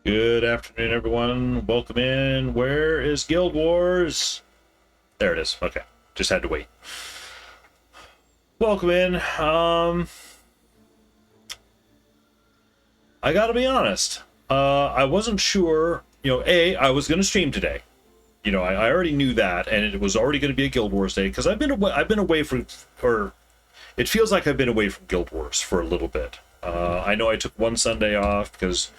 Good afternoon, everyone. Welcome in. Where is Guild Wars? There it is. Okay. Just had to wait. Welcome in. I gotta be honest. I wasn't sure, I was gonna stream today. I already knew that, and it was already gonna be a Guild Wars day, because I've been away or it feels like I've been away from Guild Wars for a little bit. I know I took one Sunday off because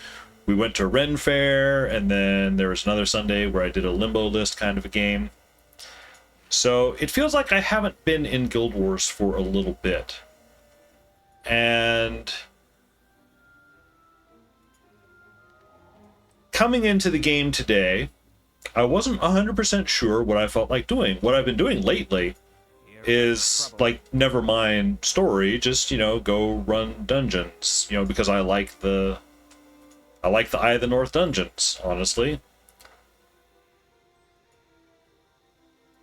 we went to Ren Fair, and then there was another Sunday where I did a limbo list kind of a game. So it feels like I haven't been in Guild Wars for a little bit. And coming into the game today, I wasn't 100% sure what I felt like doing. What I've been doing lately is, like, never mind story, just, go run dungeons, because I like the Eye of the North dungeons, honestly.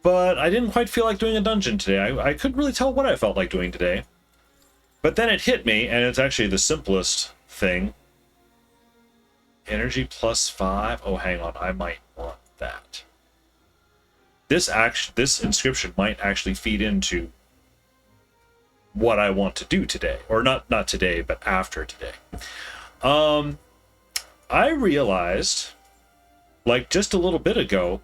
But I didn't quite feel like doing a dungeon today. I couldn't really tell what I felt like doing today. But then it hit me, and it's actually the simplest thing. Energy +5. Oh, hang on. I might want that. This inscription might actually feed into what I want to do today. Or not today, but after today. I realized, like just a little bit ago,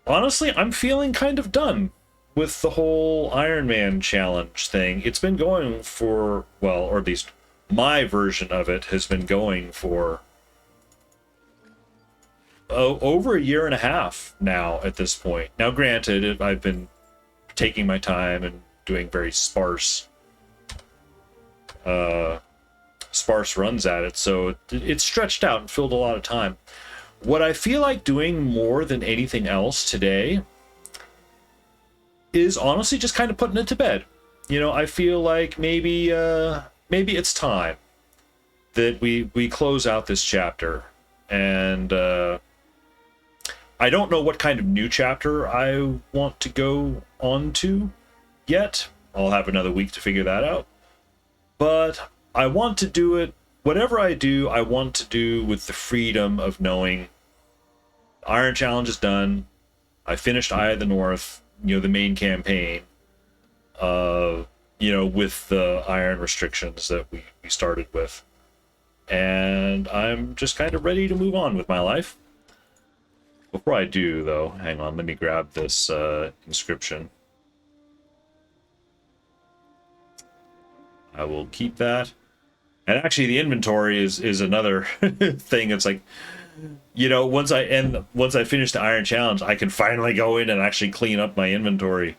honestly, I'm feeling kind of done with the whole Iron Man challenge thing. It's been going for, well, or at least my version of it has been going for over a year and a half now at this point. Now, granted, I've been taking my time and doing very sparse runs at it, so it's stretched out and filled a lot of time. What I feel like doing more than anything else today is honestly just kind of putting it to bed. I feel like maybe it's time that we close out this chapter, and I don't know what kind of new chapter I want to go on to yet. I'll have another week to figure that out, but I want to do it. Whatever I do, I want to do with the freedom of knowing Iron Challenge is done. I finished Eye of the North, the main campaign, with the iron restrictions that we started with. And I'm just kind of ready to move on with my life. Before I do, though, hang on, let me grab this inscription. I will keep that. And actually, the inventory is another thing. It's like, once I finish the Iron Challenge, I can finally go in and actually clean up my inventory,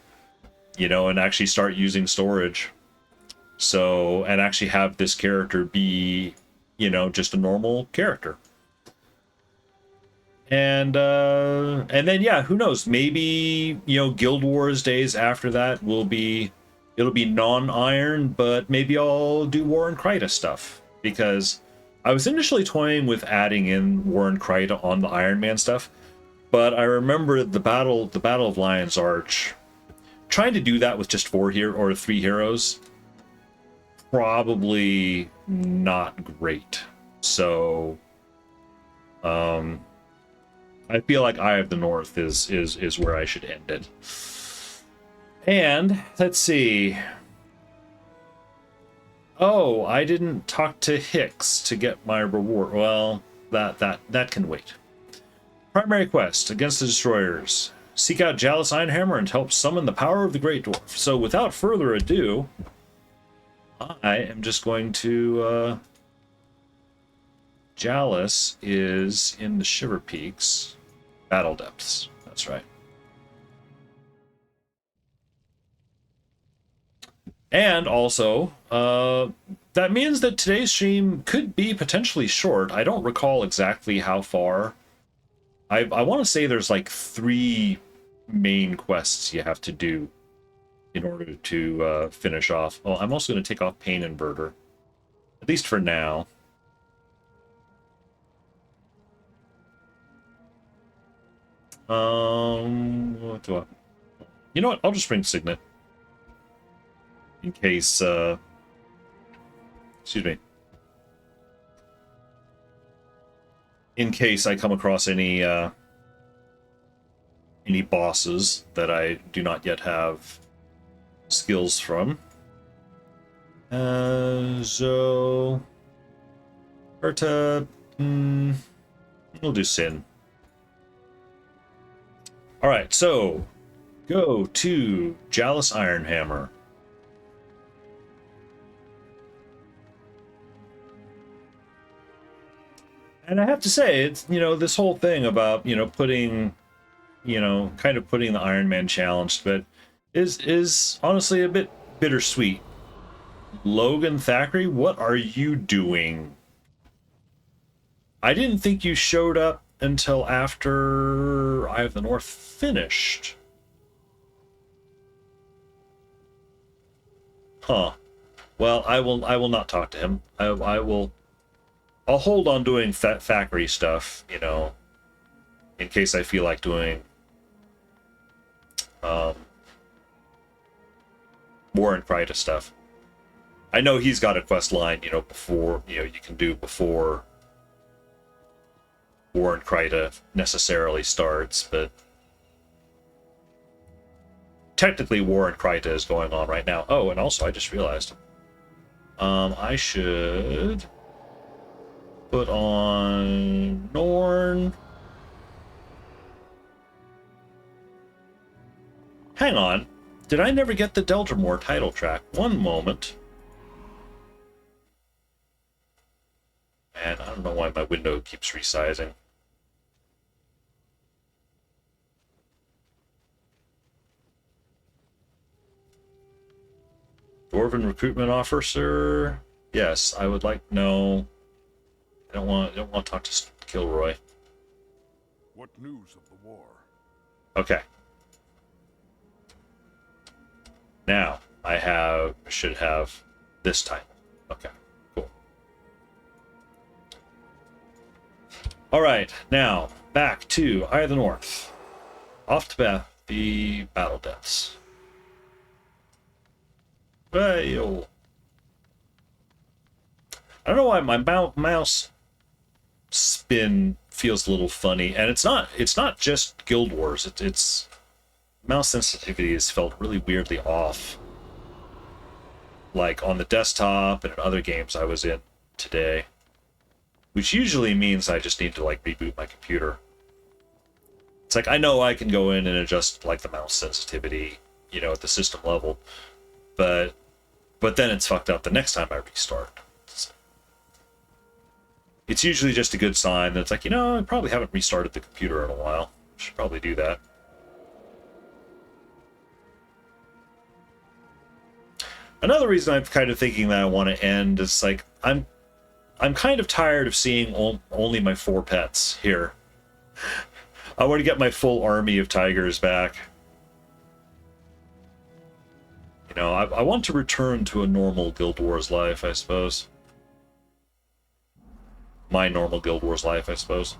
and actually start using storage. So, and actually have this character be, just a normal character. And then, yeah, who knows? Maybe, Guild Wars days after that it'll be non-iron, but maybe I'll do War and Kryta stuff, because I was initially toying with adding in War and Kryta on the Iron Man stuff, but I remember the Battle of Lion's Arch. Trying to do that with just 3 heroes, probably not great. So, I feel like Eye of the North is where I should end it. And let's see. Oh, I didn't talk to Hicks to get my reward. Well, that can wait. Primary quest against the destroyers. Seek out Jalis Ironhammer and help summon the power of the Great Dwarf. So without further ado, I am just going to Jalis is in the Shiver Peaks. Battle Depths. That's right. And also, that means that today's stream could be potentially short. I don't recall exactly how far. I want to say there's like 3 main quests you have to do in order to finish off. Oh, I'm also going to take off Pain Inverter, at least for now. What do I... You know what? I'll just bring Signet. In case, excuse me. in case I come across any bosses that I do not yet have skills from. So Berta, we'll do Sin. All right, so go to Jalis Ironhammer. And I have to say, it's, you know, this whole thing about, you know, putting, you know, kind of putting the Iron Man challenge, but is honestly a bit bittersweet. Logan Thackeray, what are you doing? I didn't think you showed up until after Eye of the North finished. Huh. Well, I will not talk to him. I'll hold on doing Thackeray stuff, you know, in case I feel like doing Warren Kryta stuff. I know he's got a quest line, you know, before, you know, you can do before Warren Kryta necessarily starts, but technically Warren Kryta is going on right now. Oh, and also I just realized I should put on Norn. Hang on. Did I never get the Deldrimor title track? One moment. Man, I don't know why my window keeps resizing. Dwarven recruitment officer. Yes, I would like. No, I don't want to talk to Kilroy. What news of the war? Okay. Now I should have this title. Okay, cool. All right, now back to Eye of the North. Off to the battle deaths. Hey-o. I don't know why my mouse spin feels a little funny, and it's not just Guild Wars. It's mouse sensitivity has felt really weirdly off, like on the desktop and in other games I was in today, which usually means I just need to like reboot my computer. It's like, I know I can go in and adjust like the mouse sensitivity, you know, at the system level, but then it's fucked up the next time I restart. It's usually just a good sign that it's like, you know, I probably haven't restarted the computer in a while. Should probably do that. Another reason I'm kind of thinking that I want to end is like, I'm kind of tired of seeing only my 4 pets here. I want to get my full army of tigers back. You know, I want to return to a normal Guild Wars life, I suppose. My normal Guild Wars life, I suppose.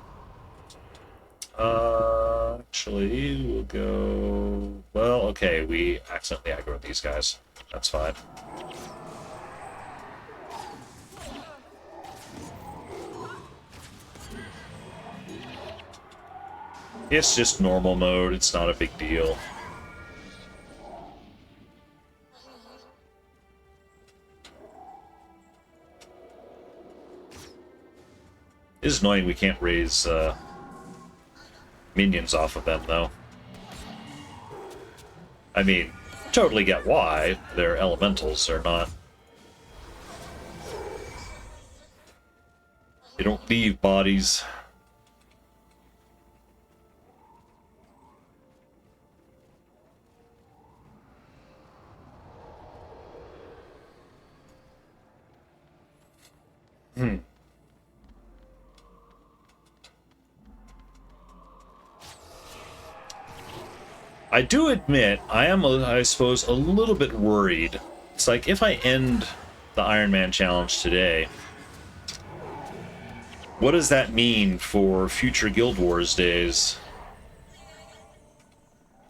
Actually, we'll go... Well, okay, we accidentally aggroed these guys. That's fine. It's just normal mode, it's not a big deal. It is annoying we can't raise minions off of them, though. I mean, totally get why. They're elementals, they're not... They don't leave bodies. I do admit, I am, I suppose, a little bit worried. It's like, if I end the Iron Man challenge today, what does that mean for future Guild Wars days?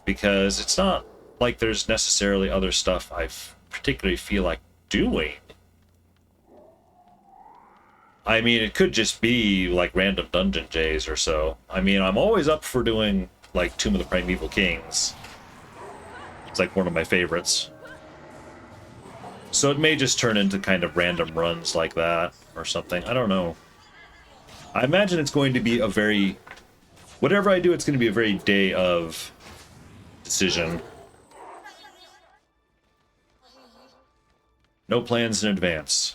Because it's not like there's necessarily other stuff I particularly feel like doing. I mean, it could just be like random dungeon J's or so. I mean, I'm always up for doing like Tomb of the Primeval Kings. It's like one of my favorites. So it may just turn into kind of random runs like that or something. I don't know. I imagine it's going to be a very... Whatever I do, it's going to be a very day of decision. No plans in advance.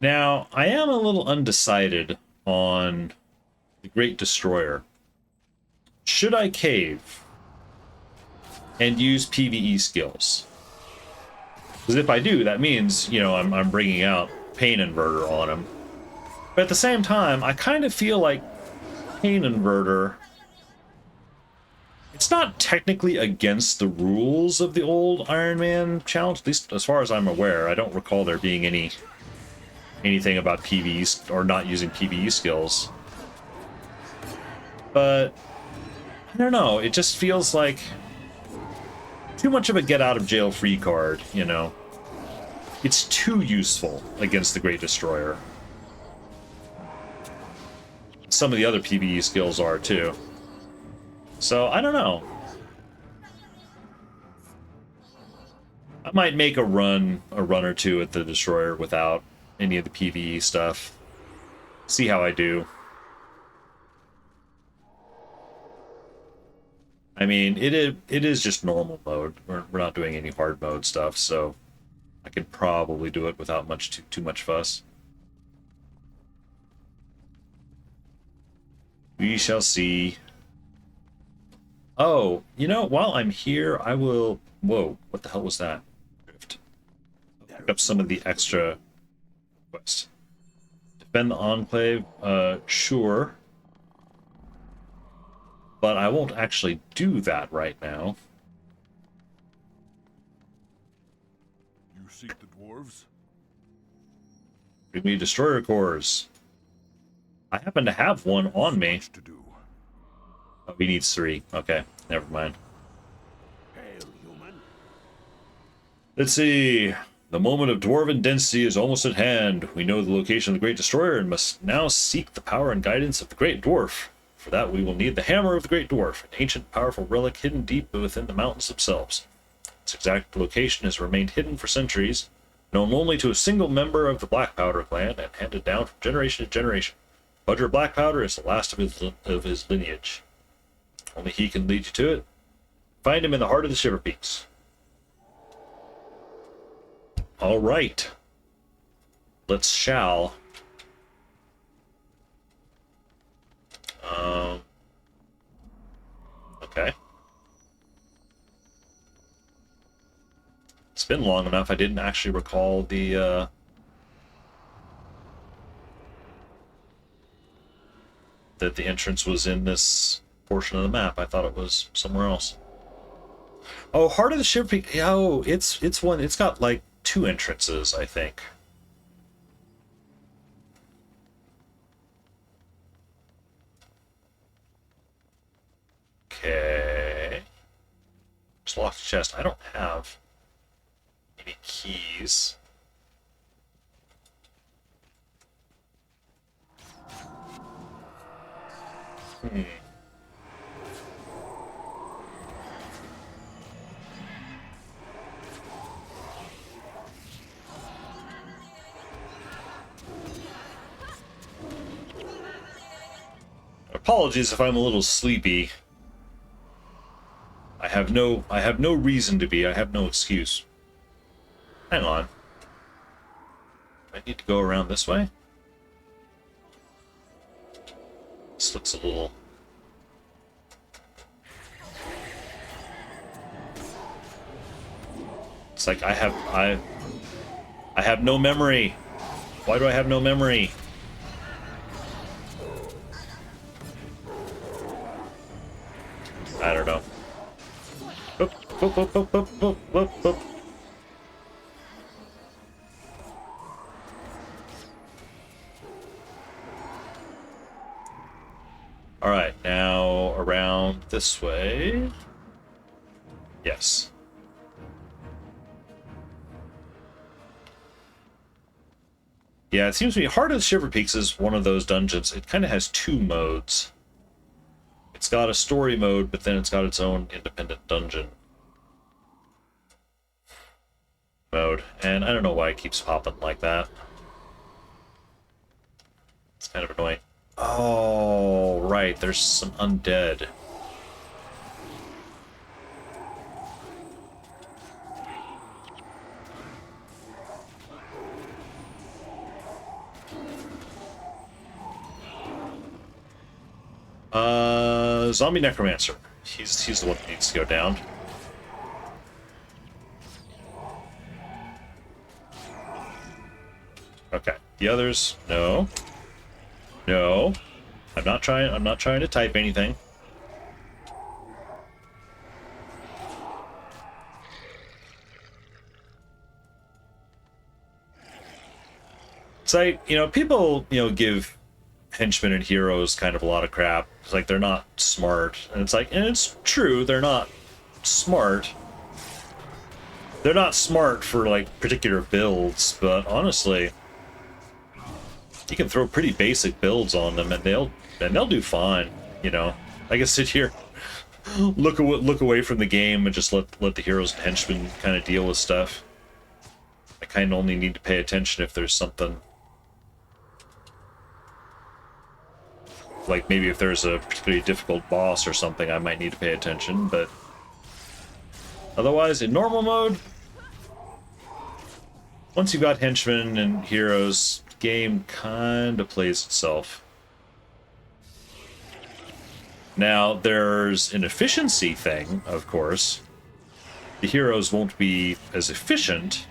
Now, I am a little undecided on the Great Destroyer. Should I cave and use PvE skills? Because if I do, that means, you know, I'm bringing out Pain Inverter on him. But at the same time, I kind of feel like Pain Inverter... It's not technically against the rules of the old Iron Man challenge, at least as far as I'm aware. I don't recall there being anything about PvE or not using PvE skills. But I don't know, it just feels like too much of a get out of jail free card, you know. It's too useful against the Great Destroyer. Some of the other PvE skills are too. So I don't know. I might make a run or two at the Destroyer without any of the PvE stuff. See how I do. I mean, it is just normal mode. We're not doing any hard mode stuff, so I can probably do it without too much fuss. We shall see. Oh, you know, while I'm here, I will... Whoa, what the hell was that? Drift. Pick up some of the extra quests. Defend the Enclave, sure. But I won't actually do that right now. You seek the dwarves? Give me Destroyer Cores. I happen to have one on me. To do. Oh, he needs 3. Okay, never mind. Hail, human. Let's see. The moment of dwarven density is almost at hand. We know the location of the Great Destroyer and must now seek the power and guidance of the Great Dwarf. For that, we will need the Hammer of the Great Dwarf, an ancient, powerful relic hidden deep within the mountains themselves. Its exact location has remained hidden for centuries, known only to a single member of the Black Powder clan and handed down from generation to generation. Budger Blackpowder is the last of his lineage. Only he can lead you to it. Find him in the heart of the Shiver Peaks. All right. Let's shall. Okay. It's been long enough. I didn't actually recall the that the entrance was in this portion of the map. I thought it was somewhere else. Oh, Heart of the Shiver Peak. Oh, it's one. It's got like 2 entrances, I think. Okay. Just locked chest. I don't have any keys. Apologies if I'm a little sleepy. I have no reason to be. I have no excuse. Hang on. I need to go around this way? This looks a little... It's like I have no memory. Why do I have no memory? I don't know. Boop, boop, boop, boop, boop, boop, boop, boop. All right, now around this way. Yes. Yeah, it seems to me Heart of the Shiver Peaks is one of those dungeons. It kind of has two modes. It's got a story mode, but then it's got its own independent dungeon mode. And I don't know why it keeps popping like that. It's kind of annoying. Oh, right, there's some undead. Zombie Necromancer. He's the one that needs to go down. Okay. The others, no. No. I'm not trying to type anything. It's like, people, give henchmen and heroes kind of a lot of crap. It's like they're not smart. And it's like, and it's true, they're not smart. They're not smart for like particular builds, but honestly, you can throw pretty basic builds on them and they'll do fine, I can sit here, look away from the game and just let the heroes and henchmen kind of deal with stuff. I kind of only need to pay attention if there's something. Like maybe if there's a particularly difficult boss or something, I might need to pay attention, but otherwise, in normal mode, once you've got henchmen and heroes, the game kind of plays itself. Now, there's an efficiency thing, of course. The heroes won't be as efficient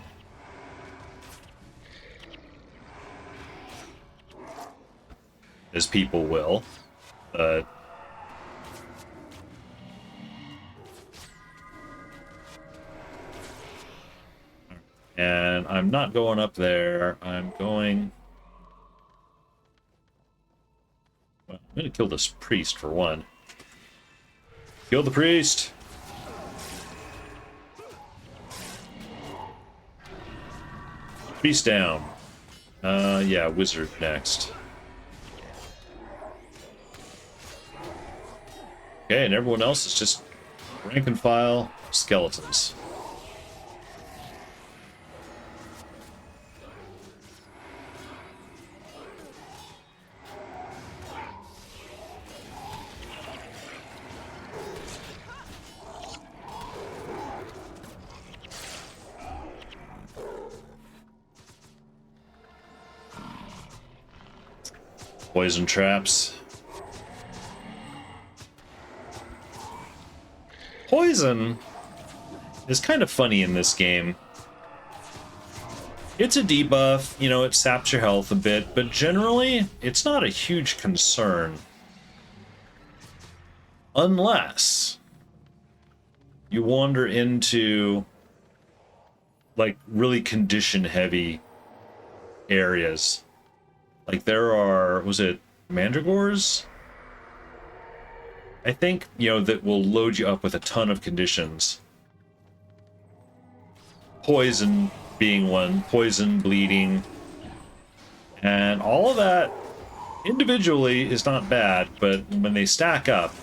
as people will, but and I'm not going up there. I'm going. Well, I'm gonna kill this priest for one. Kill the priest. Priest down. Yeah, wizard next. Okay, and everyone else is just rank and file skeletons. Poison traps. Poison is kind of funny in this game. It's a debuff, it saps your health a bit, but generally, it's not a huge concern. Unless you wander into, like, really condition-heavy areas. Like, there are, was it mandragores? I think, that will load you up with a ton of conditions. Poison being one, poison, bleeding, and all of that individually is not bad, but when they stack up,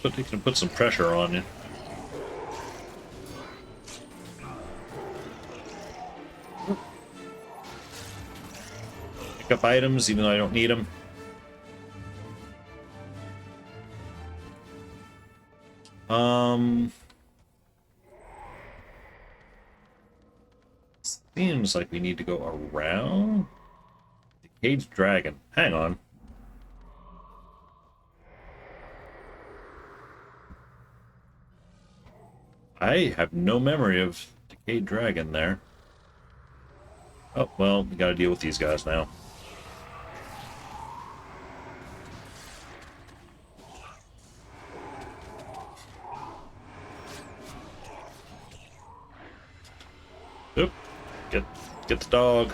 they can put some pressure on you. Pick up items even though I don't need them. Seems like we need to go around the caged dragon. Hang on. I have no memory of Decayed Dragon there. Oh, well, we gotta deal with these guys now. Oop. Get the dog.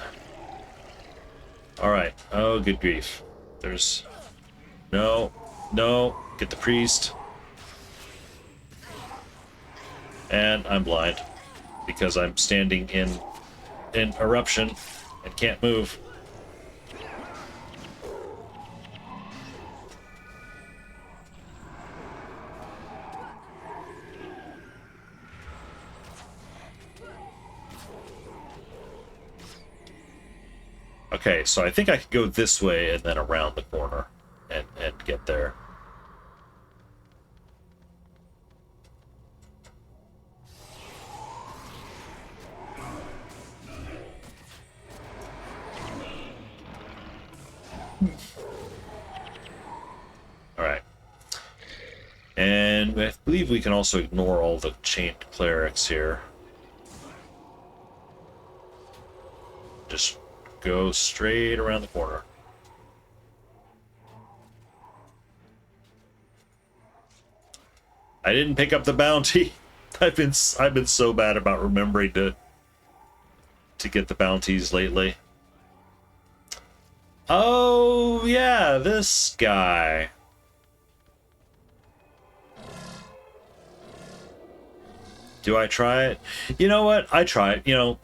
Alright. Oh, good grief. There's... No. No. Get the priest. And I'm blind. Because I'm standing in eruption and can't move. Okay, so I think I could go this way and then around the corner and get there. Alright. And I believe we can also ignore all the chained clerics here. Just go straight around the corner. I didn't pick up the bounty. I've been so bad about remembering to get the bounties lately. Oh yeah, this guy. Do I try it? You know what? I try it. You know,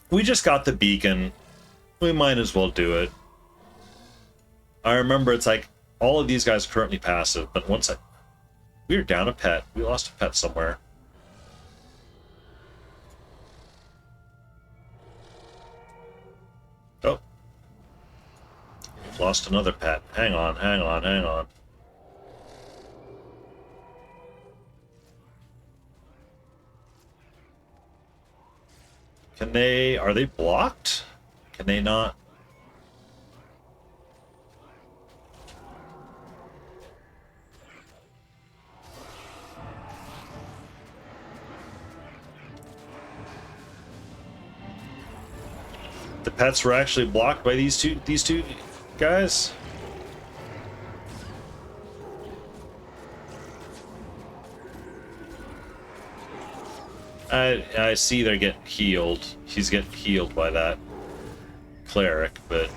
we just got the beacon. We might as well do it. I remember it's like all of these guys are currently passive, but once we were down a pet. We lost a pet somewhere. Oh. We've lost another pet. Hang on, hang on, hang on. Are they blocked? Can they not? The pets were actually blocked by these two guys? I see they're getting healed. He's getting healed by that cleric, but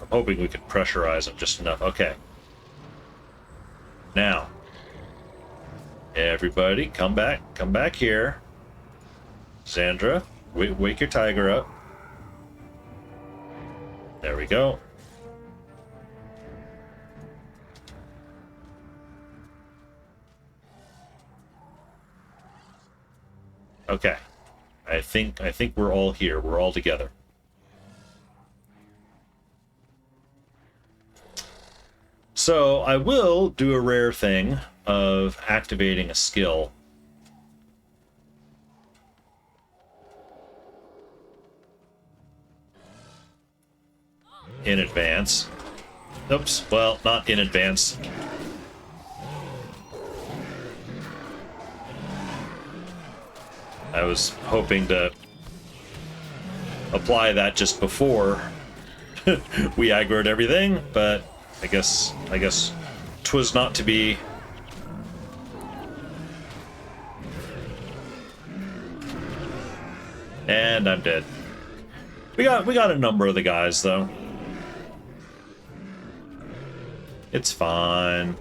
I'm hoping we can pressurize him just enough. Okay. Now, everybody, come back here. Sandra, wake your tiger up. There we go. Okay. I think we're all here. We're all together. So I will do a rare thing of activating a skill. In advance. Oops, well, not in advance. I was hoping to apply that just before we aggroed everything, but I guess 'twas not to be. And I'm dead. We got a number of the guys though. It's fine.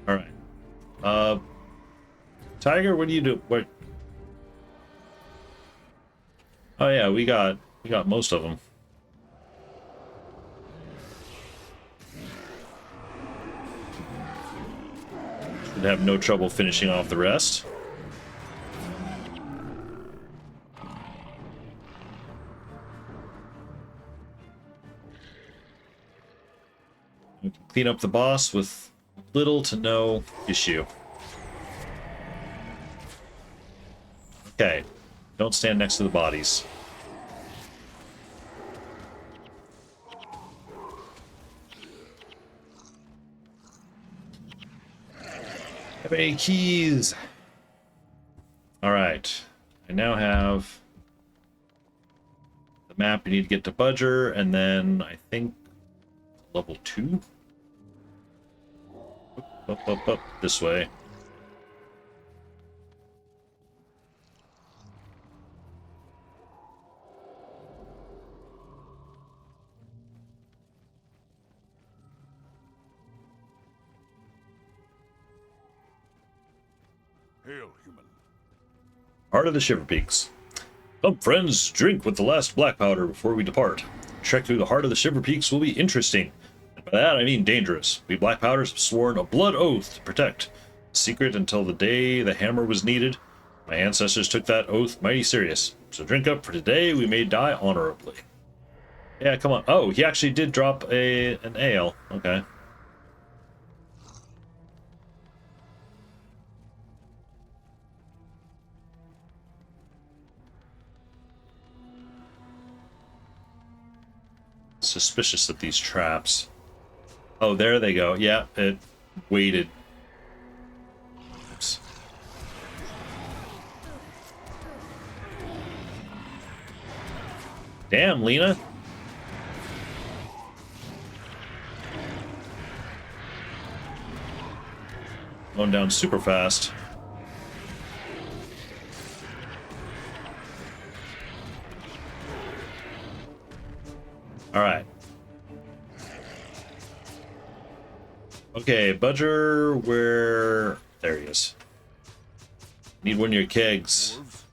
All right. Tiger, what do you do? What? Oh yeah, we got most of them. Should have no trouble finishing off the rest. We can clean up the boss with little to no issue. Okay, don't stand next to the bodies. any keys. All right. I now have the map. You need to get to Budger, and then I think level 2. Up, this way. Hail, human. Heart of the Shiver Peaks. Come, friends, drink with the last black powder before we depart. Trek through the heart of the Shiver Peaks will be interesting. And by that I mean dangerous. We black powders have sworn a blood oath to protect the secret until the day the hammer was needed. My ancestors took that oath mighty serious. So drink up, for today we may die honorably. Yeah, come on. Oh, he actually did drop an ale. Okay. Suspicious of these traps. Oh, there they go. Yeah, it waited. Oops. Damn, Lena. Going down super fast. All right. Okay, Budger, where... There he is. Need one of your kegs. Dwarves?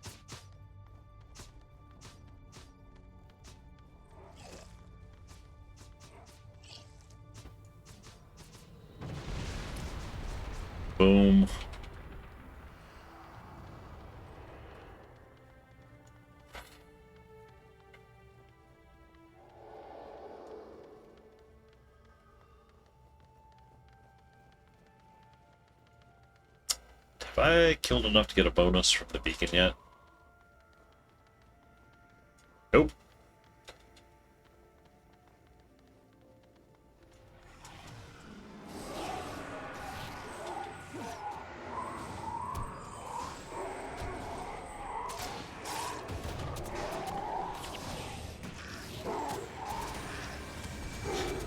Boom. Have I killed enough to get a bonus from the beacon yet? Nope.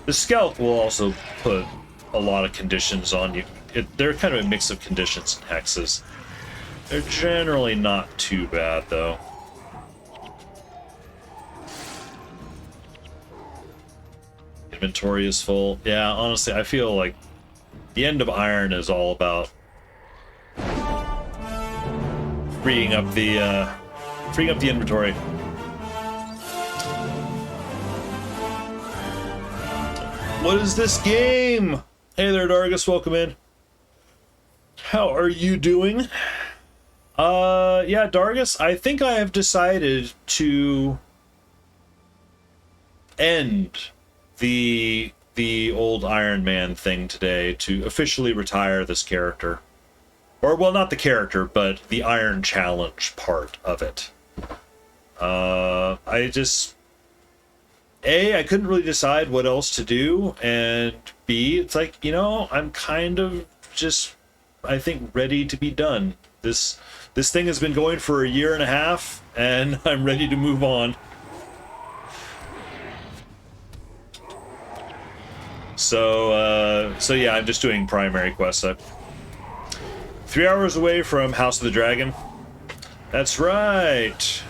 The Scout will also put a lot of conditions on you. They're kind of a mix of conditions and hexes. They're generally not too bad, though. Inventory is full. Yeah, honestly, I feel like the end of Iron is all about freeing up the inventory. What is this game? Hey there, Dargus, welcome in. How are you doing? Yeah, Dargus, I think I have decided to end the old Iron Man thing today to officially retire this character. Or, well, not the character, but the Iron Challenge part of it. I couldn't really decide what else to do, and B, it's like, you know, I'm kind of just, I think, ready to be done. This thing has been going for a year and a half, and I'm ready to move on. So yeah, I'm just doing primary quests. 3 hours away from House of the Dragon. That's right.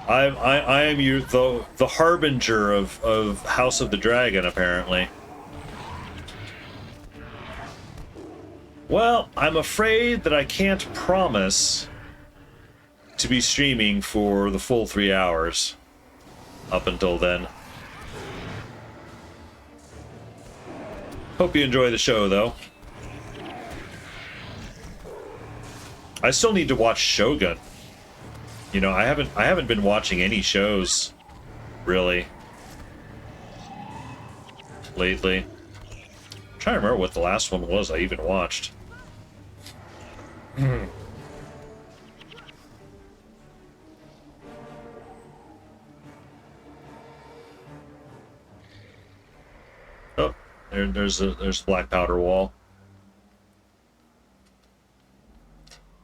I am the harbinger of House of the Dragon, apparently. Well, I'm afraid that I can't promise to be streaming for the full 3 hours up until then. Hope you enjoy the show, though. I still need to watch Shogun. You know, I haven't been watching any shows, really, lately. I'm trying to remember what the last one was I even watched. Oh, there's a black powder wall.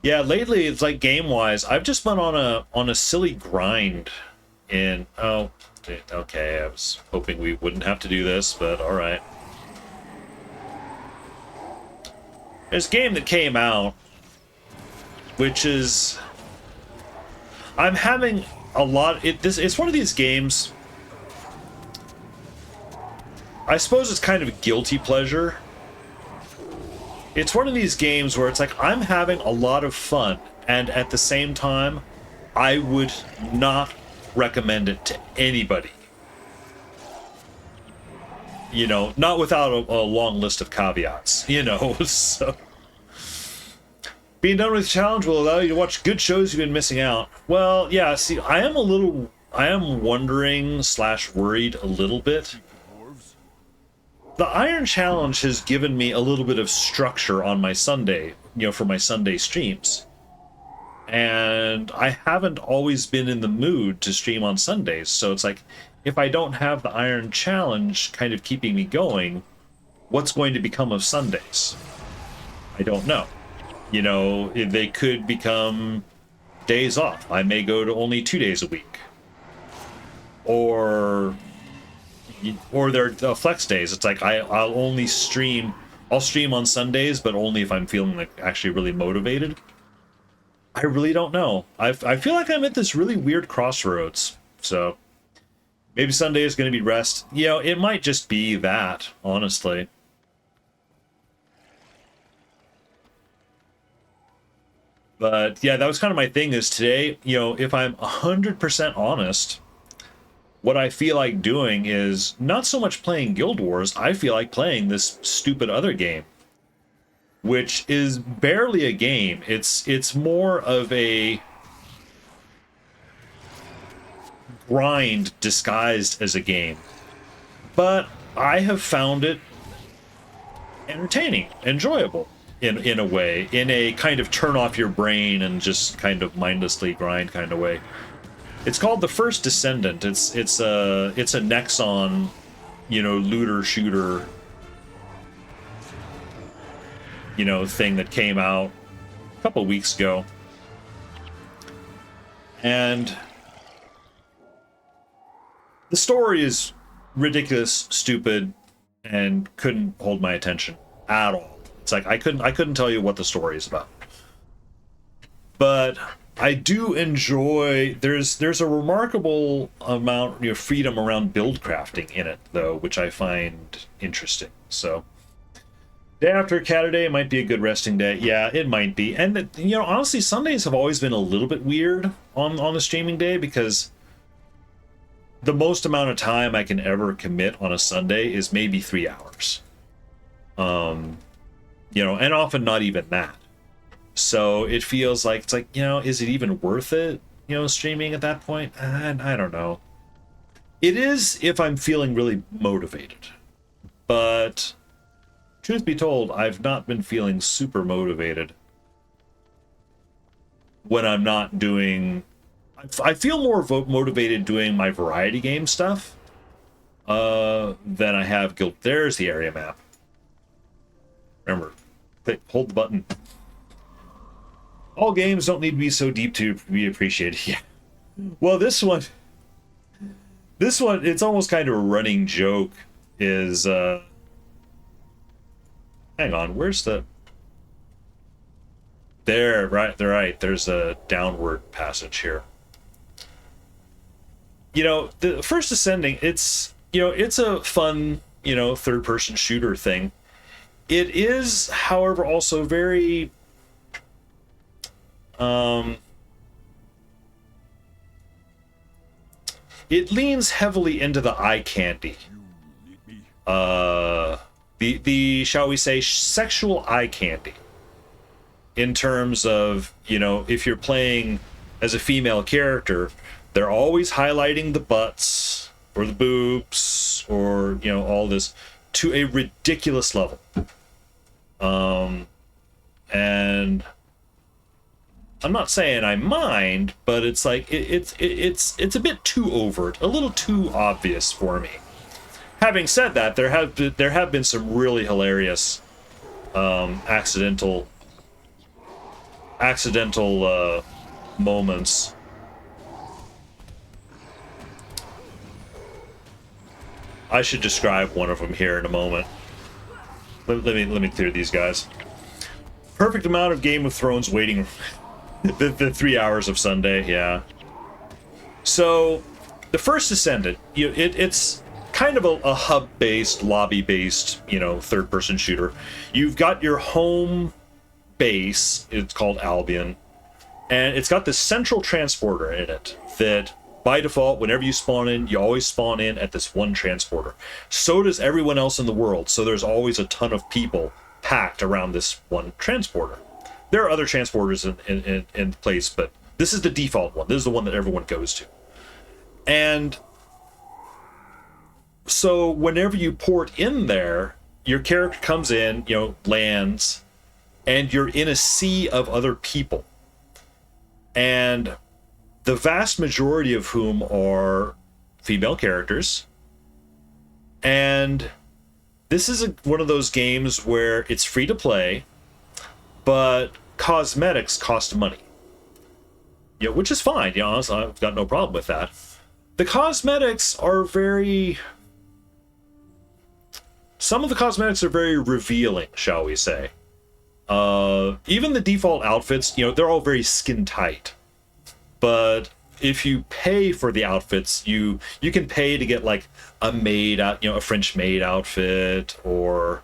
Yeah, lately it's like game-wise, I've just been on a silly grind in oh okay, I was hoping we wouldn't have to do this, but all right. There's a game that came out, which is I'm having a lot. It's one of these games. I suppose it's kind of a guilty pleasure. It's one of these games where it's like I'm having a lot of fun, and at the same time, I would not recommend it to anybody. You know, not without a long list of caveats. You know, so being done with the challenge will allow you to watch good shows you've been missing out. Well, yeah. See, I am wondering slash worried a little bit. Dwarves? The Iron Challenge has given me a little bit of structure on my Sunday, you know, for my Sunday streams. And I haven't always been in the mood to stream on Sundays. So it's like, if I don't have the Iron Challenge kind of keeping me going, what's going to become of Sundays? I don't know. You know, they could become days off. I may go to only 2 days a week. Or they're flex days. It's like I'll stream on Sundays, but only if I'm feeling like actually really motivated. I really don't know. I feel like I'm at this really weird crossroads. So maybe Sunday is going to be rest. You know, it might just be that, honestly. But yeah, that was kind of my thing is today, you know, if I'm 100% honest, what I feel like doing is not so much playing Guild Wars, I feel like playing this stupid other game, which is barely a game. It's more of a grind disguised as a game. But I have found it entertaining, enjoyable in a way, in a kind of turn off your brain and just kind of mindlessly grind kind of way. It's called The First Descendant. It's a Nexon, you know, looter shooter, you know, thing that came out a couple weeks ago. And the story is ridiculous, stupid, and couldn't hold my attention at all. It's like I couldn't tell you what the story is about. But I do enjoy there's a remarkable amount of freedom around build crafting in it though, which I find interesting. So day after Saturday might be a good resting day. Yeah, it might be. And you know, honestly, Sundays have always been a little bit weird on the streaming day because the most amount of time I can ever commit on a Sunday is maybe 3 hours. You know, and often not even that. So it feels like, it's like, you know, is it even worth it, you know, streaming at that point? I don't know. It is if I'm feeling really motivated. But truth be told, I've not been feeling super motivated when I'm not doing... I feel more motivated doing my variety game stuff than I have Guild. There's the area map. Remember, hold the button. All games don't need to be so deep to be appreciated. Yeah. Well, this one, it's almost kind of a running joke. Is hang on, where's the? There, right, they're right. There's a downward passage here. You know, the First Ascending, it's, you know, it's a fun, you know, third-person shooter thing. It is, however, also very it leans heavily into the eye candy. The shall we say sexual eye candy. In terms of, you know, if you're playing as a female character, they're always highlighting the butts or the boobs or, you know, all this to a ridiculous level. And I'm not saying I mind, but it's like it's a bit too overt, a little too obvious for me. Having said that, there have been some really hilarious accidental accidental moments. I should describe one of them here in a moment. Let me clear these guys. Perfect amount of Game of Thrones waiting. the 3 hours of Sunday, yeah. So, the first Ascendant, it's kind of a hub-based, lobby-based, third-person shooter. You've got your home base, it's called Albion, and it's got this central transporter in it that, by default, whenever you spawn in, you always spawn in at this one transporter. So does everyone else in the world, so there's always a ton of people packed around this one transporter. There are other transporters in place, but this is the default one. This is the one that everyone goes to. And so whenever you port in there, your character comes in, lands, and you're in a sea of other people. And the vast majority of whom are female characters. And this is one of those games where it's free to play, but cosmetics cost money. Which is fine. Honestly, I've got no problem with that. The cosmetics are some of the cosmetics are very revealing, shall we say. Even the default outfits, they're all very skin tight. But if you pay for the outfits, you can pay to get like a maid out, a French maid outfit, or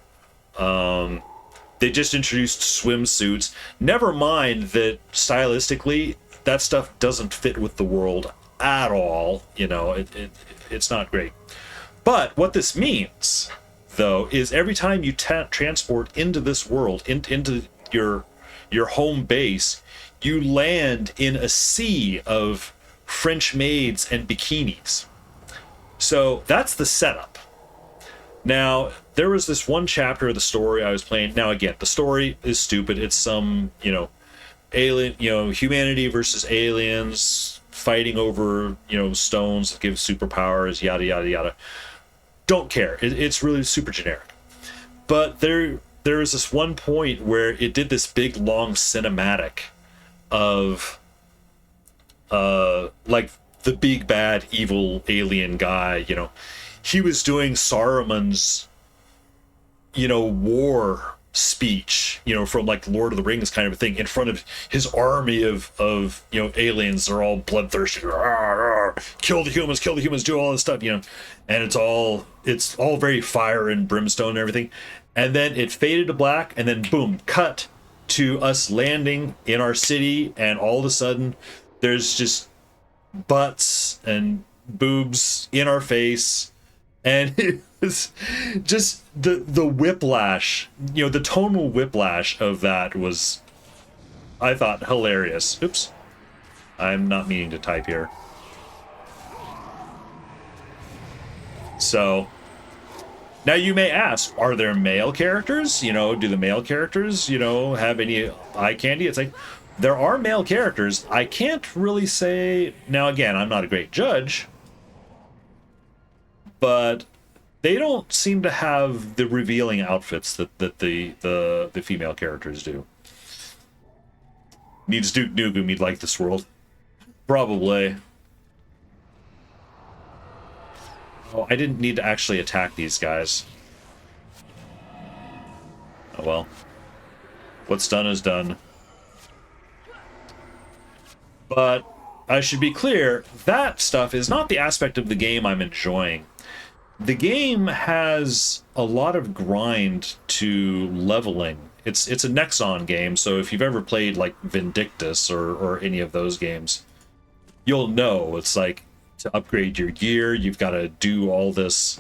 they just introduced swimsuits. Never mind that stylistically, that stuff doesn't fit with the world at all. It's not great. But what this means, though, is every time you transport into this world, into your home base, you land in a sea of French maids and bikinis. So that's the setup. Now, there was this one chapter of the story I was playing. Now, again, the story is stupid. It's some, alien, humanity versus aliens fighting over, stones that give superpowers, yada, yada, yada. Don't care. It's really super generic. But there was this one point where it did this big, long cinematic of like the big bad evil alien guy. He was doing Saruman's war speech, from like Lord of the Rings kind of a thing, in front of his army of aliens. They're all bloodthirsty, kill the humans, do all this stuff, and it's all very fire and brimstone and everything. And then it faded to black, and then boom, cut to us landing in our city, and all of a sudden there's just butts and boobs in our face, and it was just the whiplash, the tonal whiplash of that was, I thought, hilarious. Oops, I'm not meaning to type here. So now you may ask, are there male characters? Do the male characters, have any eye candy? It's like, there are male characters. I can't really say. Now, again, I'm not a great judge, but they don't seem to have the revealing outfits that the female characters do. Needs Duke Nukem, he'd like this world. Probably. Oh, I didn't need to actually attack these guys. Oh well. What's done is done. But I should be clear, that stuff is not the aspect of the game I'm enjoying. The game has a lot of grind to leveling. It's a Nexon game, so if you've ever played like Vindictus or any of those games, you'll know it's like, to upgrade your gear, you've got to do all this,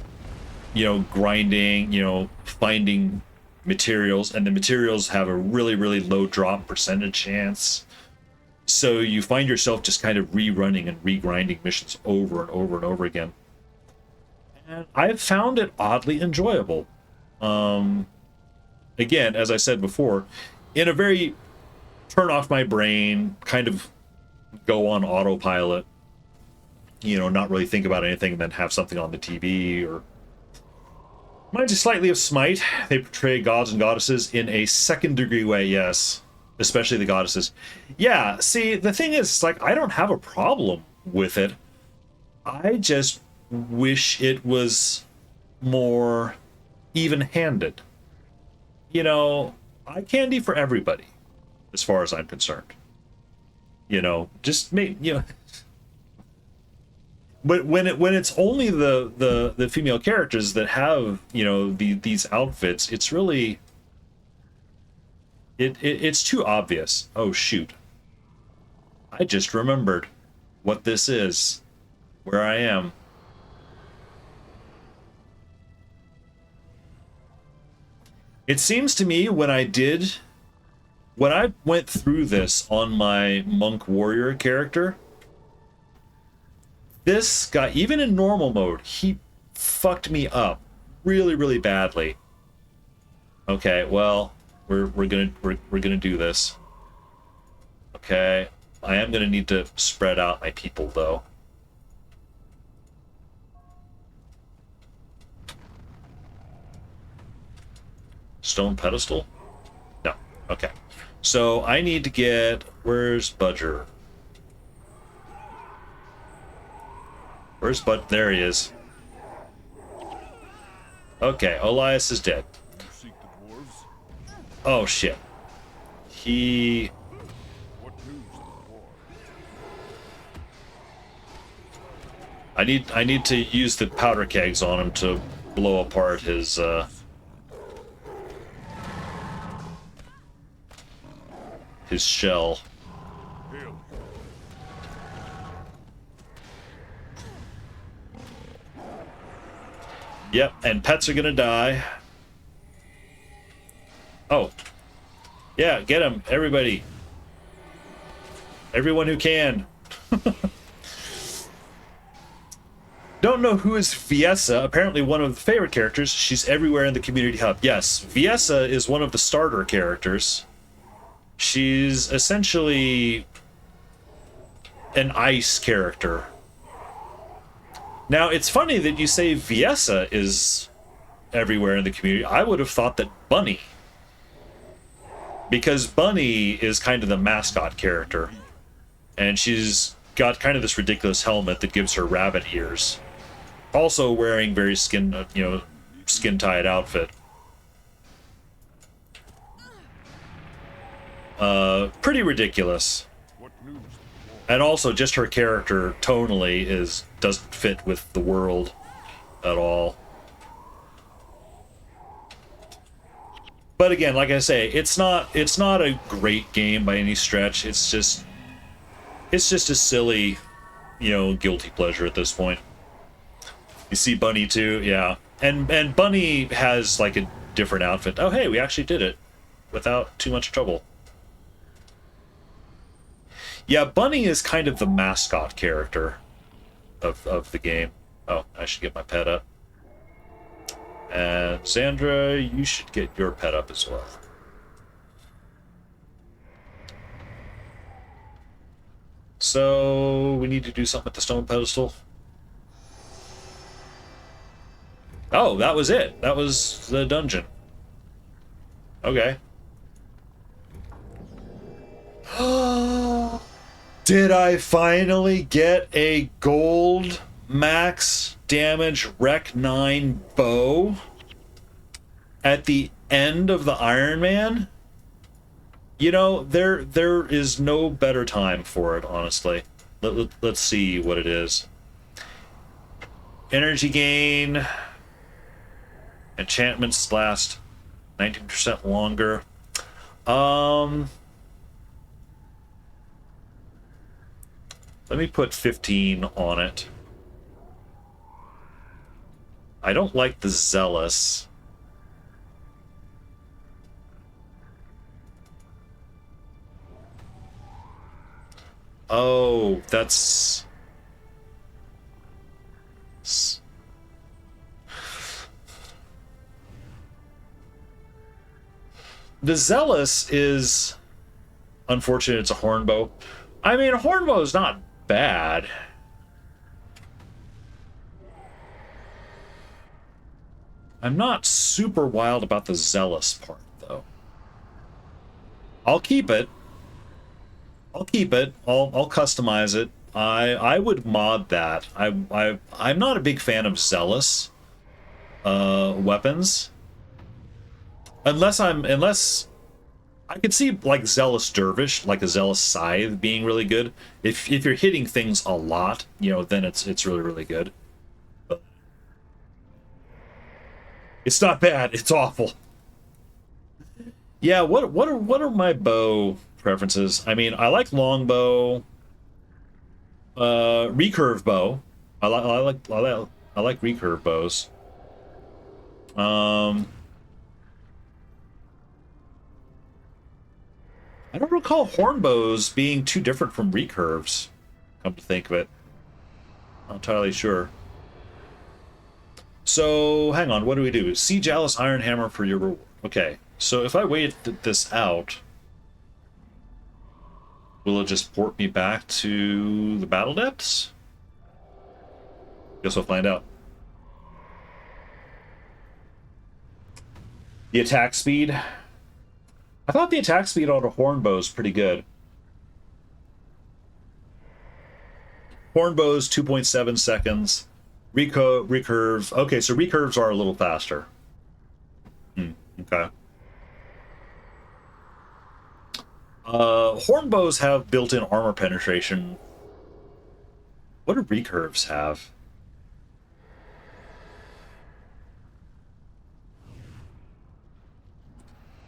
grinding, finding materials, and the materials have a really, really low drop percentage chance. So you find yourself just kind of rerunning and regrinding missions over and over and over again. And I've found it oddly enjoyable. Again, as I said before, in a very turn off my brain, kind of go on autopilot, not really think about anything, and then have something on the TV. Or reminds you slightly of Smite. They portray gods and goddesses in a second degree way, yes. especially the goddesses. Yeah, see, the thing is, like, I don't have a problem with it. I just wish it was more even-handed. You know, eye candy for everybody, as far as I'm concerned. You know, just make, you know. But when it's only the female characters that have, you know, these outfits, it's really it's too obvious. Oh shoot. I just remembered what this is, where I am. It seems to me when I went through this on my monk warrior character, this guy, even in normal mode, he fucked me up really, really badly. Okay, well, we're gonna do this. Okay, I am gonna need to spread out my people though. Stone pedestal? No. Okay. So I need to get, where's Budger? Where's Bud? There he is. Okay, Elias is dead. You seek the dwarves? Oh shit. He... What news of the war? I need to use the powder kegs on him to blow apart his shell. Hail. Yep, and pets are gonna die. Oh. Yeah, get him, everybody. Everyone who can. Don't know who is Viessa. Apparently one of the favorite characters. She's everywhere in the community hub. Yes, Viessa is one of the starter characters. She's essentially an ice character. Now, it's funny that you say Viessa is everywhere in the community. I would have thought that Bunny. Because Bunny is kind of the mascot character. And she's got kind of this ridiculous helmet that gives her rabbit ears. Also wearing very skin-tight outfit. Pretty ridiculous. What news? And also just her character tonally doesn't fit with the world at all. But again, like I say, it's not a great game by any stretch. It's just a silly, guilty pleasure at this point. You see Bunny too, yeah. And Bunny has like a different outfit. Oh hey, we actually did it without too much trouble. Yeah, Bunny is kind of the mascot character of the game. Oh, I should get my pet up. And Sandra, you should get your pet up as well. So, we need to do something with the stone pedestal. Oh, that was it. That was the dungeon. Okay. Did I finally get a gold max damage Rec 9 bow at the end of the Iron Man? You know, there is no better time for it, honestly. Let's see what it is. Energy gain. Enchantments last 19% longer. Let me put 15 on it. I don't like the Zealous. Oh, that's... The Zealous is... Unfortunate it's a Hornbow. I mean, a Hornbow is not bad. I'm not super wild about the Zealous part, though. I'll keep it. I'll keep it. I'll customize it. I would mod that. I'm not a big fan of zealous weapons. Unless I could see like zealous dervish, like a zealous scythe being really good. If you're hitting things a lot, you know, then it's really really good. But it's not bad. It's awful. Yeah. What are my bow preferences? I mean, I like longbow, recurve bow. I like recurve bows. Um, I don't recall horn bows being too different from recurves. Come to think of it, not entirely sure. So hang on, what do we do? Siege Alice Iron Hammer for your reward. Okay, so if I wait this out, will it just port me back to the battle depths? Guess we'll find out. The attack speed. I thought the attack speed on a horn bow is pretty good. Horn bows 2.7 seconds. Recurve. Okay, so recurves are a little faster. Okay. Horn bows have built-in armor penetration. What do recurves have?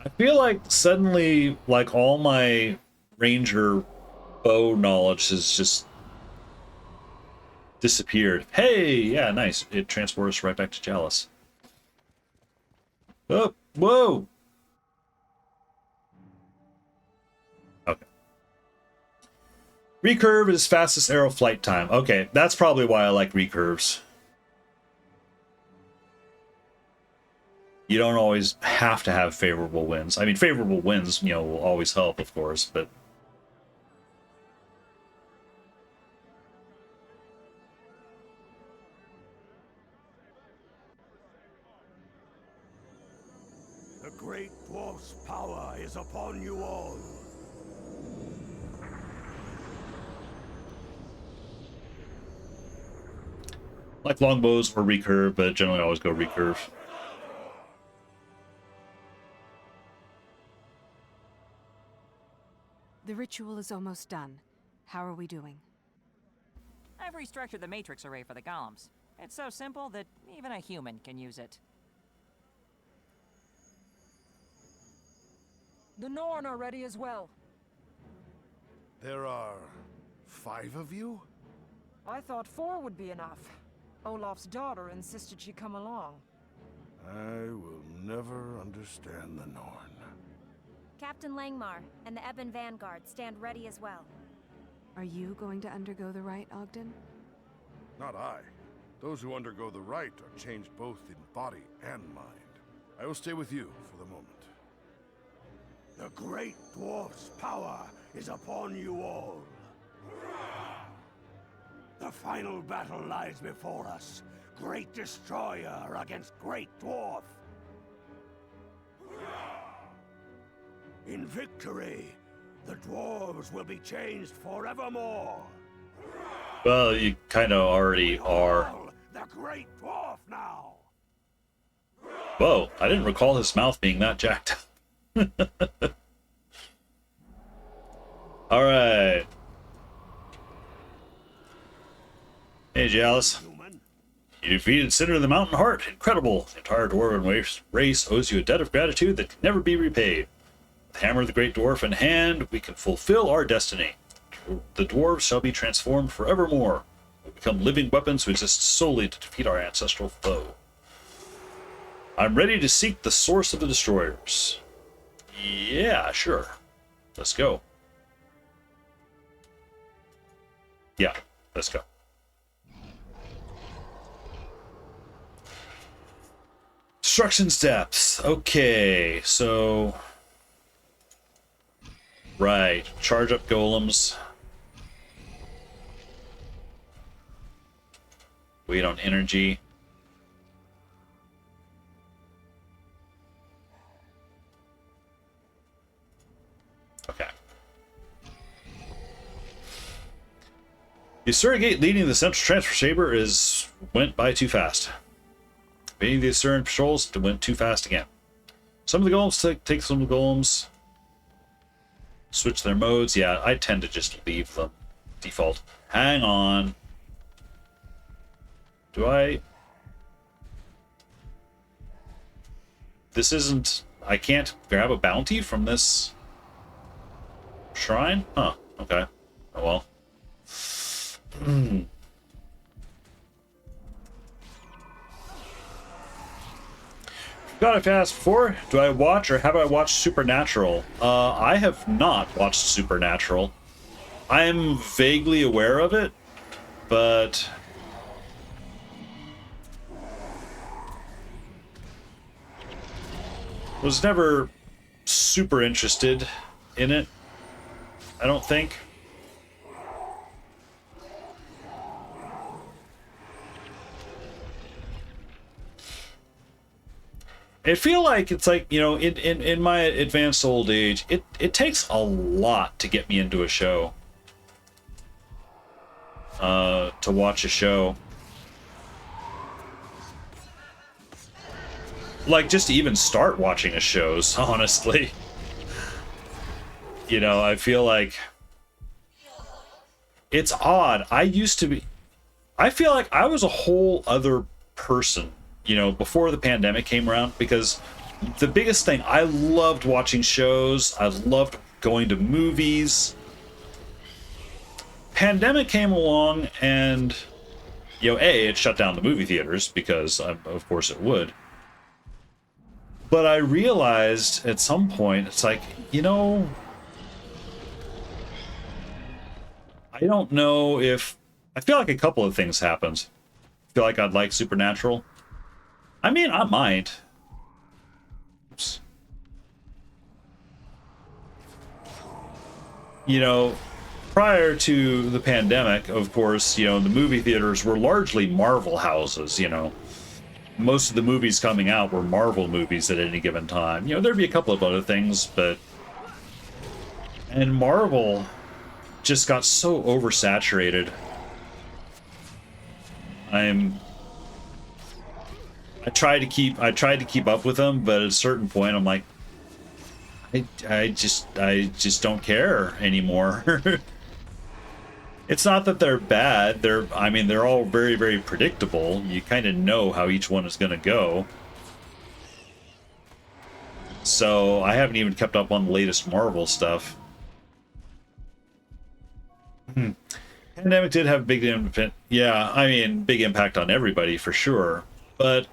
I feel like suddenly, like, all my ranger bow knowledge has just disappeared. Hey, yeah, nice. It transports us right back to Chalice. Oh, whoa! Okay. Recurve is fastest arrow flight time. Okay, that's probably why I like recurves. You don't always have to have favorable winds. I mean, favorable winds, you know, will always help, of course, but The great dwarf's power is upon you all. like longbows or recurve, but generally I always go recurve. The ritual is almost done. How are we doing? I've restructured the matrix array for the golems. It's so simple that even a human can use it. The Norn are ready as well. There are 5 of you? I thought 4 would be enough. Olaf's daughter insisted she come along. I will never understand the Norn. Captain Langmar and the Ebon Vanguard stand ready as well. Are you going to undergo the rite, Ogden? Not I. Those who undergo the rite are changed both in body and mind. I will stay with you for the moment. The great dwarf's power is upon you all. The final battle lies before us. Great Destroyer against Great Dwarf. In victory, the dwarves will be changed forevermore. Well, you kind of already are. The Great Dwarf now. Whoa, I didn't recall his mouth being that jacked. All right. Hey, Chalice. You defeated Cinder of the Mountain Heart. Incredible. The entire Dwarven race owes you a debt of gratitude that can never be repaid. With the Hammer of the Great Dwarf in hand, we can fulfill our destiny. The dwarves shall be transformed forevermore. Will become living weapons who exist solely to defeat our ancestral foe. I'm ready to seek the source of the destroyers. Yeah, sure. Let's go. Yeah, let's go. Destruction steps. Okay, so... Right, charge up golems. Wait on energy. The surrogate leading the central transfer chamber went by too fast. Evading the Asuran patrols went too fast again. Some of the golems take some of the golems. Switch their modes. Yeah, I tend to just leave them default. Hang on. Do I... This isn't... I can't grab a bounty from this shrine? Huh, okay. Oh well. Forgot if I asked before, do I watch or have I watched Supernatural? I have not watched Supernatural. I am vaguely aware of it, but... was never super interested in it, I don't think. I feel like it's like, you know, in my advanced old age, it takes a lot to get me into a show. To watch a show. Like, just to even start watching a show, honestly. You know, I feel like... it's odd. I feel like I was a whole other person, you know, before the pandemic came around, because the biggest thing, I loved watching shows. I loved going to movies. Pandemic came along and, you know, it shut down the movie theaters because, of course, it would. But I realized at some point, it's like, you know, I don't know if... I feel like a couple of things happened. I feel like I'd like Supernatural. I mean, I might. Oops. You know, prior to the pandemic, of course, you know, the movie theaters were largely Marvel houses, you know. Most of the movies coming out were Marvel movies at any given time. You know, there'd be a couple of other things, but... and Marvel just got so oversaturated. I tried to keep up with them, but at a certain point I'm like, I just don't care anymore. It's not that they're bad. I mean, they're all very, very predictable. You kind of know how each one is going to go. So I haven't even kept up on the latest Marvel stuff. Pandemic did have a big impact. Yeah, I mean, big impact on everybody for sure. But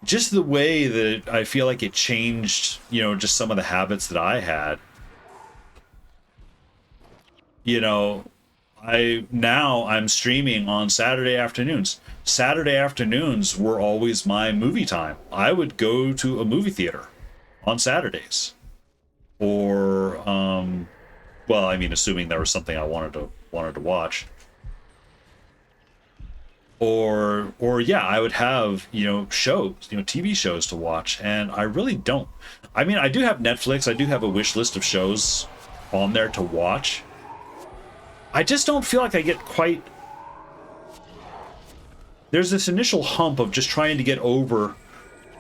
just the way that I feel like it changed, you know, just some of the habits that I had. You know, I'm streaming on Saturday afternoons. Saturday afternoons were always my movie time. I would go to a movie theater on Saturdays. Or well, I mean, assuming there was something I wanted to watch. Or yeah, I would have, you know, shows, you know, TV shows to watch, and I really don't. I mean, I do have Netflix. I do have a wish list of shows on there to watch. I just don't feel like I get quite... there's this initial hump of just trying to get over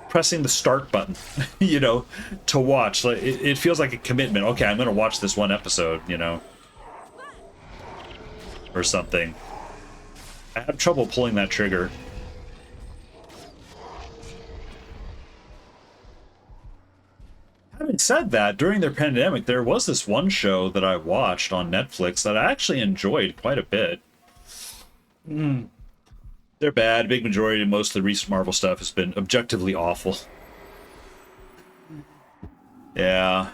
pressing the start button, you know, to watch. Like, it feels like a commitment. Okay, I'm going to watch this one episode, you know, or something. I have trouble pulling that trigger. Having said that, during their pandemic, there was this one show that I watched on Netflix that I actually enjoyed quite a bit. They're bad. Big majority of most of the recent Marvel stuff has been objectively awful. Yeah.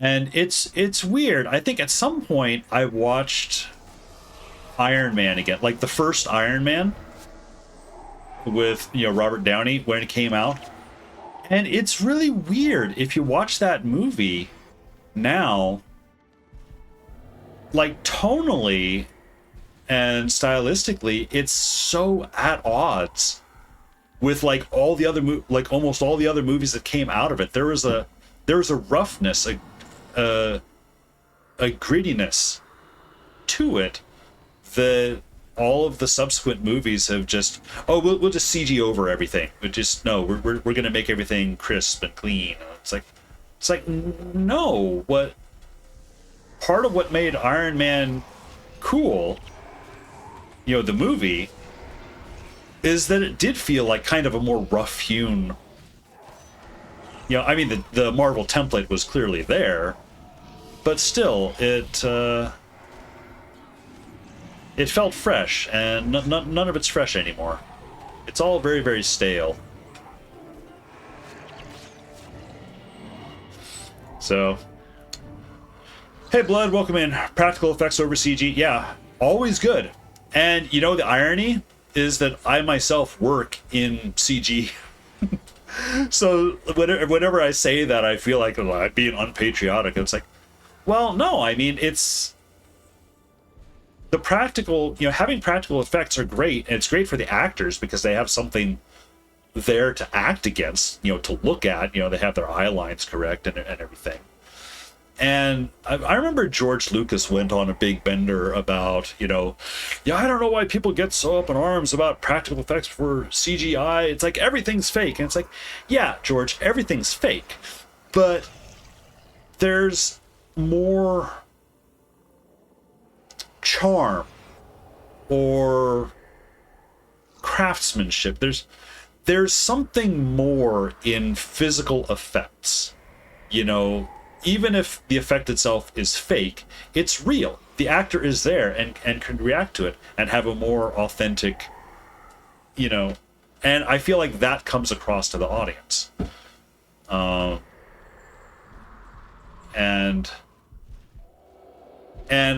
And it's weird. I think at some point I watched Iron Man again, like the first Iron Man with, you know, Robert Downey when it came out. And it's really weird if you watch that movie now, like tonally and stylistically, it's so at odds with like all the other almost all the other movies that came out of it. There was a roughness, a grittiness to it that all of the subsequent movies have just, oh, we'll just CG over everything. But just, no, we're going to make everything crisp and clean. It's like, no, what, part of what made Iron Man cool, you know, the movie, is that it did feel like kind of a more rough-hewn, you know, I mean, the Marvel template was clearly there, but still, it felt fresh, and none of it's fresh anymore. It's all very, very stale. So, hey, Blood, welcome in. Practical effects over CG. Yeah, always good. And, you know, the irony is that I myself work in CG. So whenever I say that, I feel like I'm being unpatriotic. It's like, well, no, I mean, it's the practical, you know, having practical effects are great, and it's great for the actors because they have something there to act against, you know, to look at, you know, they have their eye lines correct and everything. And I remember George Lucas went on a big bender about, you know, yeah, I don't know why people get so up in arms about practical effects for CGI. It's like everything's fake. And it's like, yeah, George, everything's fake. But there's more charm or craftsmanship. There's something more in physical effects, you know. Even if the effect itself is fake, it's real. The actor is there and can react to it and have a more authentic, you know, and I feel like that comes across to the audience. And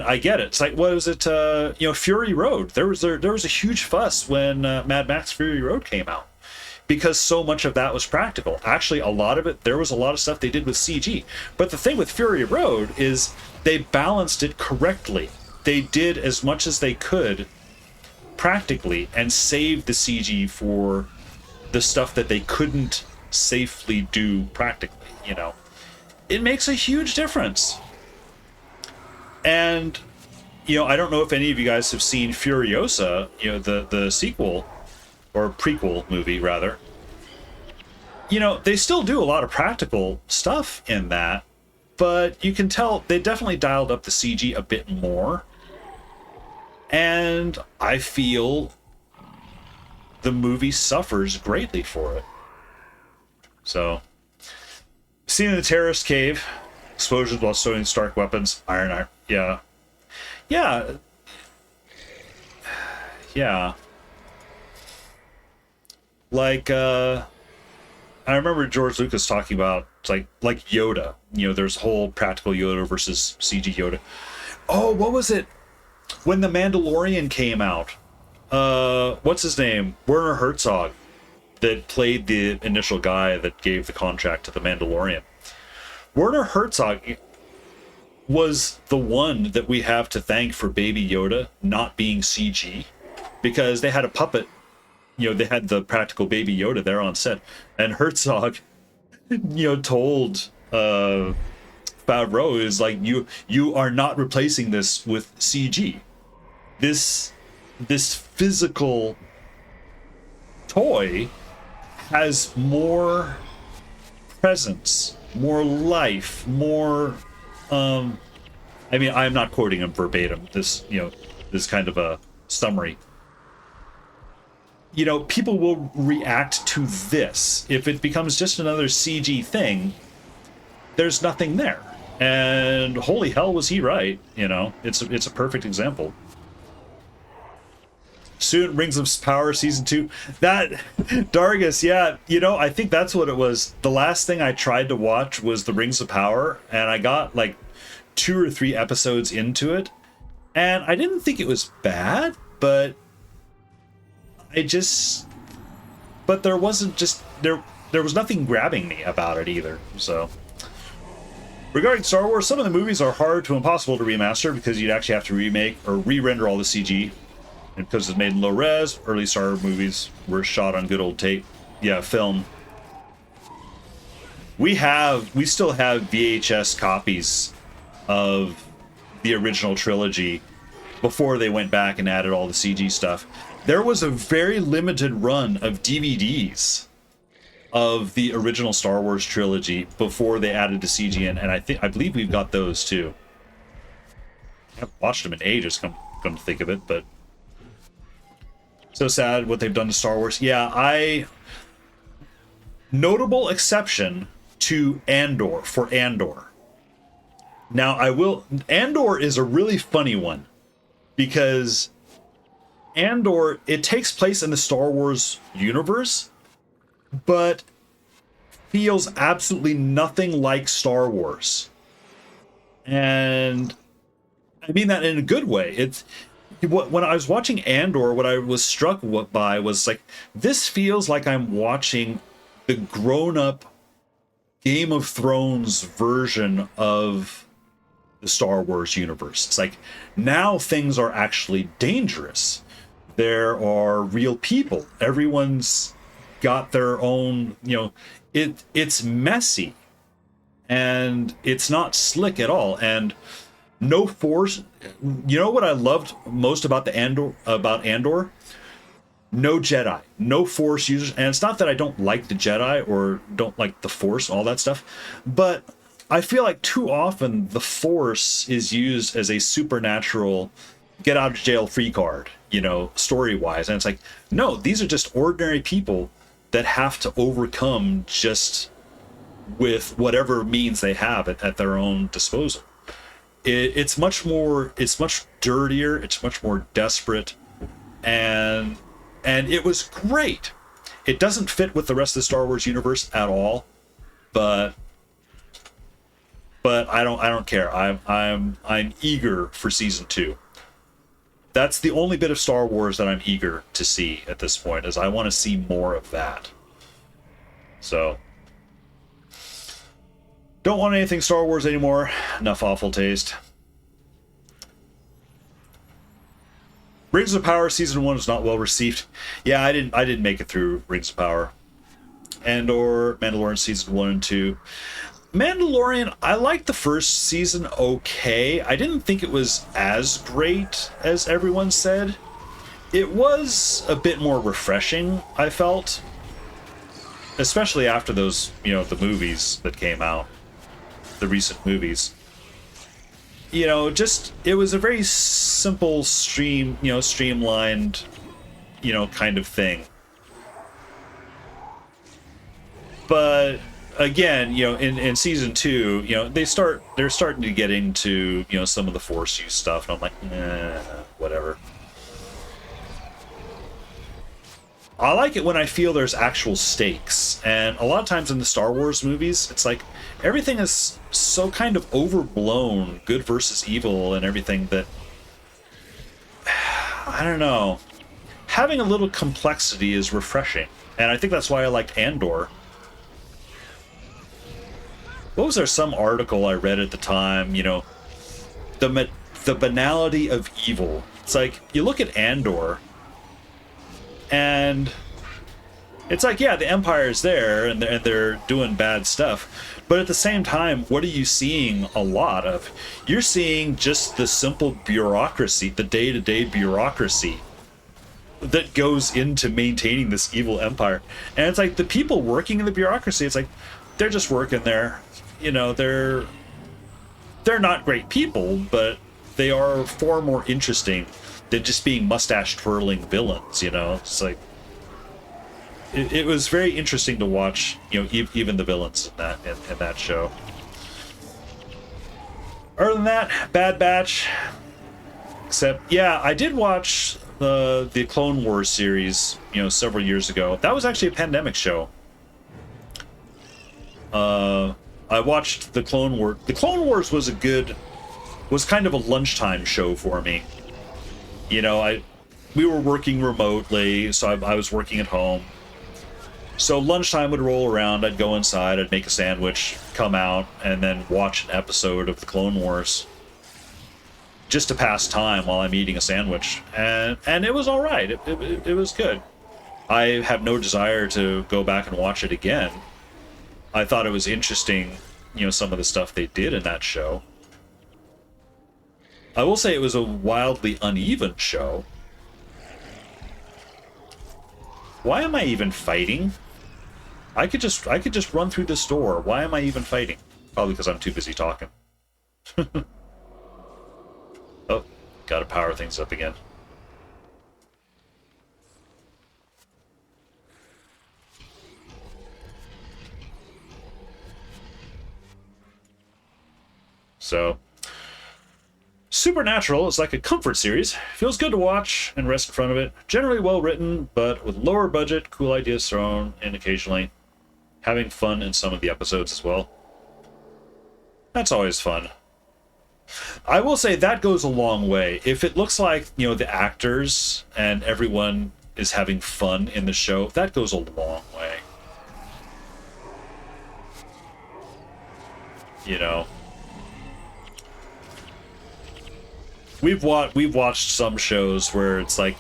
I get it. It's like, what was it? You know, Fury Road. There was a huge fuss when Mad Max Fury Road came out, because so much of that was practical. Actually, a lot of it, there was a lot of stuff they did with CG. But the thing with Fury Road is they balanced it correctly. They did as much as they could practically and saved the CG for the stuff that they couldn't safely do practically, you know. It makes a huge difference. And, you know, I don't know if any of you guys have seen Furiosa, you know, the sequel, or prequel movie, rather. You know, they still do a lot of practical stuff in that, but you can tell they definitely dialed up the CG a bit more. And I feel the movie suffers greatly for it. So, scene in the terrorist cave, explosions while stowing Stark weapons, iron, yeah. Yeah. Yeah. Like, I remember George Lucas talking about, like Yoda. You know, there's a whole practical Yoda versus CG Yoda. Oh, what was it? When The Mandalorian came out, what's his name? Werner Herzog, that played the initial guy that gave the contract to The Mandalorian. Werner Herzog was the one that we have to thank for Baby Yoda not being CG, because they had a puppet. You know, they had the practical Baby Yoda there on set, and Herzog, you know, told Favreau, is like, you are not replacing this with CG. This physical toy has more presence, more life, more. I mean, I'm not quoting him verbatim. This, you know, this kind of a summary. You know, people will react to this. If it becomes just another CG thing, there's nothing there. And holy hell, was he right? You know, it's a perfect example. Soon, Rings of Power Season 2. That, Dargus, yeah, you know, I think that's what it was. The last thing I tried to watch was the Rings of Power, and I got like 2 or 3 episodes into it, and I didn't think it was bad, but but there wasn't just, there was nothing grabbing me about it either, so. Regarding Star Wars, some of the movies are hard to impossible to remaster because you'd actually have to remake or re-render all the CG. And because it's made in low res, early Star Wars movies were shot on good old tape. Yeah, film. we still have VHS copies of the original trilogy before they went back and added all the CG stuff. There was a very limited run of DVDs of the original Star Wars trilogy before they added the CG in, and I believe we've got those too. I haven't watched them in ages, come to think of it, but so sad what they've done to Star Wars. Yeah, notable exception to Andor. Now Andor is a really funny one because Andor, it takes place in the Star Wars universe, but feels absolutely nothing like Star Wars. And I mean that in a good way. When I was watching Andor, what I was struck by was like, this feels like I'm watching the grown-up Game of Thrones version of the Star Wars universe. It's like, now things are actually dangerous. There are real people. Everyone's got their own, it's messy. And it's not slick at all. And no force. You know what I loved most about Andor? No Jedi, no Force users. And it's not that I don't like the Jedi or don't like the Force, all that stuff, but I feel like too often the Force is used as a supernatural get out of jail free card, story wise. And it's like, no, these are just ordinary people that have to overcome just with whatever means they have at their own disposal. It's much dirtier, it's much more desperate, and it was great. It doesn't fit with the rest of the Star Wars universe at all, but I don't care. I'm eager for season 2. That's the only bit of Star Wars that I'm eager to see at this point, is I want to see more of that. So don't want anything Star Wars anymore. Enough awful taste. Rings of Power season 1 was not well received. Yeah, I didn't make it through Rings of Power. Andor, Mandalorian season 1 and 2. Mandalorian, I liked the first season okay. I didn't think it was as great as everyone said. It was a bit more refreshing, I felt. Especially after those, the movies that came out. The recent movies. It was a very simple streamlined, kind of thing. But again, in season 2, they're starting to get into, some of the Force use stuff, and I'm like, whatever. I like it when I feel there's actual stakes, and a lot of times in the Star Wars movies, it's like everything is so kind of overblown, good versus evil and everything, that I don't know. Having a little complexity is refreshing, and I think that's why I liked Andor. What was there, some article I read at the time, the banality of evil. It's like, you look at Andor, and it's like, yeah, the Empire is there, and they're doing bad stuff. But at the same time, what are you seeing a lot of? You're seeing just the simple bureaucracy, the day-to-day bureaucracy that goes into maintaining this evil empire. And it's like, the people working in the bureaucracy, it's like, they're just working there. They're not great people, but they are far more interesting than just being mustache-twirling villains, It's like, it was very interesting to watch, even the villains in that show. Other than that, Bad Batch. Except, yeah, I did watch the Clone Wars series, several years ago. That was actually a pandemic show. I watched the Clone Wars. The Clone Wars was kind of a lunchtime show for me. We were working remotely, so I was working at home. So lunchtime would roll around, I'd go inside, I'd make a sandwich, come out, and then watch an episode of the Clone Wars. Just to pass time while I'm eating a sandwich. And it was alright, it was good. I have no desire to go back and watch it again. I thought it was interesting, you know, some of the stuff they did in that show. I will say it was a wildly uneven show. Why am I even fighting? I could just run through this door. Why am I even fighting? Probably because I'm too busy talking. Oh, gotta power things up again. So, Supernatural is like a comfort series. Feels good to watch and rest in front of it. Generally well written, but with lower budget, cool ideas thrown in occasionally. Having fun in some of the episodes as well. That's always fun. I will say that goes a long way. If it looks like, you know, the actors and everyone is having fun in the show, that goes a long way. You know. We've watched some shows where it's like,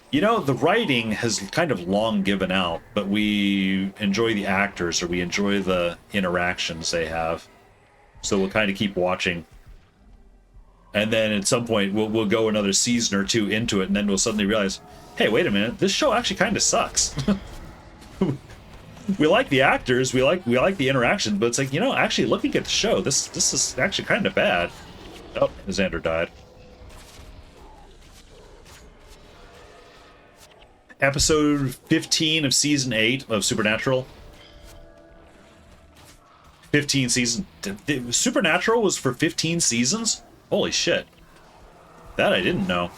you know, the writing has kind of long given out, but we enjoy the actors or we enjoy the interactions they have. So we'll kind of keep watching. And then at some point we'll go another season or two into it, and then we'll suddenly realize, hey, wait a minute, this show actually kind of sucks. We like the actors, we like the interaction, but it's like, you know, actually looking at the show, this is actually kind of bad. Oh, Xander died. Episode 15 of season 8 of Supernatural. 15 seasons. Supernatural was for 15 seasons? Holy shit. That I didn't know.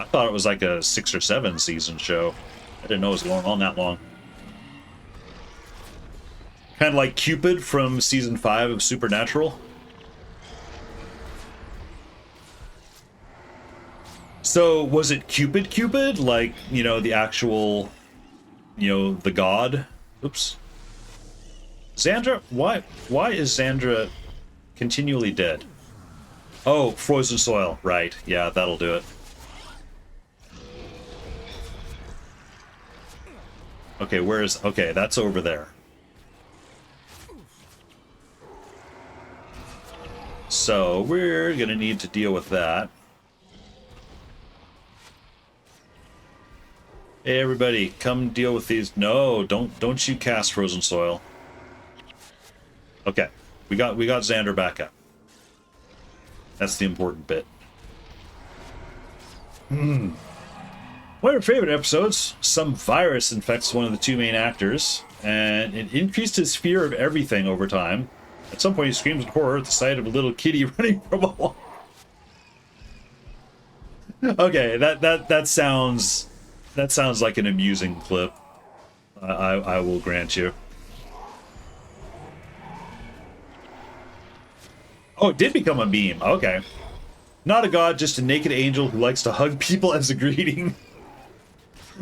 I thought it was like a 6 or 7 season show. I didn't know it was going on that long. Kind of like Cupid from season 5 of Supernatural. So, was it Cupid? Like, you know, the actual, you know, the god? Oops. Xandra? Why is Xandra continually dead? Oh, frozen soil. Right. Yeah, that'll do it. Okay, okay, that's over there. So, we're gonna need to deal with that. Hey everybody, come deal with these. No, don't you cast frozen soil. Okay, we got Xander back up. That's the important bit. One of my favorite episodes, some virus infects one of the two main actors, and it increased his fear of everything over time. At some point he screams in horror at the sight of a little kitty running from a wall. Okay, that sounds like an amusing clip. I will grant you. Oh, it did become a meme. Okay. Not a god, just a naked angel who likes to hug people as a greeting.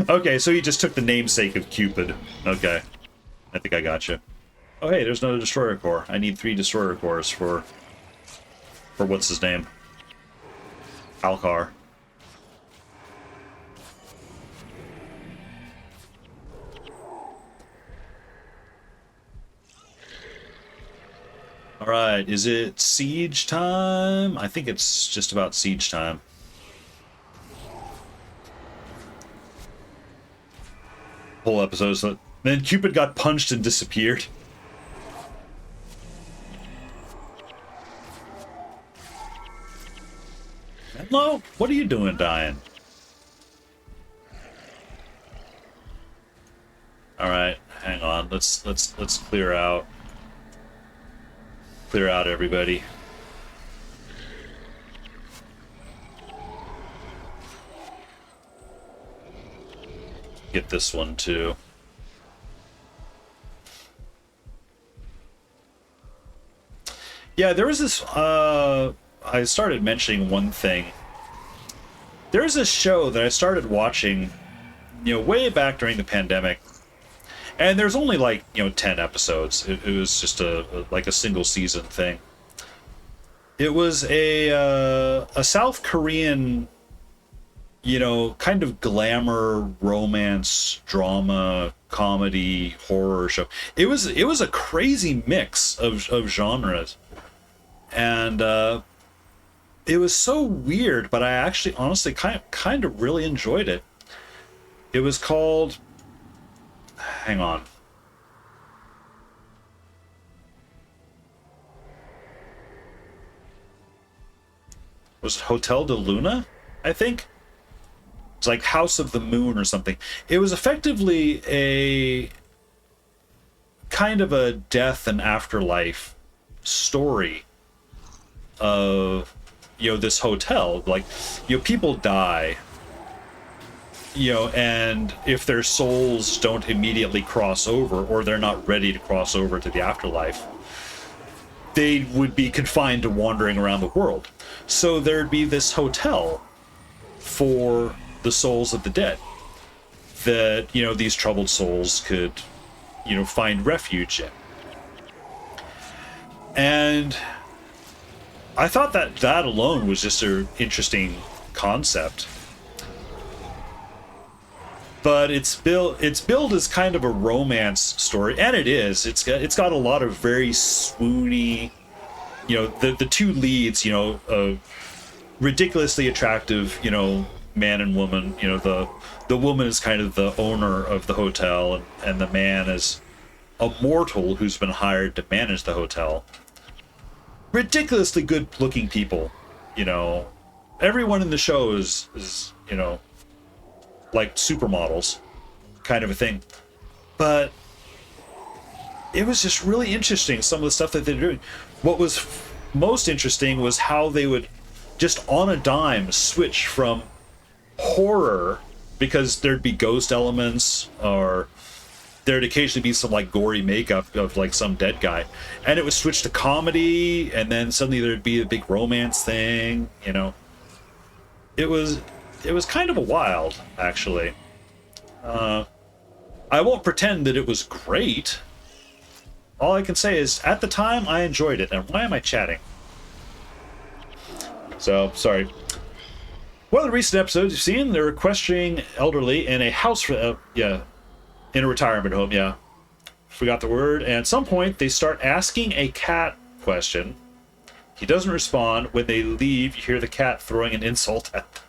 Okay, so he just took the namesake of Cupid. Okay. I think I got you. Oh, hey, there's another destroyer core. I need 3 destroyer cores for what's his name? Alcar. Alright, is it siege time? I think it's just about siege time. Whole episode. So then Cupid got punched and disappeared. Hello? What are you doing dying? Alright, hang on. Let's clear out. Clear out everybody. Get this one too. Yeah, there was this I started mentioning one thing. There's this show that I started watching, you know, way back during the pandemic. And there's only like, you know, 10 episodes. It was just like a single season thing. It was a South Korean, you know, kind of glamour, romance, drama comedy horror show. It was a crazy mix of genres, and it was so weird, but I actually honestly kind of really enjoyed it. It was called, hang on, was it Hotel de Luna, I think. It's like House of the Moon or something. It was effectively a kind of a death and afterlife story of, you know, this hotel. Like, you know, people die, you know, and if their souls don't immediately cross over, or they're not ready to cross over to the afterlife, they would be confined to wandering around the world. So there'd be this hotel for the souls of the dead that, you know, these troubled souls could, you know, find refuge in. And I thought that that alone was just an interesting concept. But it's billed as kind of a romance story, and it is. It's got a lot of very swoony, you know, the two leads, you know, ridiculously attractive, you know, man and woman. You know, the woman is kind of the owner of the hotel, and the man is a mortal who's been hired to manage the hotel. Ridiculously good looking people, you know. Everyone in the show is you know, like supermodels kind of a thing. But it was just really interesting, some of the stuff that they're doing. What was most interesting was how they would just on a dime switch from horror, because there'd be ghost elements, or there'd occasionally be some like gory makeup of like some dead guy, and it would switch to comedy, and then suddenly there'd be a big romance thing, you know. It was kind of a wild, actually. I won't pretend that it was great. All I can say is, at the time, I enjoyed it. And why am I chatting? So, sorry. One of the recent episodes you've seen, they're questioning elderly in a house for, in a retirement home, yeah. Forgot the word. And at some point, they start asking a cat question. He doesn't respond. When they leave, you hear the cat throwing an insult at them.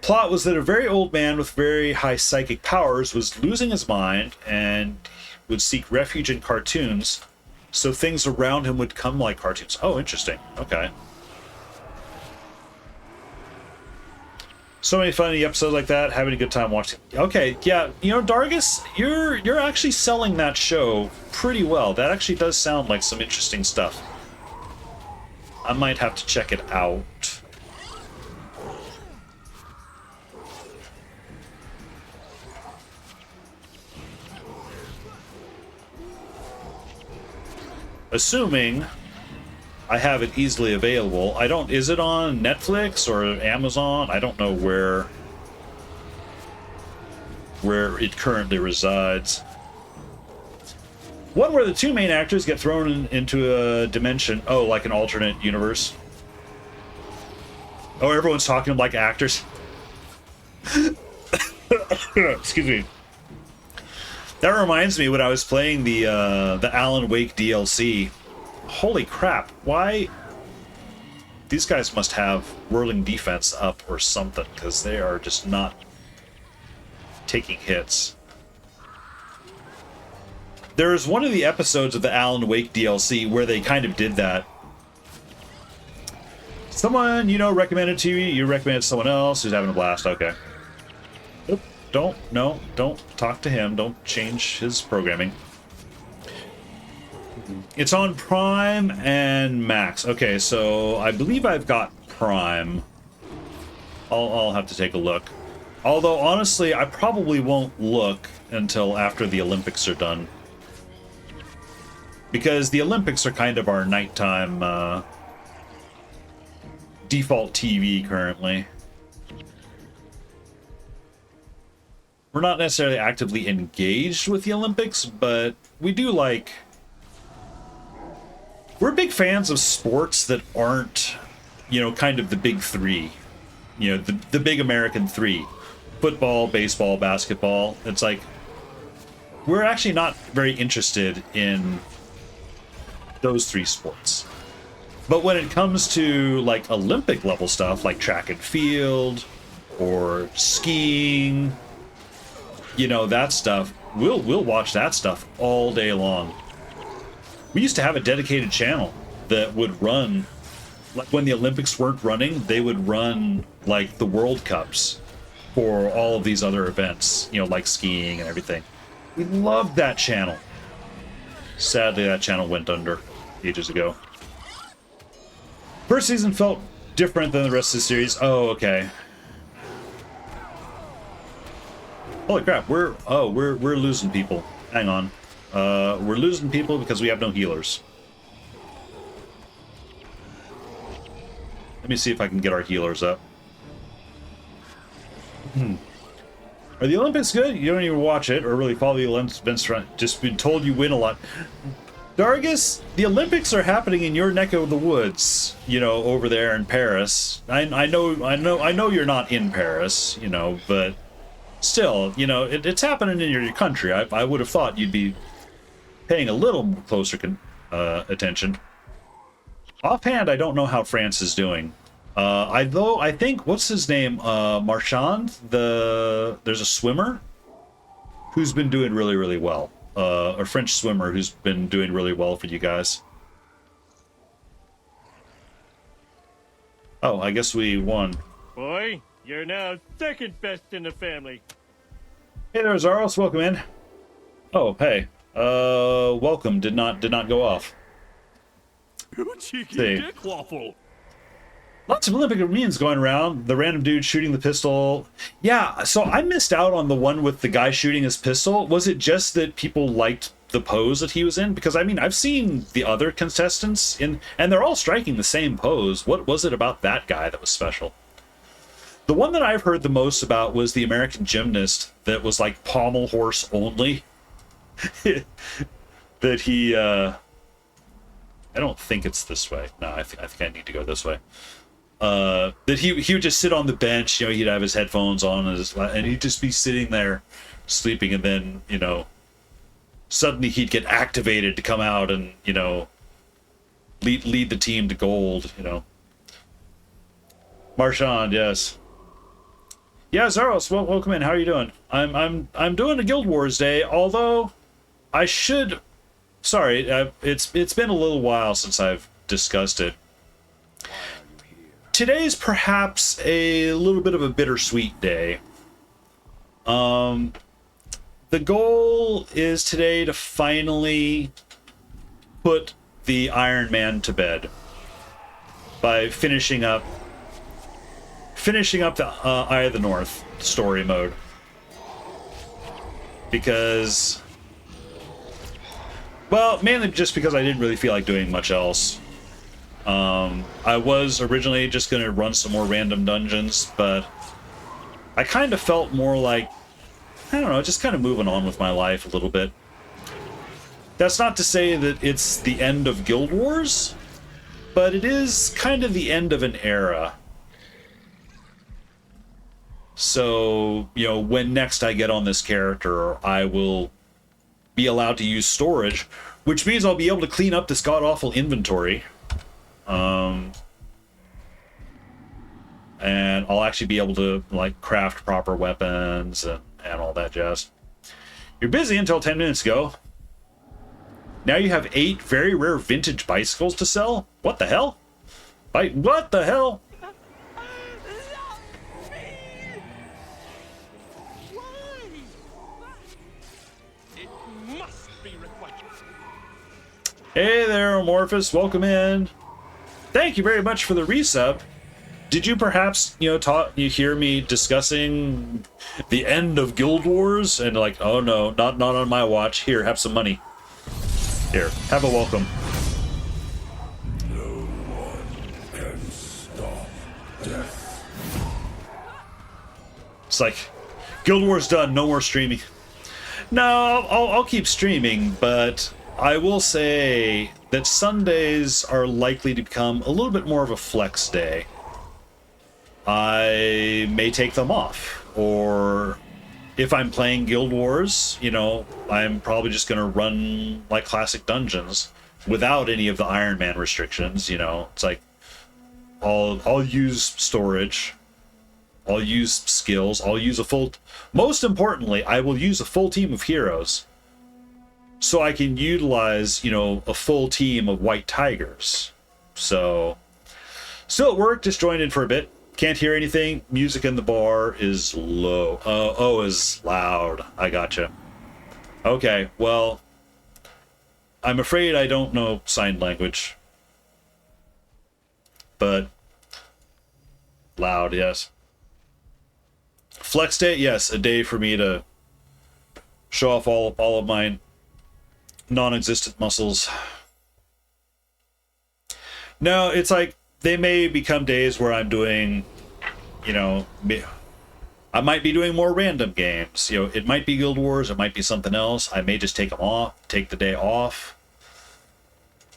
Plot was that a very old man with very high psychic powers was losing his mind and would seek refuge in cartoons, so things around him would come like cartoons. Oh, interesting. Okay. So many funny episodes like that. Having a good time watching. Okay, yeah. You know, Dargus, you're actually selling that show pretty well. That actually does sound like some interesting stuff. I might have to check it out. Assuming I have it easily available. I don't, is it on Netflix or Amazon? I don't know where it currently resides. One where the two main actors get thrown into a dimension. Oh, like an alternate universe. Oh, everyone's talking like actors. Excuse me. That reminds me when I was playing the Alan Wake DLC. Holy crap, why? These guys must have whirling defense up or something, because they are just not taking hits. There's one of the episodes of the Alan Wake DLC where they kind of did that. Someone, you know, recommended to you, you recommended someone else who's having a blast. Okay. Nope, don't talk to him. Don't change his programming. It's on Prime and Max. Okay, so I believe I've got Prime. I'll have to take a look. Although, honestly, I probably won't look until after the Olympics are done. Because the Olympics are kind of our nighttime default TV currently. We're not necessarily actively engaged with the Olympics, but we do like... We're big fans of sports that aren't, you know, kind of the big three. You know, the big American three. football, baseball, basketball. It's like, we're actually not very interested in those three sports. But when it comes to like Olympic level stuff, like track and field or skiing, you know, that stuff, we'll watch that stuff all day long. We used to have a dedicated channel that would run, like when the Olympics weren't running, they would run like the World Cups for all of these other events, you know, like skiing and everything. We loved that channel. Sadly, that channel went under ages ago. First season felt different than the rest of the series. Oh, okay. Holy crap, we're losing people. Hang on. We're losing people because we have no healers. Let me see if I can get our healers up. Are the Olympics good? You don't even watch it or really follow the Olympics. Just been told you win a lot. Dargus, the Olympics are happening in your neck of the woods, you know, over there in Paris. I know you're not in Paris, you know, but still, you know, it's happening in your country. I would have thought you'd be paying a little closer attention. Offhand, I don't know how France is doing. I think, what's his name? Marchand, there's a swimmer who's been doing really, really well. A French swimmer who's been doing really well for you guys. Oh, I guess we won. Boy, you're now second best in the family. Hey there, Zaros. Welcome in. Oh, hey. Welcome. Did not go off. You cheeky See. dick waffle. Lots of Olympic memes going around. The random dude shooting the pistol. Yeah, so I missed out on the one with the guy shooting his pistol. Was it just that people liked the pose that he was in? Because, I mean, I've seen the other contestants, and they're all striking the same pose. What was it about that guy that was special? The one that I've heard the most about was the American gymnast that was, like, pommel horse only. That he, I don't think it's this way. No, I think I need to go this way. That he would just sit on the bench, you know, he'd have his headphones on and he'd just be sitting there sleeping, and then, you know, suddenly he'd get activated to come out and, you know, lead the team to gold, you know. Marchand, yes. Yeah, Zaros, welcome in. How are you doing? I'm doing a Guild Wars day, although I should, sorry, it's been a little while since I've discussed it. Today's perhaps a little bit of a bittersweet day. The goal is today to finally put the Iron Man to bed by finishing up the Eye of the North story mode. Because, well, mainly just because I didn't really feel like doing much else. I was originally just going to run some more random dungeons, but I kind of felt more like, I don't know, just kind of moving on with my life a little bit. That's not to say that it's the end of Guild Wars, but it is kind of the end of an era. So, you know, when next I get on this character, I will be allowed to use storage, which means I'll be able to clean up this god-awful inventory. And I'll actually be able to, like, craft proper weapons and all that jazz. You're busy until 10 minutes ago. Now you have 8 very rare vintage bicycles to sell? What the hell? What the hell? It must be required. Hey there, Amorphous. Welcome in. Thank you very much for the resub. Did you perhaps, you know, you hear me discussing the end of Guild Wars? And like, oh no, not on my watch. Here, have some money. Here, have a welcome. No one can stop death. It's like, Guild Wars done, no more streaming. No, I'll keep streaming, but I will say that Sundays are likely to become a little bit more of a flex day. I may take them off. or if I'm playing Guild Wars, you know, I'm probably just going to run like classic dungeons without any of the Iron Man restrictions. You know, it's like I'll use storage, I'll use skills, I'll use a full. Most importantly, I will use a full team of heroes, so I can utilize, you know, a full team of white tigers. So, still at work, just joined in for a bit. Can't hear anything. Music in the bar is low. Oh, is loud. I gotcha. Okay, well, I'm afraid I don't know sign language. But loud, yes. Flex day, yes, a day for me to show off all of my non-existent muscles. No, it's like they may become days where I'm doing, you know, I might be doing more random games. You know, it might be Guild Wars, it might be something else. I may just take the day off.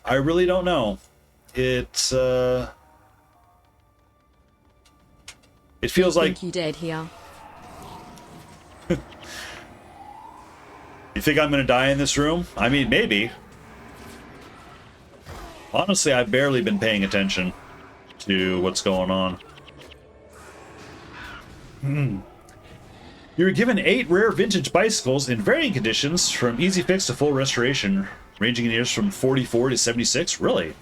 I really don't know. It's it feels like you dead here. You think I'm gonna die in this room? I mean, maybe. Honestly, I've barely been paying attention to what's going on. You were given 8 rare vintage bicycles in varying conditions, from easy fix to full restoration, ranging in years from 44 to 76. Really?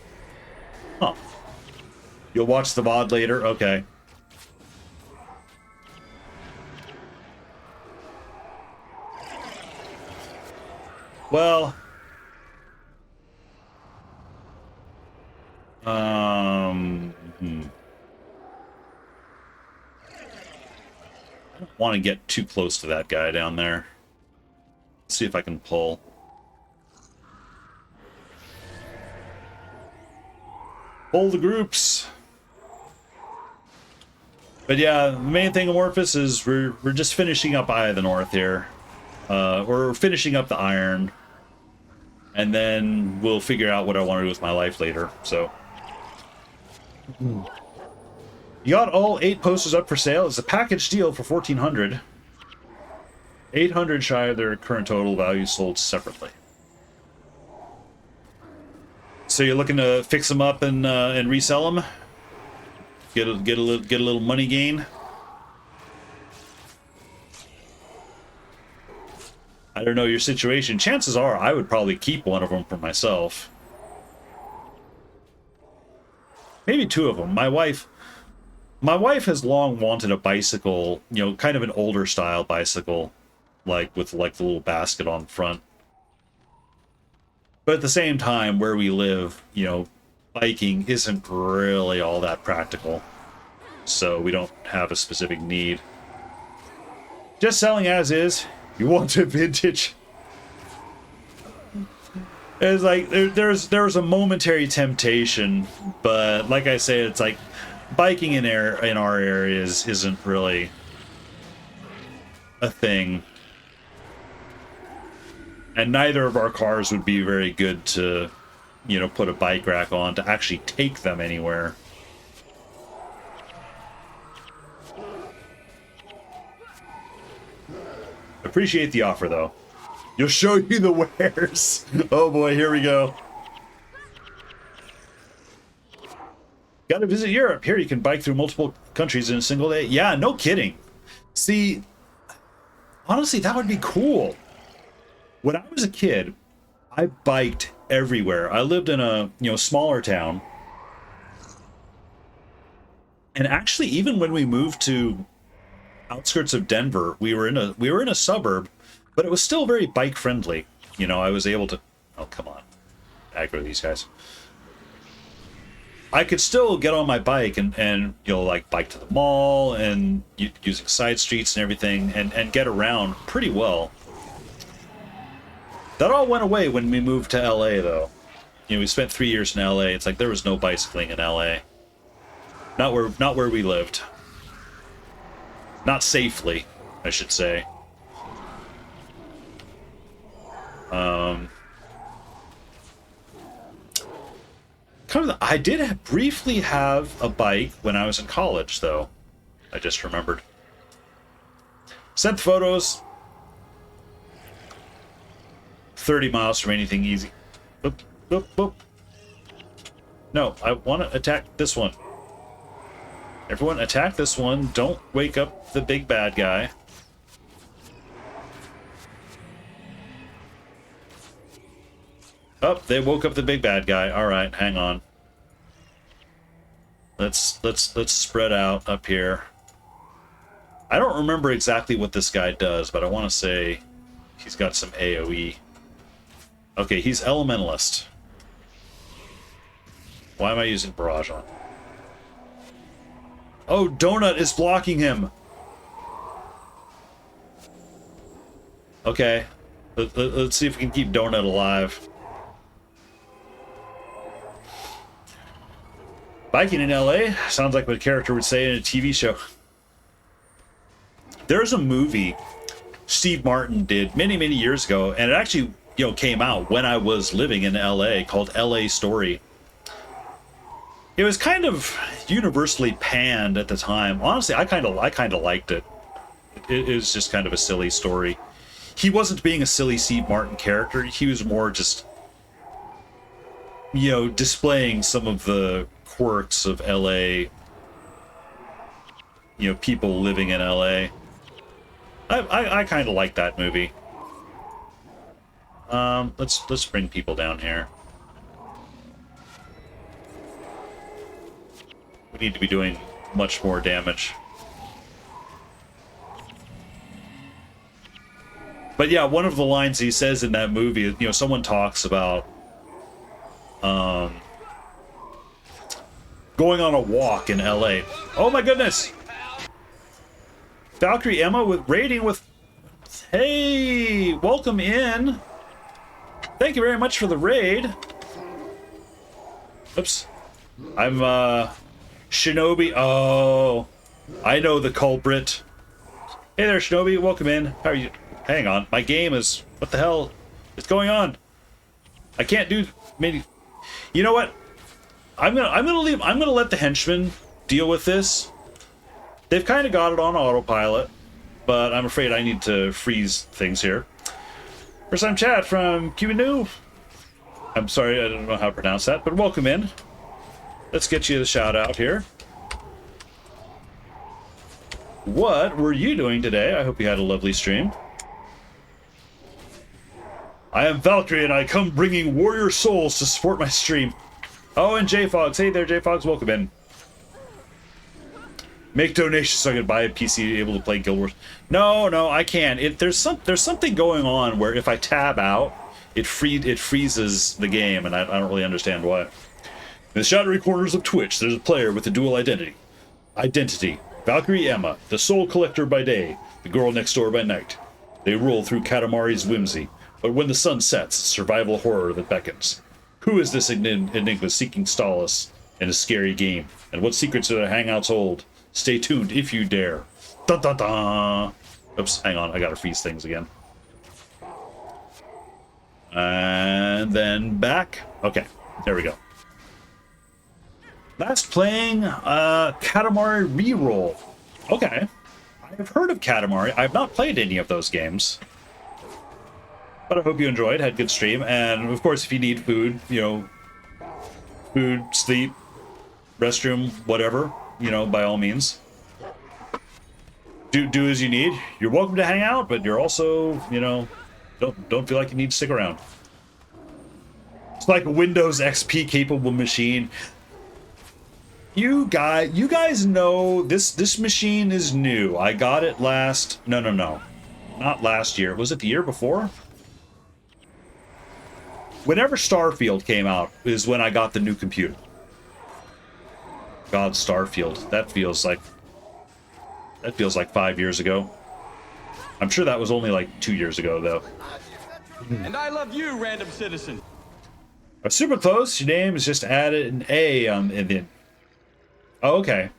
Huh. You'll watch the VOD later? Okay. Well... I don't want to get too close to that guy down there. Let's see if I can pull. Pull the groups. But yeah, the main thing, Amorphous, is we're just finishing up Eye of the North here. We're finishing up the Iron. And then we'll figure out what I want to do with my life later, so... You got all 8 posters up for sale. It's a package deal for $1,400. 800 shy of their current total value, sold separately. So you're looking to fix them up and resell them? Get a little money gain? I don't know your situation. Chances are I would probably keep one of them for myself. Maybe 2 of them. My wife has long wanted a bicycle, you know, kind of an older style bicycle, like with like the little basket on front. But at the same time, where we live, you know, biking isn't really all that practical. So we don't have a specific need. Just selling as is. You want a vintage? It's like there's a momentary temptation, but like I say, it's like biking in our areas isn't really a thing, and neither of our cars would be very good to, you know, put a bike rack on to actually take them anywhere. Appreciate the offer, though. You'll show you the wares. Oh boy, here we go. Gotta visit Europe. Here you can bike through multiple countries in a single day. Yeah, no kidding. See, honestly, that would be cool. When I was a kid, I biked everywhere. I lived in a, you know, smaller town. And actually, even when we moved to outskirts of Denver, we were in a suburb, but it was still very bike friendly. You know, I was able to, oh come on, aggro these guys. I could still get on my bike and you know, like bike to the mall and using side streets and everything and get around pretty well. That all went away when we moved to LA, though. You know, we spent 3 years in LA. It's like there was no bicycling in LA. Not where we lived. Not safely, I should say. I did briefly have a bike when I was in college, though. I just remembered. Sent photos. 30 miles from anything easy. Boop, boop, boop. No, I want to attack this one. Everyone attack this one. Don't wake up the big bad guy. Oh, they woke up the big bad guy. All right, hang on. Let's spread out up here. I don't remember exactly what this guy does, but I want to say he's got some AoE. Okay, he's Elementalist. Why am I using Barrage on? Oh, Donut is blocking him! Okay. Let's see if we can keep Donut alive. Biking in LA? Sounds like what a character would say in a TV show. There's a movie Steve Martin did many, many years ago, and it actually, came out when I was living in LA, called LA Story. It was kind of universally panned at the time. Honestly, I kind of liked it. It was just kind of a silly story. He wasn't being a silly Steve Martin character. He was more just, displaying some of the quirks of LA. People living in LA. I kind of like that movie. Let's bring people down here. We need to be doing much more damage. But yeah, one of the lines he says in that movie, someone talks about going on a walk in LA. Oh my goodness! Valkyrie Emma with raiding with... Hey! Welcome in! Thank you very much for the raid. Oops. I'm, Shinobi. Oh, I know the culprit. Hey there, Shinobi. Welcome in. How are you? Hang on. My game is... What the hell is going on? I can't do... Maybe... You know what? I'm gonna let the henchmen deal with this. They've kind of got it on autopilot, but I'm afraid I need to freeze things here. First time chat from Cubanu. I'm sorry, I don't know how to pronounce that, but welcome in. Let's get you the shout out here. What were you doing today? I hope you had a lovely stream. I am Valkyrie and I come bringing warrior souls to support my stream. Oh, and J-Fogs. Hey there, J-Fogs. Welcome in. Make donations so I can buy a PC able to play Guild Wars. No, I can't. There's something going on where if I tab out, it freezes the game, and I don't really understand why. In the shadowy corners of Twitch, there's a player with a dual identity. Valkyrie Emma, the soul collector by day, the girl next door by night. They roll through Katamari's whimsy, but when the sun sets, survival horror that beckons. Who is this enigma seeking solace in a scary game? And what secrets do their hangouts hold? Stay tuned if you dare. Dun dun dun! Oops, hang on, I gotta freeze things again. And then back. Okay, there we go. Last playing Katamari Reroll. Okay. I've heard of Katamari. I've not played any of those games. But I hope you enjoyed, had a good stream, and of course if you need food, food, sleep, restroom, whatever, by all means. Do as you need. You're welcome to hang out, but you're also, don't feel like you need to stick around. It's like a Windows XP capable machine. You guys know this machine is new. I got it no. Not last year. Was it the year before? Whenever Starfield came out is when I got the new computer. God, Starfield. That feels like 5 years ago. I'm sure that was only like 2 years ago, though. And I love you, random citizen. Super close. Your name is just added an A in the... Oh, okay.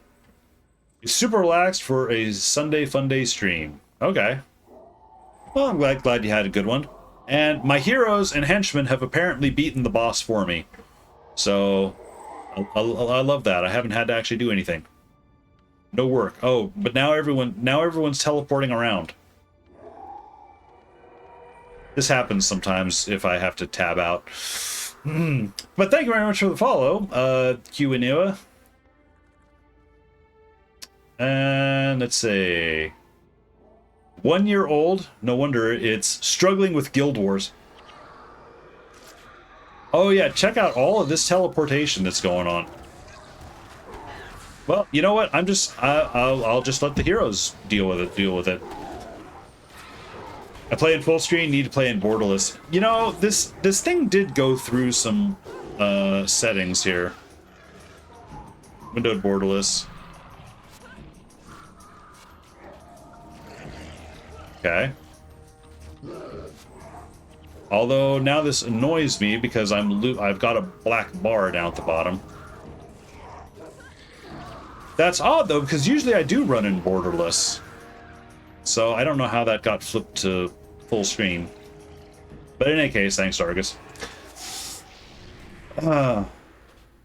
You're super relaxed for a Sunday Fun Day stream. Okay. Well, I'm glad you had a good one. And my heroes and henchmen have apparently beaten the boss for me. So, I love that. I haven't had to actually do anything. No work. Oh, but now everyone's teleporting around. This happens sometimes if I have to tab out. But thank you very much for the follow, Q and let's see. 1 year old. No wonder it's struggling with Guild Wars. Oh yeah, check out all of this teleportation that's going on. Well, you know what? I'll just let the heroes deal with it. I play in full screen, need to play in borderless. You know, this thing did go through some settings here. Windowed borderless. Okay. Although now this annoys me because I've got a black bar down at the bottom. That's odd though, because usually I do run in borderless. So I don't know how that got flipped to full screen. But in any case, thanks, Dargus.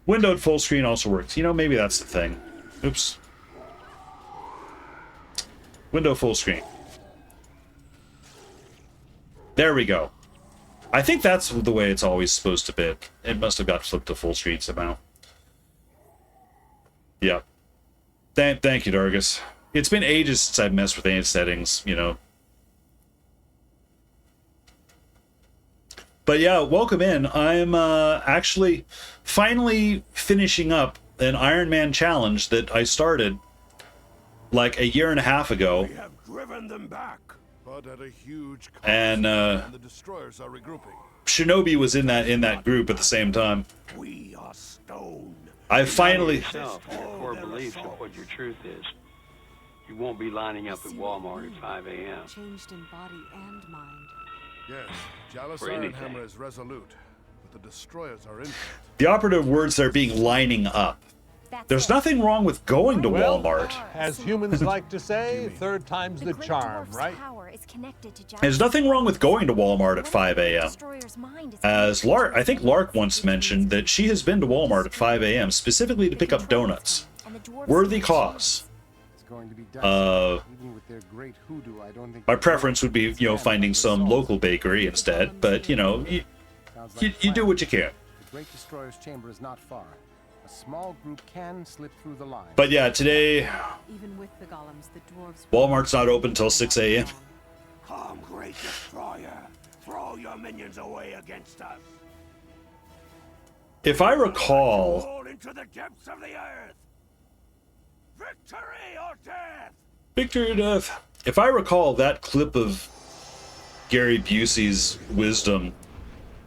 Windowed full screen also works. You know, maybe that's the thing. Oops. Window full screen. There we go. I think that's the way it's always supposed to be. It must have got flipped to full screen somehow. Yeah. Thank you, Dargus. It's been ages since I've messed with any settings, you know. But yeah, welcome in. I'm actually finally finishing up an Iron Man challenge that I started like a year and a half ago. We have driven them back, but at a huge cost. And the destroyers are regrouping. Shinobi was in that group at the same time. We are stone. I finally... Yourself, your core beliefs of what your truth is. You won't be lining up at Walmart at 5 a.m. Changed in body and mind. Yes, Jalis For anything. Ironhammer is resolute, but the destroyers are infinite. The operative words there being lining up. There's nothing wrong with going to Walmart. As humans like to say, third time's the charm, right? There's nothing wrong with going to Walmart at 5 a.m. As Lark, I think Lark once mentioned that she has been to Walmart at 5 a.m. specifically to pick up donuts. Worthy cause. My preference would be, you know, finding some local bakery instead, but, you know, you do what you can. The Great Destroyer's chamber is not far. A small group can slip through the line. But yeah, today, Even with the golems, the dwarves Walmart's not open until 6 a.m. Come, Great Destroyer, throw your minions away against us. If I recall, Fall into the depths of the earth. Victory or death. Victory or death. If I recall, that clip of Gary Busey's wisdom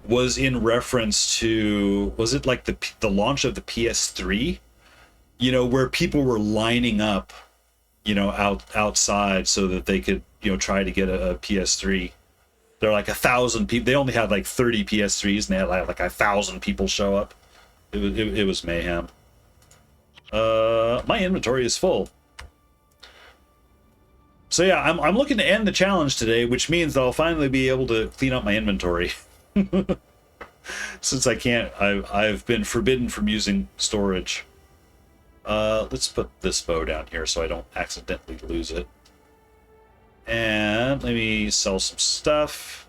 was in reference to, was it like the launch of the PS3? You know, where people were lining up, you know, outside so that they could, you know, try to get a PS3. There are like 1,000 people. They only had like 30 PS3s, and they had like 1,000 people show up. It was mayhem. My inventory is full. So yeah, I'm looking to end the challenge today, which means I'll finally be able to clean up my inventory. Since I can't, I've been forbidden from using storage. Let's put this bow down here so I don't accidentally lose it. And let me sell some stuff.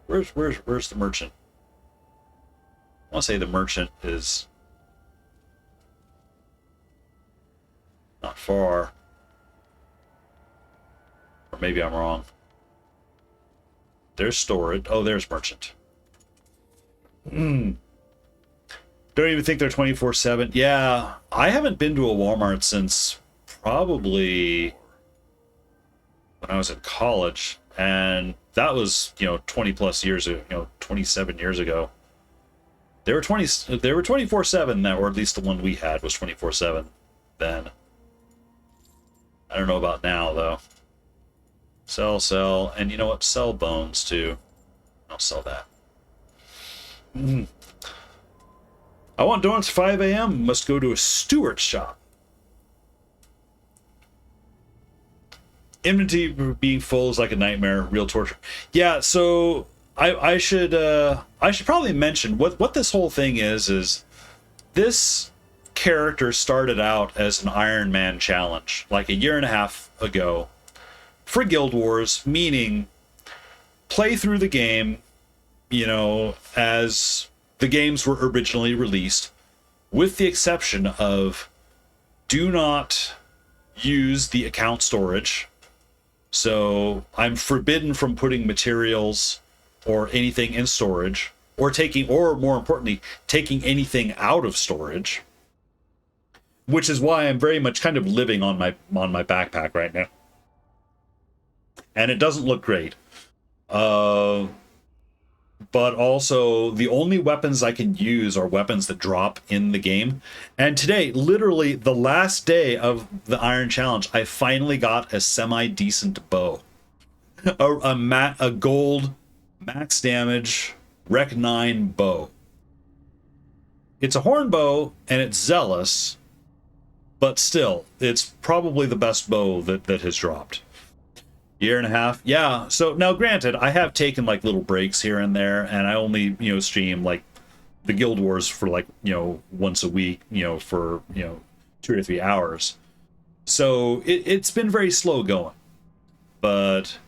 Where's the merchant? I want to say the merchant is not far. Or maybe I'm wrong. There's storage. Oh, there's merchant. Don't even think they're 24/7. Yeah, I haven't been to a Walmart since probably when I was in college, and that was, you know, 20 plus years ago, you know, 27 years ago. They were 24/7 now, or at least the one we had was 24/7 then. I don't know about now though. Sell, and you know what? Sell bones too. I'll sell that. I want donuts at 5 a.m. Must go to a Stewart's shop. Inventory being full is like a nightmare, real torture. Yeah, so I should probably mention what this whole thing is this character started out as an Iron Man challenge like a year and a half ago for Guild Wars, meaning play through the game, you know, as the games were originally released, with the exception of do not use the account storage. So I'm forbidden from putting materials or anything in storage, or taking, or more importantly, taking anything out of storage, which is why I'm very much kind of living on my backpack right now. And it doesn't look great. But also, the only weapons I can use are weapons that drop in the game. And today, literally the last day of the Iron Challenge, I finally got a semi-decent bow. A gold, max damage, Rec 9 bow. It's a horn bow, and it's zealous, but still, it's probably the best bow that has dropped. Year and a half, yeah. So now, granted, I have taken like little breaks here and there, and I only, you know, stream like the Guild Wars for like, you know, once a week, you know, for, you know, 2 or 3 hours. So it's been very slow going. But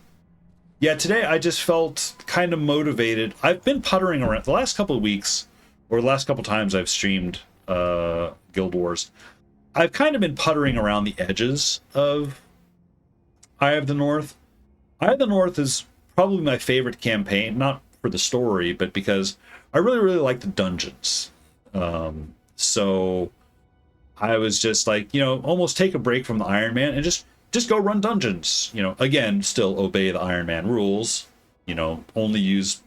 yeah, today I just felt kind of motivated. I've been puttering around the last couple of weeks, or the last couple times I've streamed Guild Wars. I've kind of been puttering around the edges of Eye of the North. Eye of the North is probably my favorite campaign, not for the story, but because I really, really like the dungeons. So I was just like, you know, almost take a break from the Iron Man and just go run dungeons. You know, again, still obey the Iron Man rules. You know, only use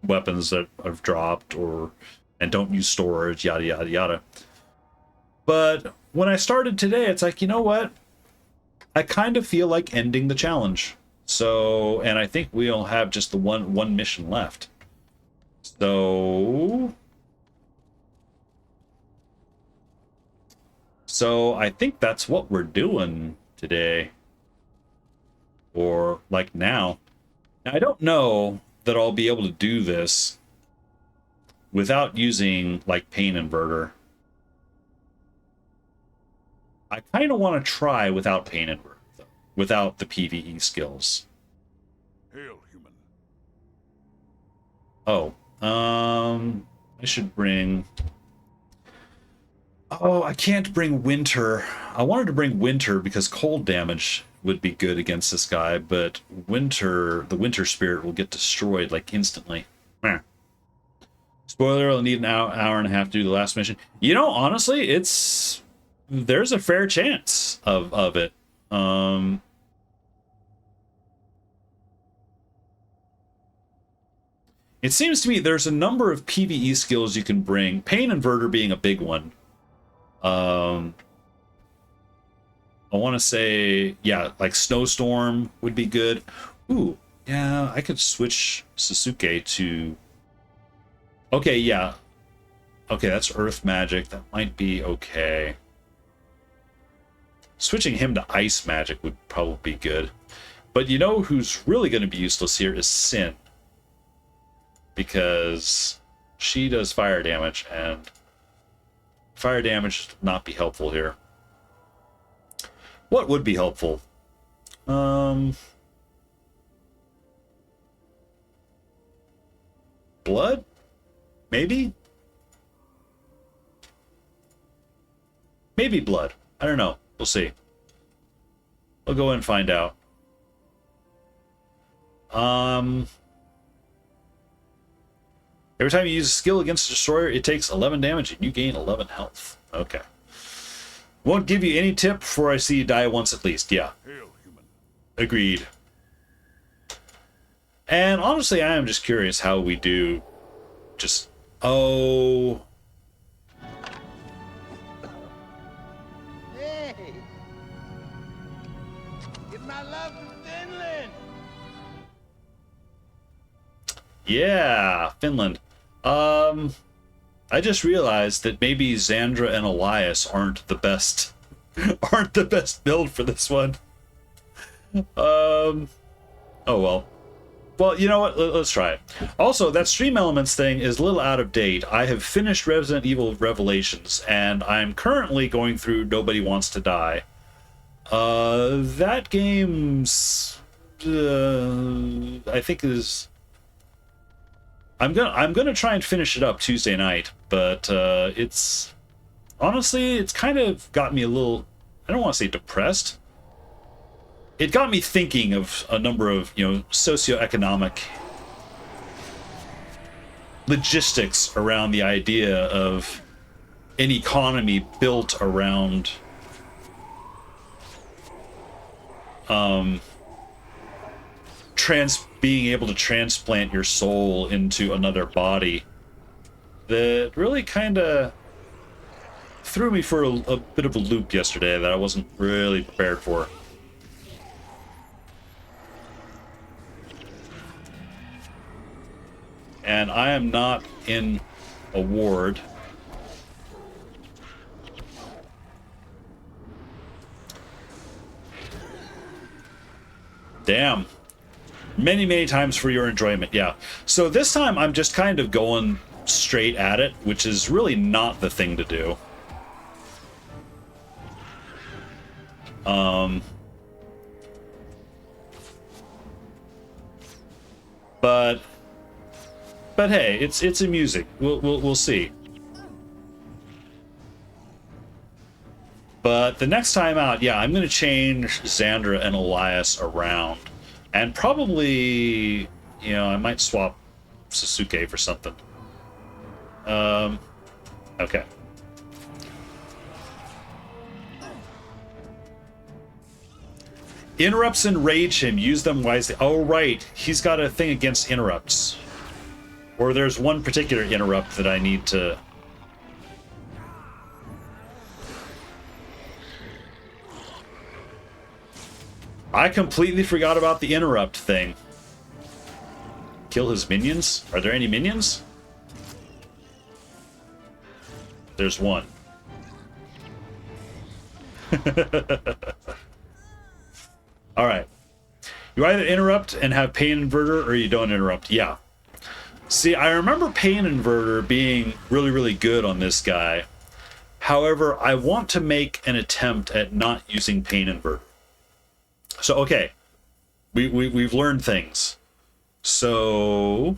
weapons that have dropped, and don't use storage, yada, yada, yada. But when I started today, it's like, you know what? I kind of feel like ending the challenge. So, and I think we'll have just the one mission left. So I think that's what we're doing today. Or like now. Now, I don't know that I'll be able to do this without using like Pain Inverter. I kind of want to try without Pain Inverter, though, without the PvE skills. Hail, human. Oh, I should bring... Oh, I can't bring Winter. I wanted to bring Winter because cold damage would be good against this guy, but the Winter Spirit will get destroyed like instantly. Meh. Spoiler, I'll need an hour and a half to do the last mission. You know, honestly, there's a fair chance of it. It seems to me there's a number of PvE skills you can bring, Pain Inverter being a big one. I want to say, yeah, like Snowstorm would be good. Ooh, yeah, I could switch Sasuke to... Okay, yeah. Okay, that's Earth Magic. That might be okay. Switching him to Ice Magic would probably be good. But you know who's really going to be useless here is Sin. Because she does fire damage, and fire damage would not be helpful here. What would be helpful? Blood? Maybe? Maybe blood. I don't know. We'll see. We'll go and find out. Every time you use a skill against a destroyer, it takes 11 damage and you gain 11 health. Okay. Won't give you any tip before I see you die once at least. Yeah. Hail, human. Agreed. And honestly, I am just curious how we do. Just... Oh... Hey! Give my love to Finland! Yeah, Finland. I just realized that maybe Xandra and Elias aren't the best build for this one. Oh well. Well, you know what? Let's try it. Also, that Stream Elements thing is a little out of date. I have finished Resident Evil Revelations, and I'm currently going through Nobody Wants to Die. That game's I think is. I'm gonna try and finish it up Tuesday night, but it's honestly it's kind of got me a little. I don't want to say depressed. It got me thinking of a number of socioeconomic logistics around the idea of an economy built around being able to transplant your soul into another body, that really kind of threw me for a bit of a loop yesterday that I wasn't really prepared for. And I am not in a ward. Damn. Many times for your enjoyment, yeah. So this time I'm just kind of going straight at it, which is really not the thing to do. But hey, it's a music. We'll see. But the next time out, yeah, I'm gonna change Xandra and Elias around. And probably, I might swap Sasuke for something. Okay. Interrupts enrage him. Use them wisely. Oh, right. He's got a thing against interrupts. Or there's one particular interrupt that I need to... I completely forgot about the interrupt thing. Kill his minions? Are there any minions? There's one. Alright. You either interrupt and have Pain Inverter, or you don't interrupt. Yeah. See, I remember Pain Inverter being really good on this guy. However, I want to make an attempt at not using Pain Inverter. So, okay. We've learned things. So...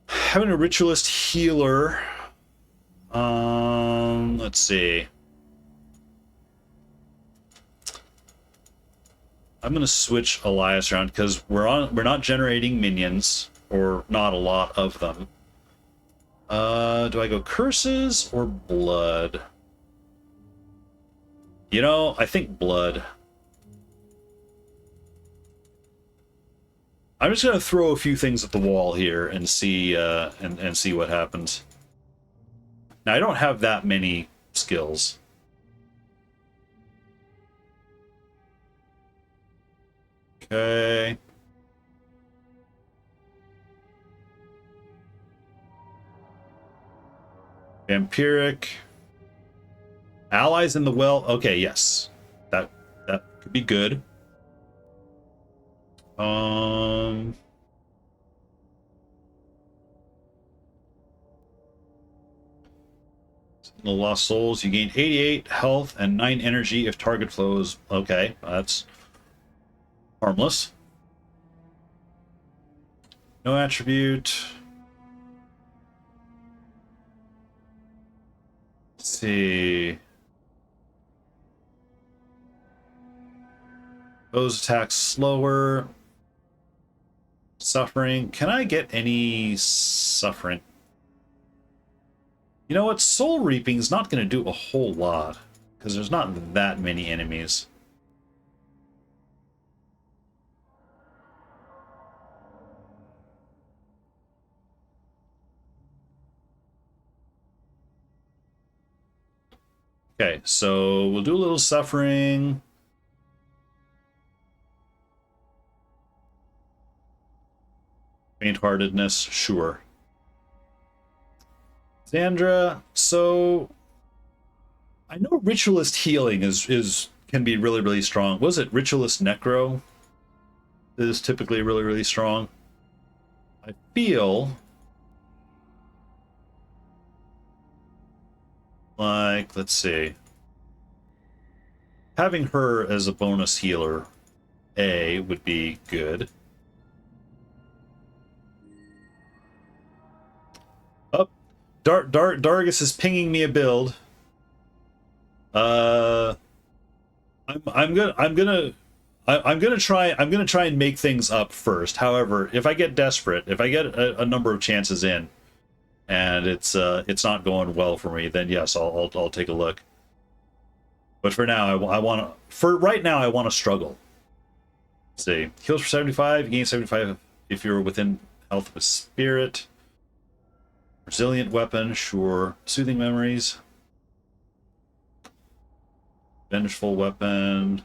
having a ritualist healer. Let's see. I'm gonna switch Elias around because we're not generating minions, or not a lot of them. Do I go curses or blood? I think blood. I'm just gonna throw a few things at the wall here and see and see what happens. Now I don't have that many skills. Okay. Vampiric. Allies in the well. Okay, yes. That could be good. The Lost Souls, you gain 88 health and 9 energy if target flows. Okay, that's harmless. No attribute. Let's see. Those attacks slower. Suffering. Can I get any suffering? You know what? Soul Reaping is not going to do a whole lot, because there's not that many enemies. Okay, so we'll do a little suffering. Faint-heartedness, sure. Xandra, so I know Ritualist Healing can be really strong. Was it Ritualist Necro? Is typically really strong. I feel like, let's see, having her as a bonus healer, would be good. Oh, Dargus is pinging me a build. I'm gonna try and make things up first. However, if I get desperate, if I get a number of chances in, and it's not going well for me, then yes, I'll take a look. But for now, I want to. For right now, I want to struggle. Let's see, heals for 75, gain 75 if you're within health of a spirit. Resilient weapon, sure. Soothing memories. Vengeful weapon.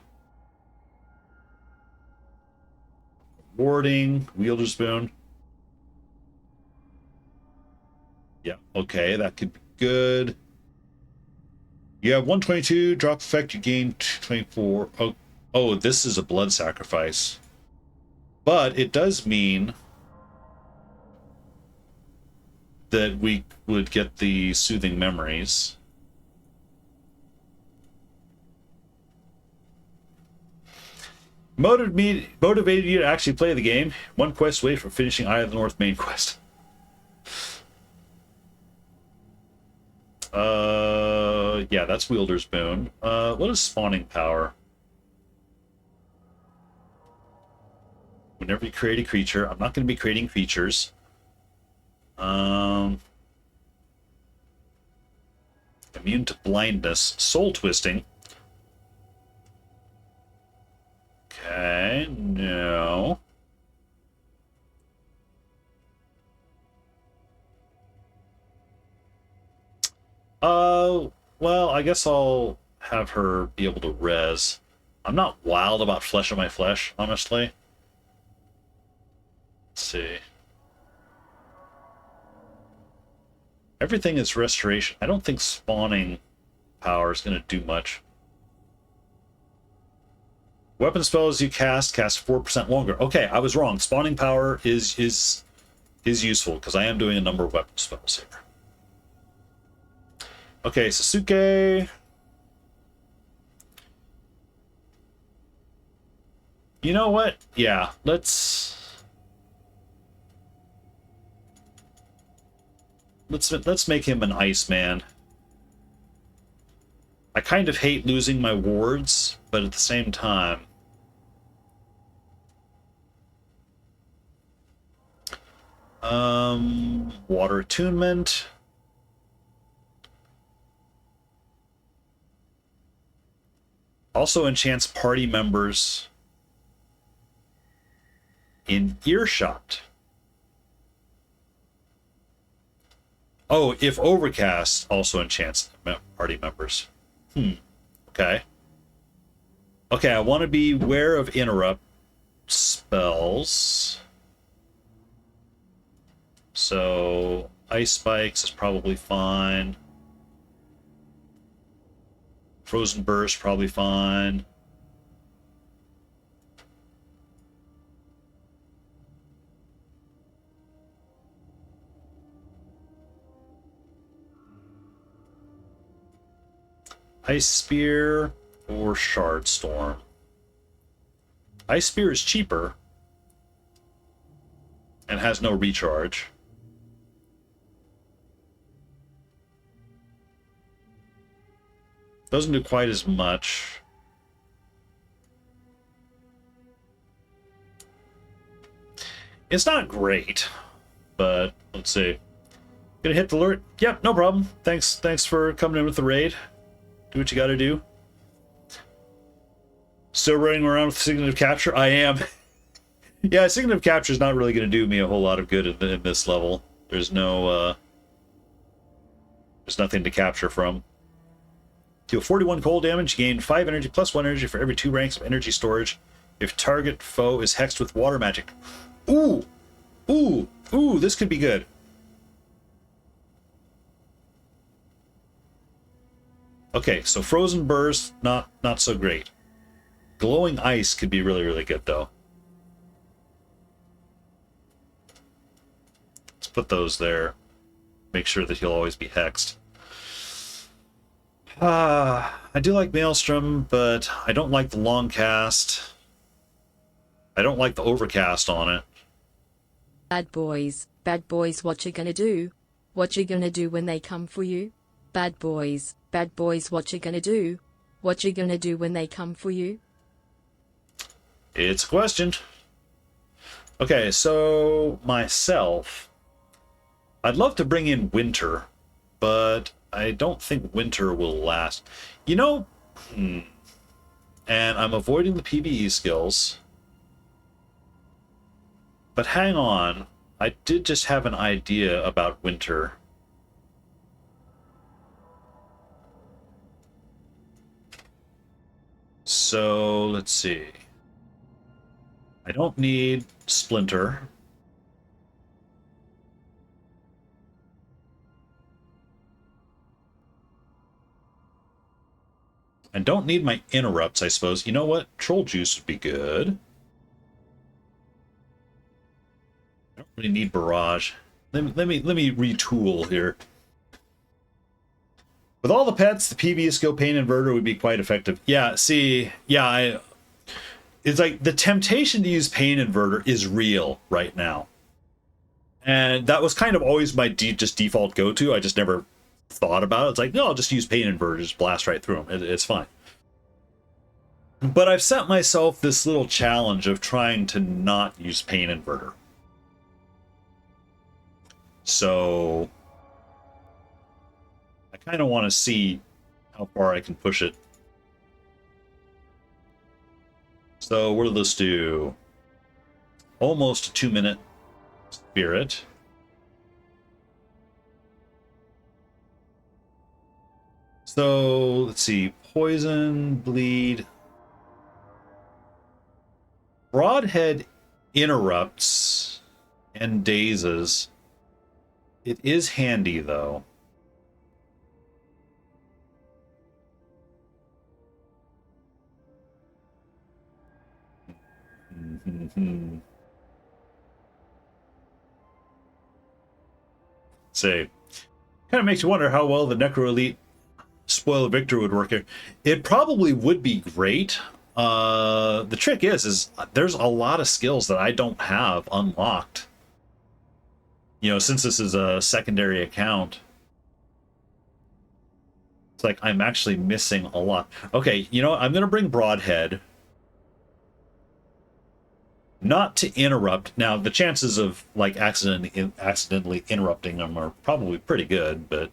Warding, wielder's boon. Yeah, okay, that could be good. You have 122, drop effect, you gain 24. Oh, this is a blood sacrifice. But it does mean that we would get the soothing memories. Motivated you to actually play the game. One quest away from finishing Eye of the North main quest. Yeah, that's Wielder's Boon. What is spawning power? Whenever you create a creature, I'm not going to be creating creatures. Immune to blindness, soul twisting. Okay, no. Well, I guess I'll have her be able to res. I'm not wild about flesh of my flesh, honestly. Let's see. Everything is restoration. I don't think spawning power is going to do much. Weapon spells you cast 4% longer. Okay, I was wrong. Spawning power is useful because I am doing a number of weapon spells here. Okay, Sasuke. You know what? Yeah, let's make him an Iceman. I kind of hate losing my wards, but at the same time, water attunement. Also enchants party members in earshot. Oh, if overcast also enchants party members. Okay. Okay, I want to be aware of interrupt spells. So, ice spikes is probably fine. Frozen burst probably fine. Ice Spear or Shard Storm. Ice Spear is cheaper and has no recharge. Doesn't do quite as much. It's not great, but let's see. Gonna hit the alert. Yep, no problem. Thanks for coming in with the raid. Do what you gotta do. Still running around with Signative Capture? I am. Yeah, Signative Capture is not really gonna do me a whole lot of good in this level. There's no, there's nothing to capture from. Deal 41 cold damage, gain 5 energy plus 1 energy for every 2 ranks of energy storage if target foe is hexed with water magic. Ooh! Ooh! Ooh, this could be good. Okay, so Frozen Burst, not so great. Glowing Ice could be really, really good, though. put those there. Make sure that he'll always be hexed. I do like Maelstrom, but I don't like the long cast. I don't like the overcast on it. Bad boys, what you gonna do? What you gonna do when they come for you? Bad boys, what you gonna do? What you gonna do when they come for you? It's a question. Okay, so myself, I'd love to bring in Winter, but I don't think Winter will last. You know, and I'm avoiding the PvE skills. But hang on, I did just have an idea about Winter. So, let's see. I don't need Splinter. And don't need my interrupts, I suppose. You know what? Troll Juice would be good. I don't really need Barrage. Let me retool here. With all the pets, the PvE skill Pain Inverter would be quite effective. Yeah, see, yeah, it's like the temptation to use Pain Inverter is real right now. And that was kind of always my just default go-to. I just never thought about it. It's like, no, I'll just use Pain Inverter, just blast right through them. It's fine. But I've set myself this little challenge of trying to not use Pain Inverter. So I kind of want to see how far I can push it. So what do those do? Almost a 2-minute spirit. So let's see. Poison, bleed. Broadhead interrupts and dazes. It is handy, though. Say, kind of makes you wonder how well the Necro Elite Spoil Victor would work here. It probably would be great. The trick is there's a lot of skills that I don't have unlocked. You know, since this is a secondary account, it's like I'm actually missing a lot. Okay, you know what? I'm going to bring Broadhead. Not to interrupt. Now, the chances of, like, accidentally interrupting them are probably pretty good, but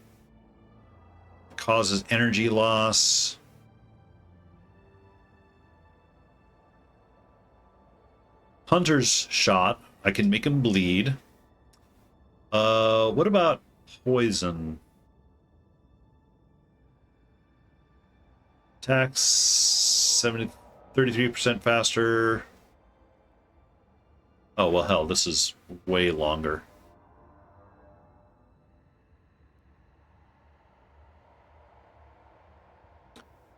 causes energy loss. Hunter's shot. I can make him bleed. What about poison? Attacks 33% faster. Oh, well, hell, this is way longer.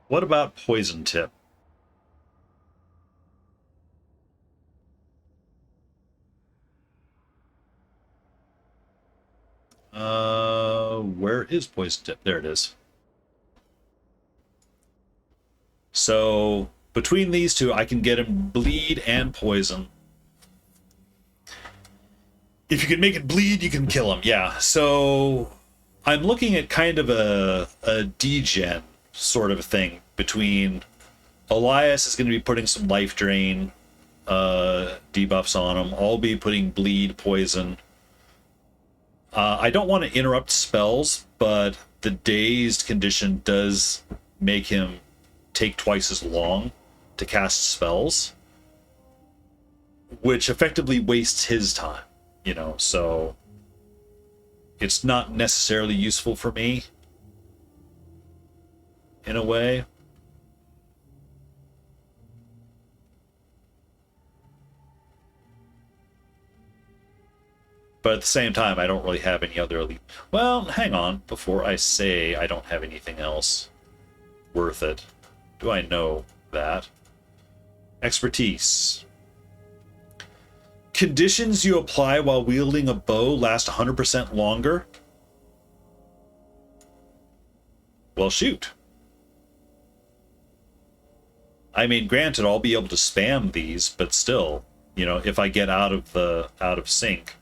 What about poison tip? Where is poison tip? There it is. So between these two, I can get him bleed and poison. If you can make it bleed, you can kill him. Yeah. So I'm looking at kind of a degen sort of a thing between Elias is going to be putting some life drain debuffs on him. I'll be putting bleed, poison. I don't want to interrupt spells, but the dazed condition does make him take twice as long to cast spells, which effectively wastes his time, you know, so it's not necessarily useful for me in a way. But at the same time, I don't really have any other elite. Well, hang on. Before I say I don't have anything else worth it, do I know that? Expertise. conditions you apply while wielding a bow last 100% longer? Well, shoot. I mean, granted, I'll be able to spam these, but still, you know, if I get out of sync.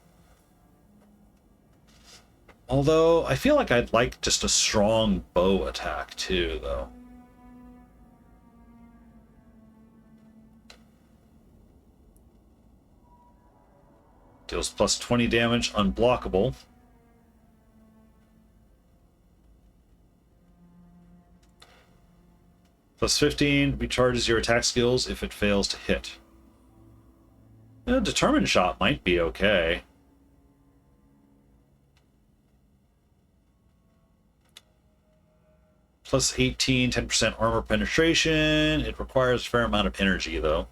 Although, I feel like I'd like just a strong bow attack, too, though. Deals plus 20 damage, unblockable. Plus 15, recharges your attack skills if it fails to hit. A determined shot might be okay. Plus 18, 10% armor penetration. It requires a fair amount of energy, though.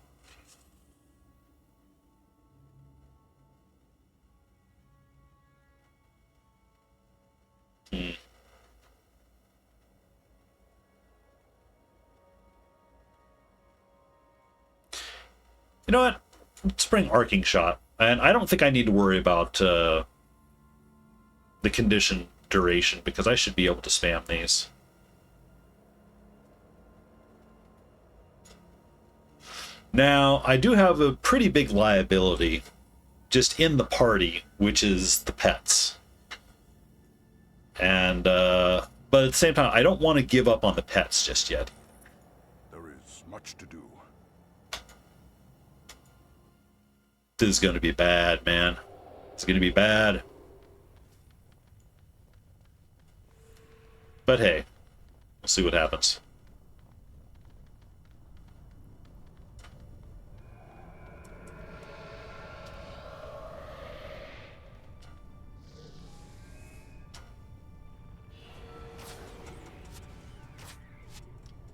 You know what? Let's bring Arcing Shot. And I don't think I need to worry about the condition duration, because I should be able to spam these. Now, I do have a pretty big liability just in the party, which is the pets. And, but at the same time, I don't want to give up on the pets just yet. There is much to do. This is going to be bad, man. It's going to be bad. But hey, we'll see what happens.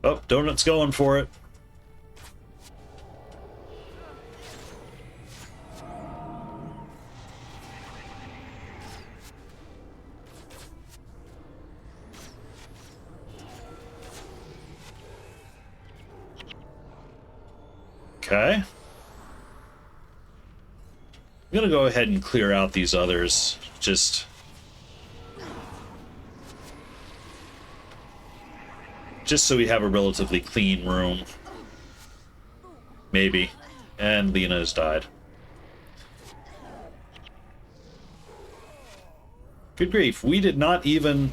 Oh, Donut's going for it. Okay. I'm gonna go ahead and clear out these others. Just so we have a relatively clean room. Maybe. And Lena has died. Good grief, we did not even...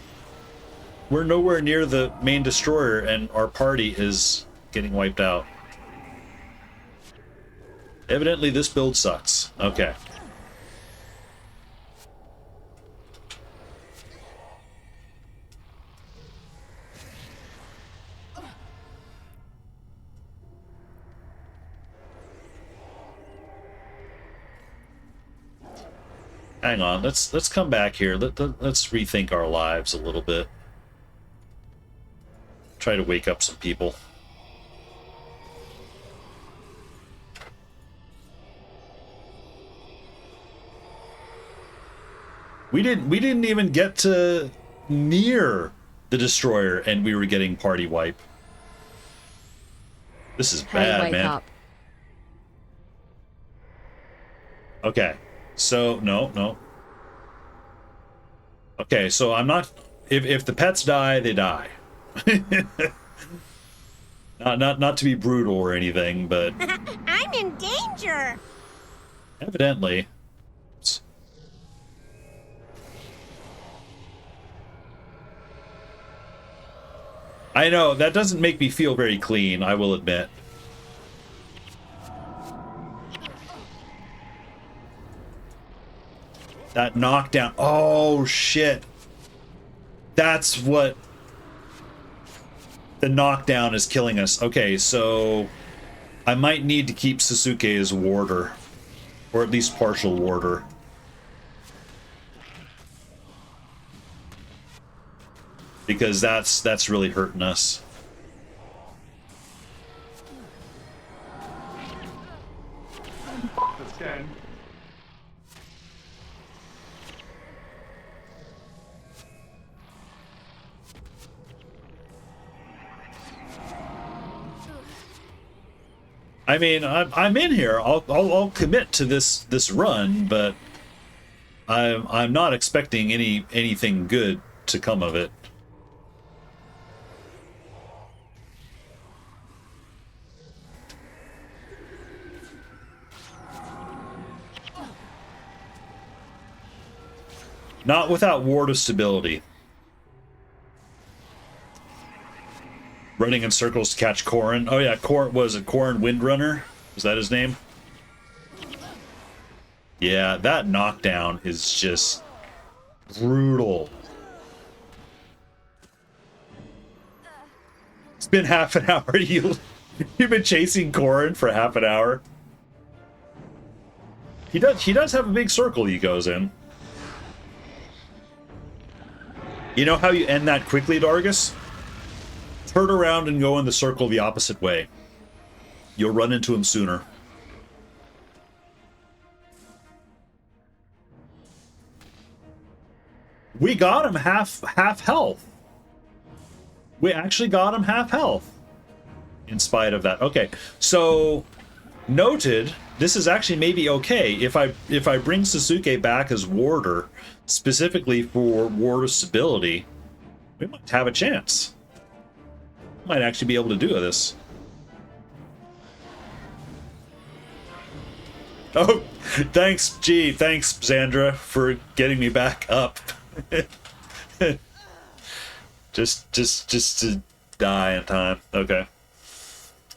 We're nowhere near the main destroyer, and our party is getting wiped out. Evidently, this build sucks. Okay. Hang on, let's come back here. Let's rethink our lives a little bit. Try to wake up some people. We didn't even get to near the destroyer, and we were getting party wipe. This is bad, wake man. Up. Okay, so no. Okay, so I'm not. If the pets die, they die. not to be brutal or anything, but I'm in danger. evidently. I know, that doesn't make me feel very clean, I will admit. That knockdown. Oh, shit. That's what... The knockdown is killing us. Okay, so... I might need to keep Sasuke as warder. Or at least partial warder. Because that's really hurting us. I mean, I'm in here. I'll commit to this run, but I'm not expecting anything good to come of it. Not without Ward of Stability. Running in circles to catch Corrin. Oh yeah, was it Corrin Windrunner? Was that his name? Yeah, that knockdown is just brutal. It's been half an hour. You've been chasing Corrin for half an hour. He does have a big circle he goes in. You know how you end that quickly, Dargus? Turn around and go in the circle the opposite way. You'll run into him sooner. We got him half health. We actually got him half health. In spite of that. Okay, so noted. This is actually maybe okay if I bring Sasuke back as warder, specifically for Ward of Stability. We might have a chance. Might actually be able to do this. Oh, thanks, thanks, Xandra, for getting me back up. just to die in time. Okay.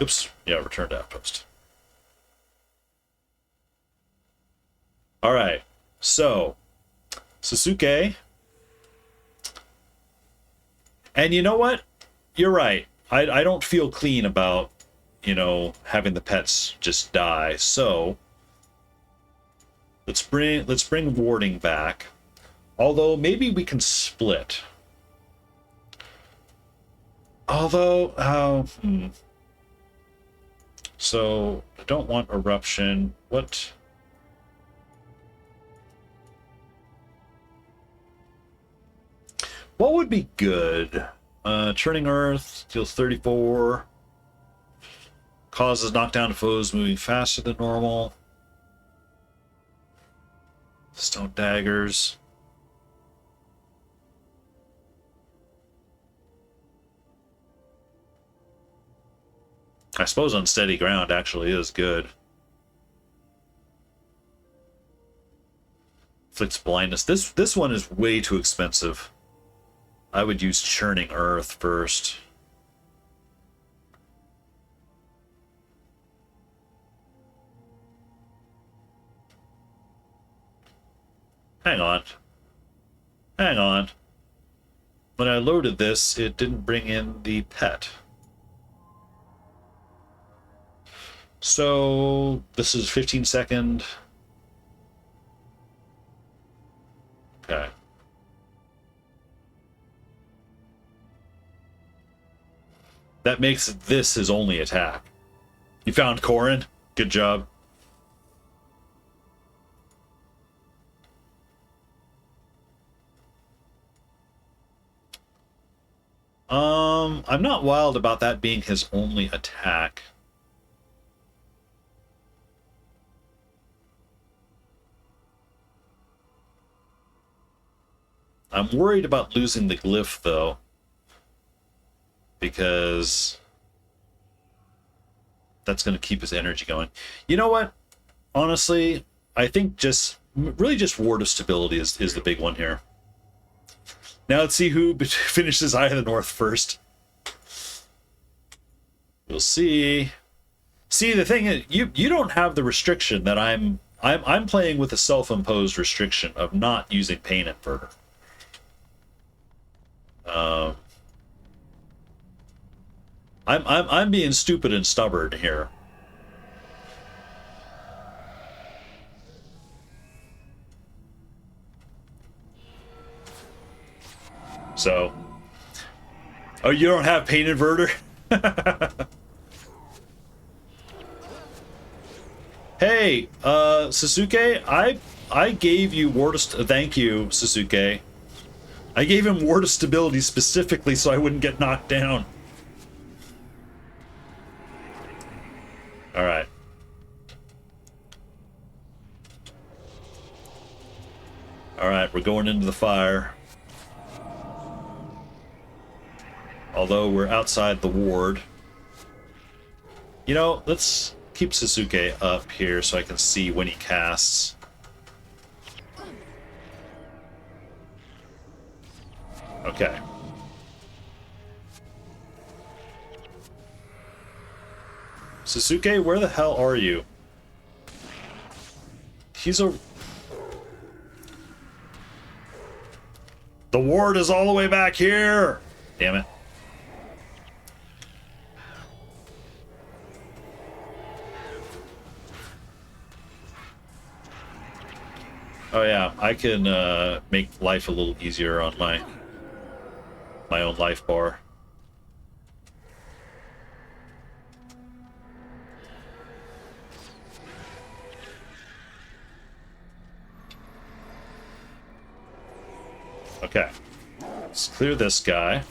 Oops. Yeah, return to outpost. All right. So, Sasuke. And you know what? You're right. I don't feel clean about, you know, having the pets just die. So let's bring warding back. Although maybe we can split. Although so I don't want eruption. What would be good? Churning Earth deals 34. Causes knockdown to foes moving faster than normal. Stone daggers. I suppose unsteady ground actually is good. Inflicts blindness. This one is way too expensive. I would use Churning Earth first. Hang on. Hang on. When I loaded this, it didn't bring in the pet. So, this is 15-second. Okay. That makes this his only attack. You found Corrin? Good job. I'm not wild about that being his only attack. I'm worried about losing the glyph, though. Because that's going to keep his energy going. You know what? Honestly, I think really just Ward of Stability is the big one here. Now let's see who finishes Eye of the North first. We'll see. See, the thing is, you don't have the restriction that I'm playing with a self-imposed restriction of not using Pain Inverter. I'm being stupid and stubborn here. So, oh, you don't have Pain Inverter? Hey, Sasuke, I gave you Ward of thank you, Sasuke. I gave him Ward of Stability specifically so I wouldn't get knocked down. All right. All right, we're going into the fire. Although we're outside the ward. You know, let's keep Sasuke up here so I can see when he casts. Okay. Sasuke, where the hell are you? He's a... The ward is all the way back here! Damn it. Oh yeah, I can make life a little easier on my own life bar. Okay, let's clear this guy.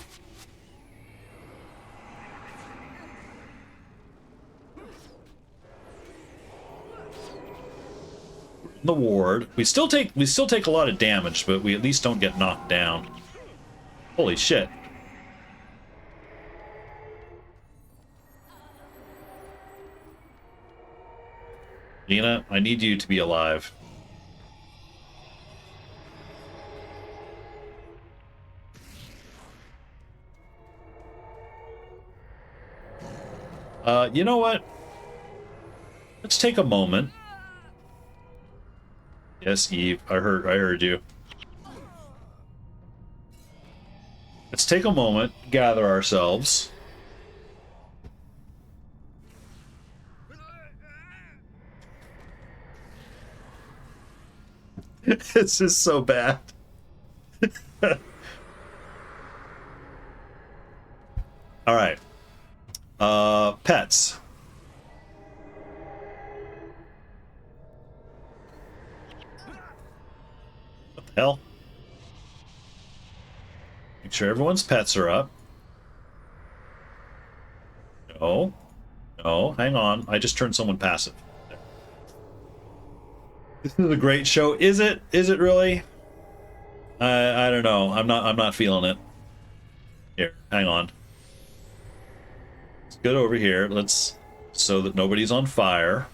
The ward. We still take a lot of damage, but we at least don't get knocked down. Holy shit. Lena, I need you to be alive. You know what? Let's take a moment. Yes, Eve, I heard you. Let's take a moment, gather ourselves. This is so bad. All right. Pets. What the hell? Make sure everyone's pets are up. No. No, hang on. I just turned someone passive. This is a great show. Is it? Is it really? I don't know. I'm not feeling it. Here, hang on. Let's get over here. Let's so that nobody's on fire.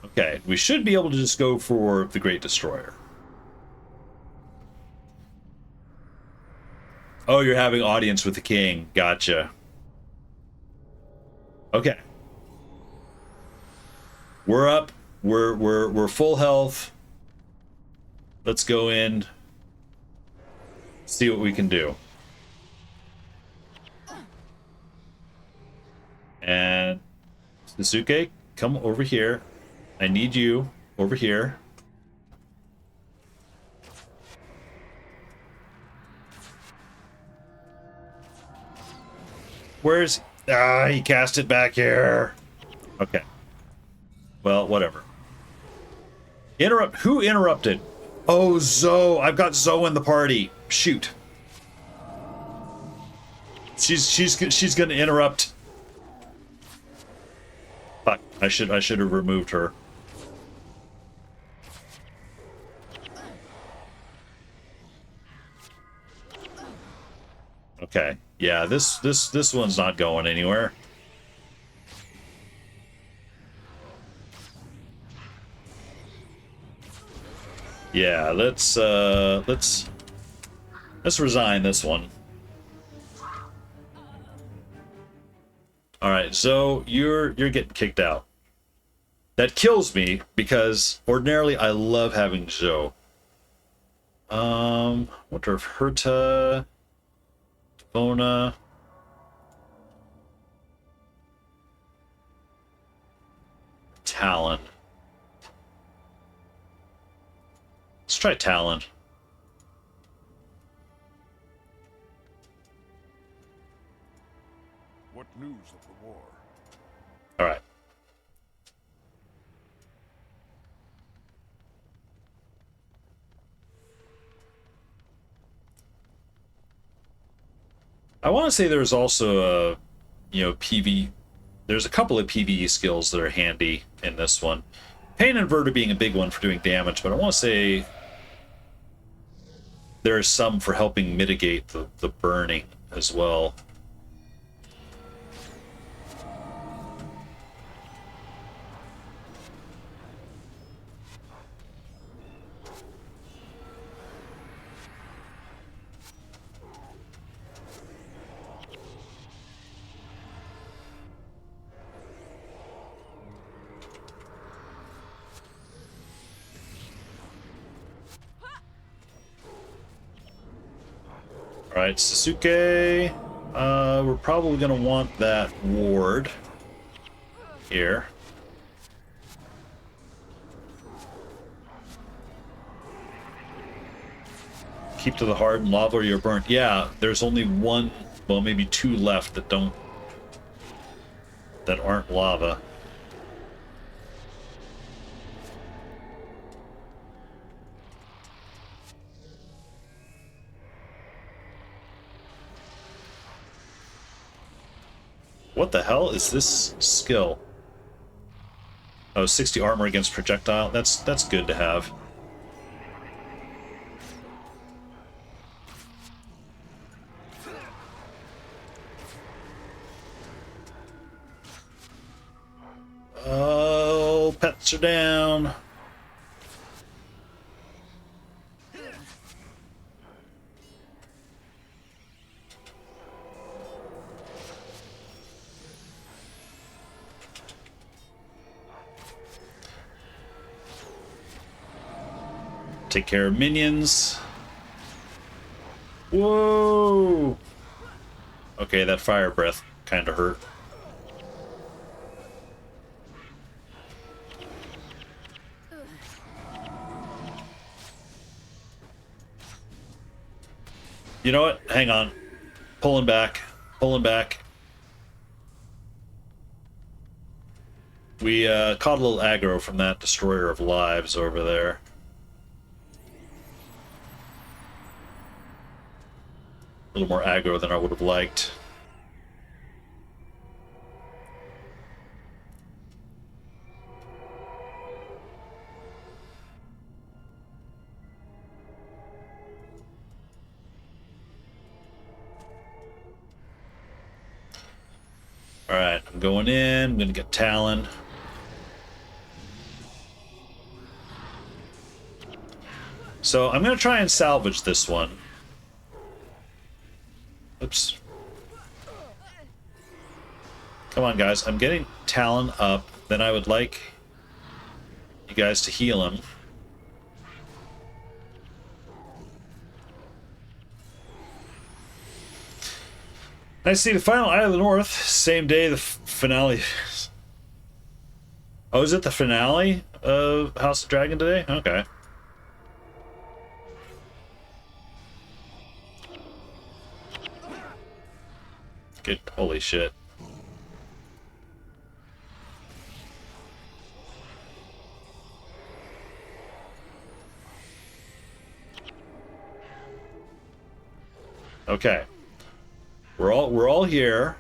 Okay, we should be able to just go for the Great Destroyer. Oh, you're having audience with the king. Gotcha. Okay. We're up. We're full health. Let's go in. See what we can do. And Sasuke, come over here. I need you over here. Where's... Ah, he cast it back here. Okay. Well, whatever. Interrupt. Who interrupted? Oh, Zoe. I've got Zoe in the party. Shoot. She's gonna interrupt. Fuck. I should have removed her. Okay. Yeah, this one's not going anywhere. Yeah, let's resign this one. All right, so you're getting kicked out. That kills me because ordinarily I love having Zoe. Wonder if Herta, Devona. Talon. Let's try Talon. What news of the war? All right. I want to say there's also a, PV. There's a couple of PvE skills that are handy in this one. Pain Inverter being a big one for doing damage, but I want to say there are some for helping mitigate the burning as well. Alright, Sasuke, we're probably going to want that ward here. Keep to the heart and lava or you're burnt. Yeah, there's only one, well, maybe two left that aren't lava. What the hell is this skill? Oh, 60 armor against projectile. That's good to have. Oh, pets are down. Take care of minions. Whoa! Okay, that fire breath kind of hurt. You know what? Hang on. Pulling back. Pulling back. We caught a little aggro from that destroyer of lives over there. A little more aggro than I would have liked. Alright, I'm going in. I'm going to get Talon. So I'm going to try and salvage this one. Oops. Come on, guys. I'm getting Talon up. Then I would like you guys to heal him. I see the final Eye of the North. Same day the finale. Oh, is it the finale of House of Dragon today? Okay. Good. Holy shit. Okay. We're all here.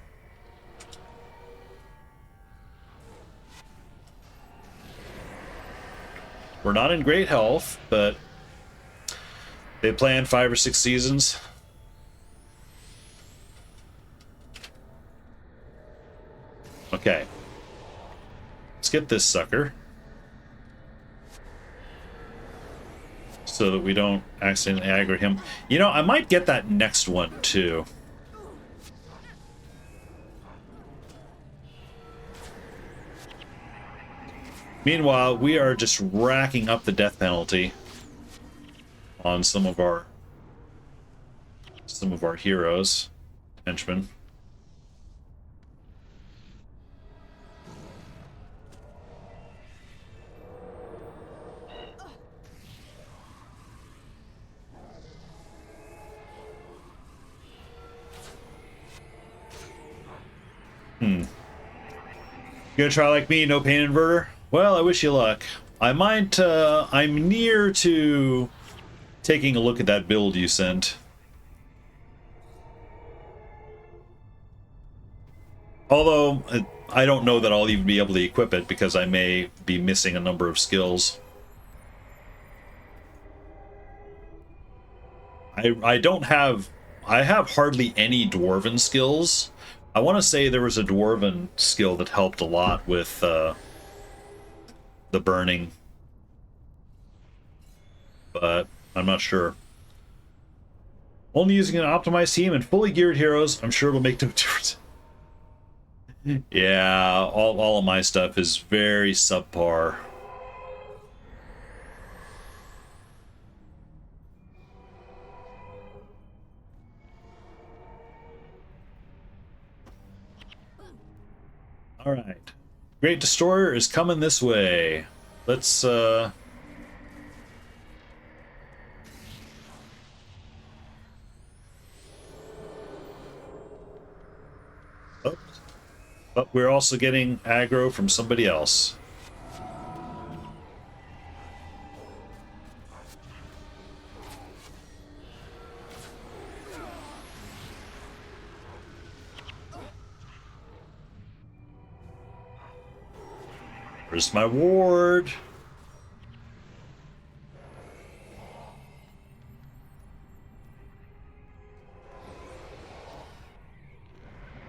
We're not in great health, but they planned 5 or 6 seasons. Okay. Let's get this sucker. So that we don't accidentally aggro him. You know, I might get that next one, too. Meanwhile, we are just racking up the death penalty on some of our heroes, henchmen. You gonna try like me, no pain inverter? Well, I wish you luck. I might, I'm near to taking a look at that build you sent. Although, I don't know that I'll even be able to equip it because I may be missing a number of skills. I don't have... I have hardly any dwarven skills. I want to say there was a dwarven skill that helped a lot with the burning. But I'm not sure. Only using an optimized team and fully geared heroes, I'm sure it'll make no difference. Yeah, all of my stuff is very subpar. All right. Great Destroyer is coming this way. Let's, Oops. But we're also getting aggro from somebody else. Where's my ward?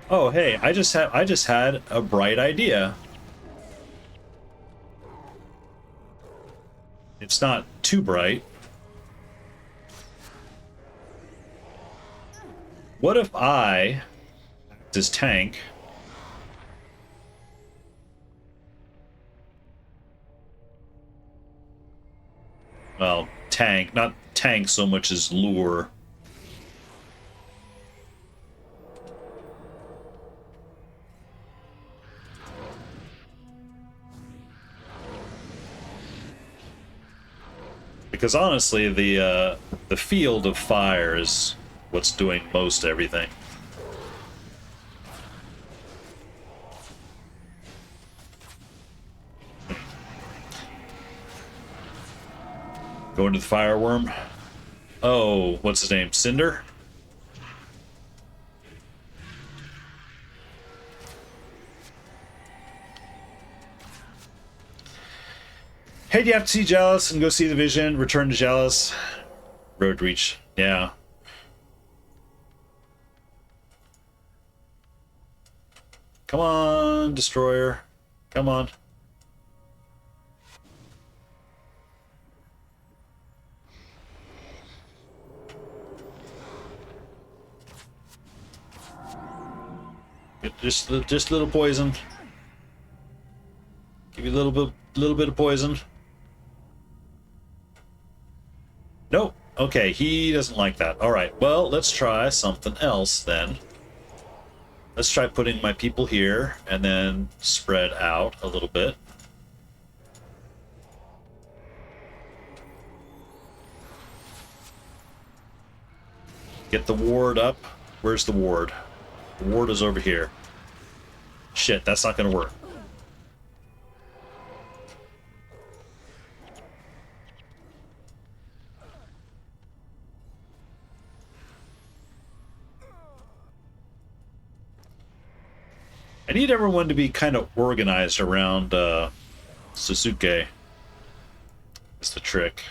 Oh, hey, I just had a bright idea. It's not too bright. What if I act as tank? Well, tank, not tank so much as lure. Because honestly, the field of fire is what's doing most everything. Go into the fireworm. Oh, what's his name? Cinder? Hey, do you have to see Jealous and go see the vision? Return to Jealous. Road reach. Yeah. Come on, Destroyer. Come on. Just a little poison. Give you a little bit of poison. Nope. Okay, he doesn't like that. All right. Well, let's try something else then. Let's try putting my people here and then spread out a little bit. Get the ward up. Where's the ward? The ward is over here. Shit, that's not going to work. I need everyone to be kind of organized around Sasuke. That's the trick.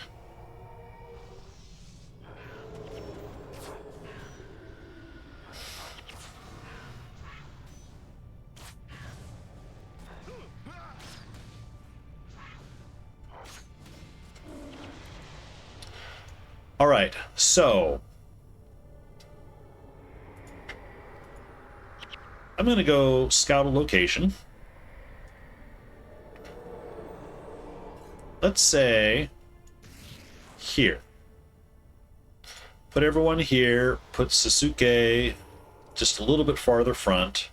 All right, so I'm going to go scout a location. Let's say here. Put everyone here, put Sasuke just a little bit farther front.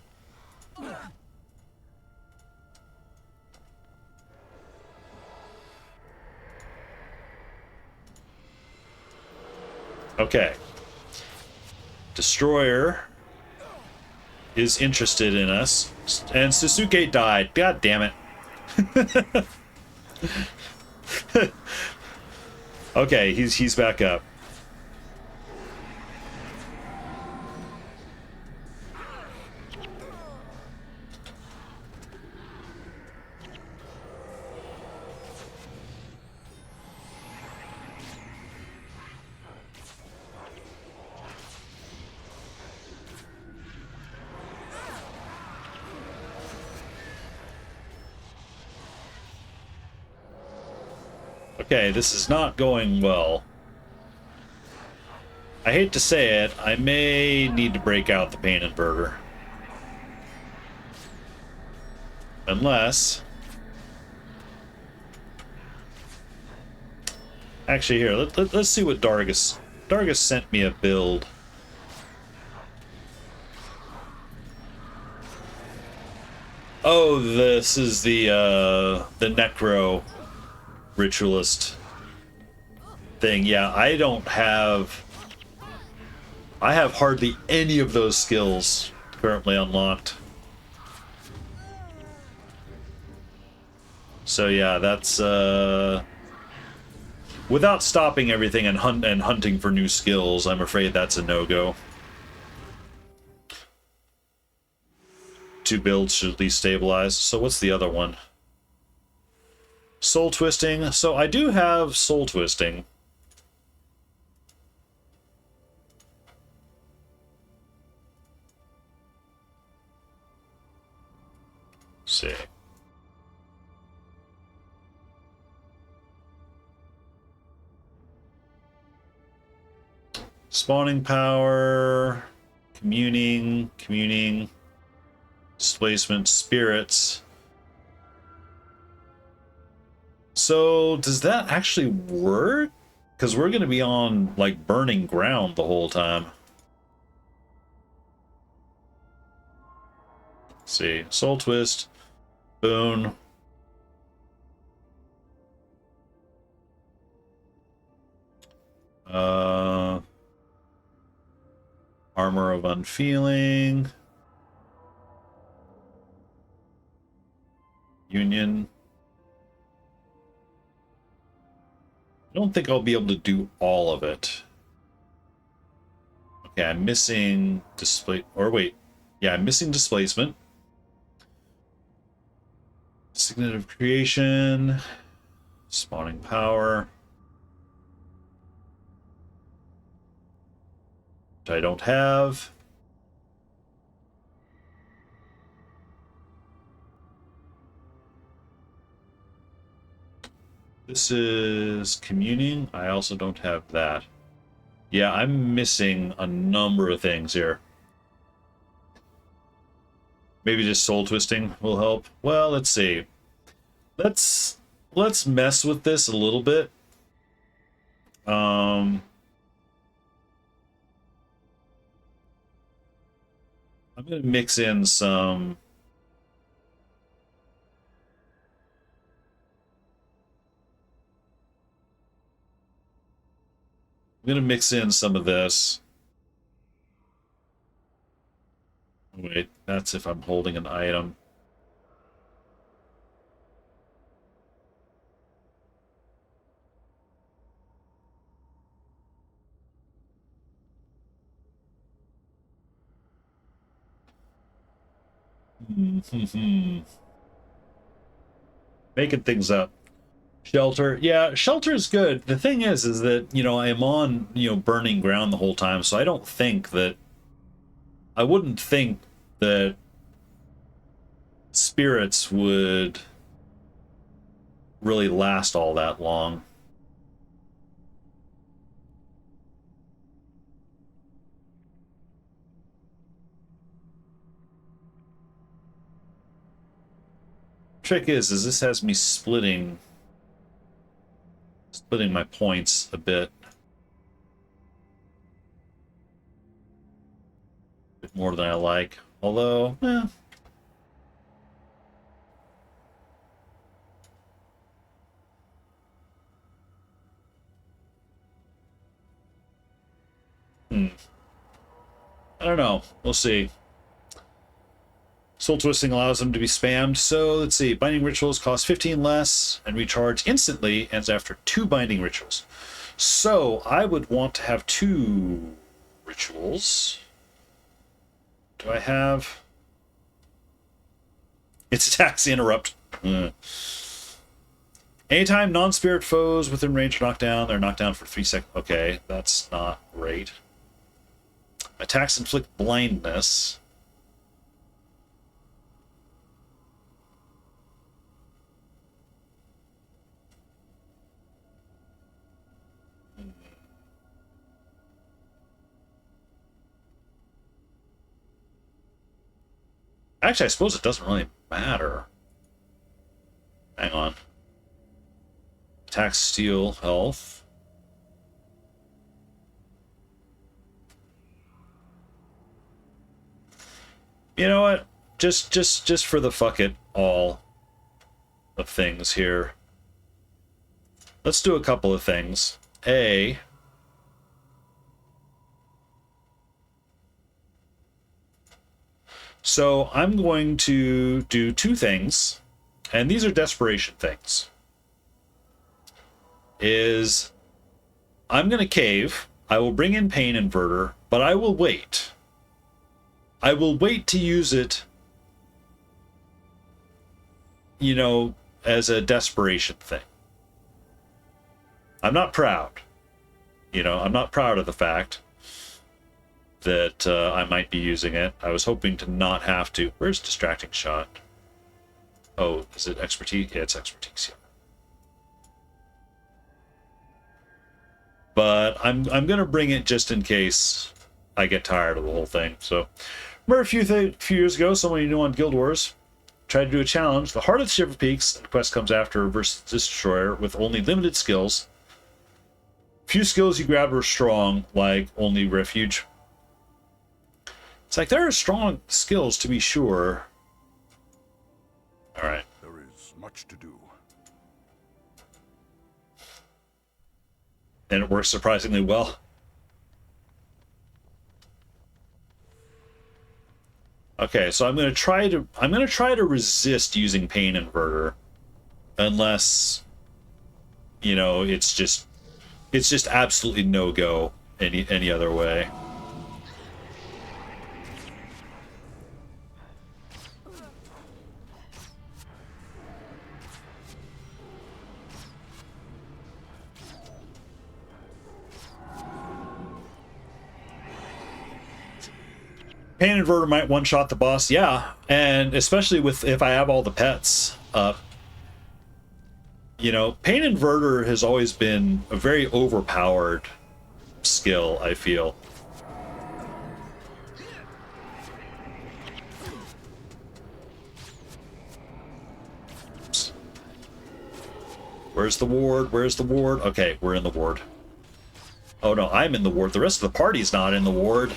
Okay. Destroyer is interested in us. And Sasuke died. God damn it. Okay, he's back up. Okay, this is not going well. I hate to say it, I may need to break out the pain inverter. Unless... Actually, here, let's see what Dargus... Dargus sent me a build. Oh, this is the Necro Ritualist thing. Yeah, I don't have... I have hardly any of those skills currently unlocked. So yeah, that's without stopping everything and hunting for new skills, I'm afraid that's a no-go. 2 builds should at least stabilize. So what's the other one? Soul Twisting. So I do have Soul Twisting. Let's see. Spawning power, communing, displacement, spirits. So does that actually work? Because we're going to be on like burning ground the whole time. Let's see, Soul Twist, Boon. Armor of Unfeeling. Union. I don't think I'll be able to do all of it. Okay, I'm missing display, or wait. Yeah, I'm missing displacement. Signet of Creation. Spawning power. Which I don't have. This is communing. I also don't have that. Yeah, I'm missing a number of things here. Maybe just soul twisting will help. Well, let's see. Let's mess with this a little bit. I'm gonna mix in some. I'm gonna mix in some of this. Wait, that's if I'm holding an item. Making things up. Shelter. Yeah, shelter is good. The thing is that, you know, I am on, you know, burning ground the whole time, so I don't think that... I wouldn't think that spirits would really last all that long. Trick is this has me splitting my points a bit more than I like. Although, I don't know. We'll see. Soul Twisting allows them to be spammed. So let's see. Binding Rituals cost 15 less and recharge instantly, and after 2 Binding Rituals. So I would want to have 2 rituals. Do I have... It's attacks interrupt. Anytime non-spirit foes within range are knocked down, they're knocked down for 3 seconds. Okay, that's not great. Attacks inflict blindness. Actually, I suppose it doesn't really matter. Hang on. Attack, steal, health. You know what? Just for the fuck it all of things here. Let's do a couple of things. So I'm going to do two things, and these are desperation things. I'm going to cave. I will bring in Pain Inverter, but I will wait. I will wait to use it, you know, as a desperation thing. I'm not proud. You know, I'm not proud of the fact that I might be using it. I was hoping to not have to. Where's Distracting Shot? Oh, is it Expertise? Yeah, it's Expertise, yeah. But I'm gonna bring it just in case I get tired of the whole thing. So, remember a few years ago, someone you knew on Guild Wars tried to do a challenge. The Heart of the Shiver Peaks. The quest comes after versus Destroyer with only limited skills. Few skills you grabbed were strong, like only Refuge. It's like there are strong skills to be sure. All right. There is much to do. And it works surprisingly well. Okay, so I'm gonna try to resist using Pain Inverter, unless, you know, it's just absolutely no go any other way. Pain Inverter might one-shot the boss, yeah, and especially if I have all the pets up. You know, Pain Inverter has always been a very overpowered skill, I feel. Oops. Where's the ward? Where's the ward? Okay, we're in the ward. Oh no, I'm in the ward. The rest of the party's not in the ward.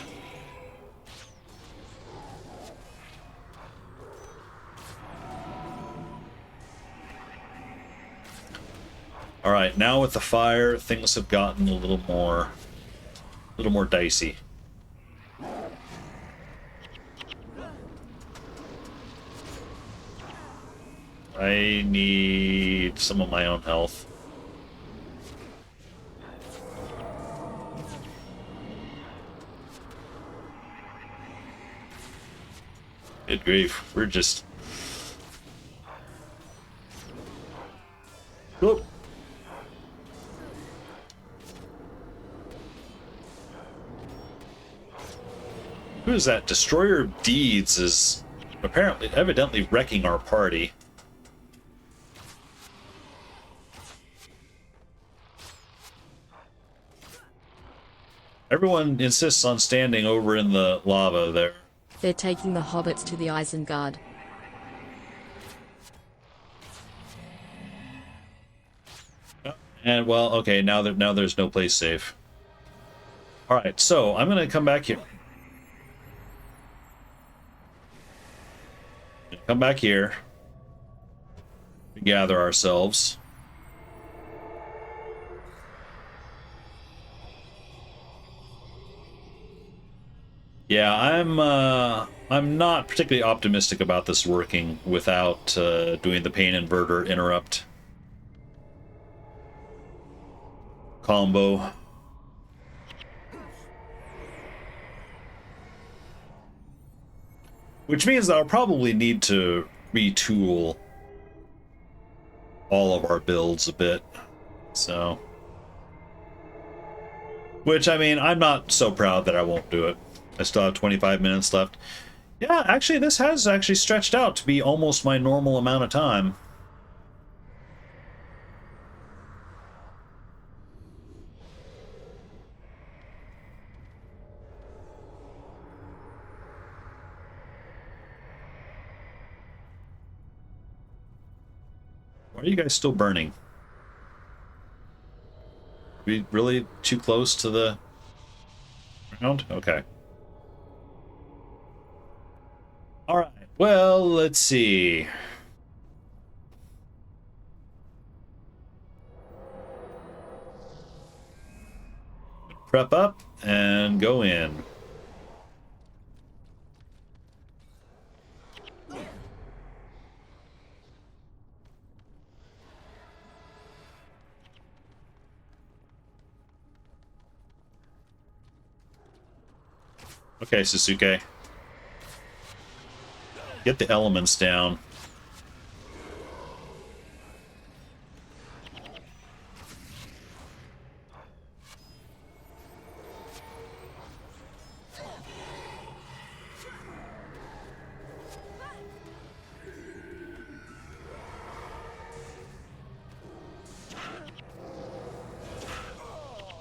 All right, now with the fire, things have gotten a little more dicey. I need some of my own health. Good grief, we're just... Whoop. Who is that? Destroyer of Deeds is evidently wrecking our party. Everyone insists on standing over in the lava there. They're taking the hobbits to the Isengard. And well, okay, now there's no place safe. All right, so I'm gonna come back here. Come back here. Gather ourselves. Yeah, I'm not particularly optimistic about this working without doing the Pain Inverter interrupt combo. Which means that I'll probably need to retool all of our builds a bit. So, which, I mean, I'm not so proud that I won't do it. I still have 25 minutes left. Yeah, actually, this has actually stretched out to be almost my normal amount of time. Why are you guys still burning? Are we really too close to the ground? Okay. Alright, well, let's see. Prep up and go in. Okay, Sasuke. Get the elements down.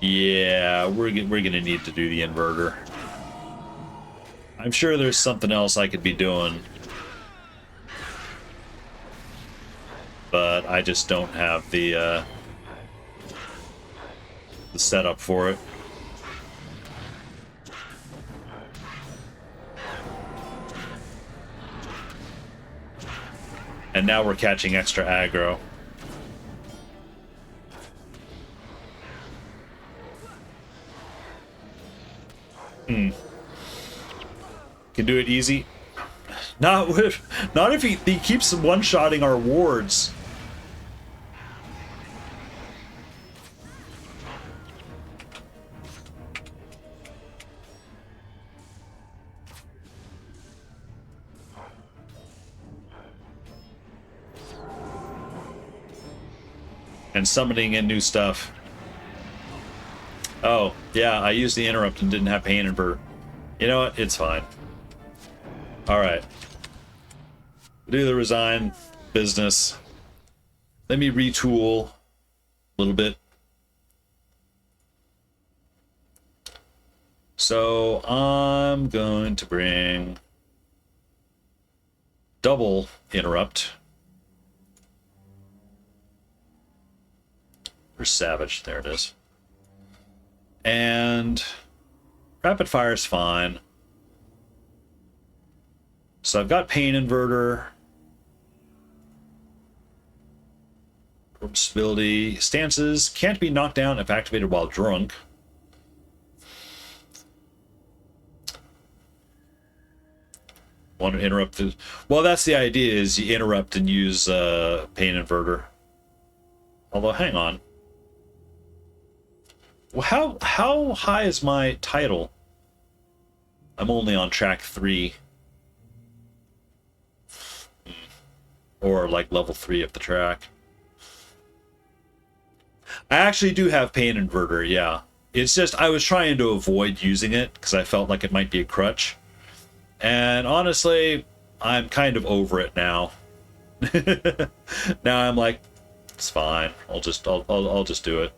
Yeah, we're gonna need to do the inverter. I'm sure there's something else I could be doing, but I just don't have the setup for it. And now we're catching extra aggro. Can do it easy. Not if he keeps one-shotting our wards. And summoning in new stuff. Oh, yeah, I used the interrupt and didn't have pain inverter. You know what? It's fine. Alright. Do the resign business. Let me retool a little bit. So I'm going to bring double interrupt. For Savage, there it is. And rapid fire is fine. So I've got pain inverter. Stability. Stances can't be knocked down if activated while drunk. Want to interrupt the... Well, that's the idea, is you interrupt and use pain inverter. Although, hang on. Well, how high is my title? I'm only on track 3. Or like level 3 of the track. I actually do have pain inverter, yeah. It's just I was trying to avoid using it because I felt like it might be a crutch. And honestly, I'm kind of over it now. Now I'm like, it's fine. I'll just do it.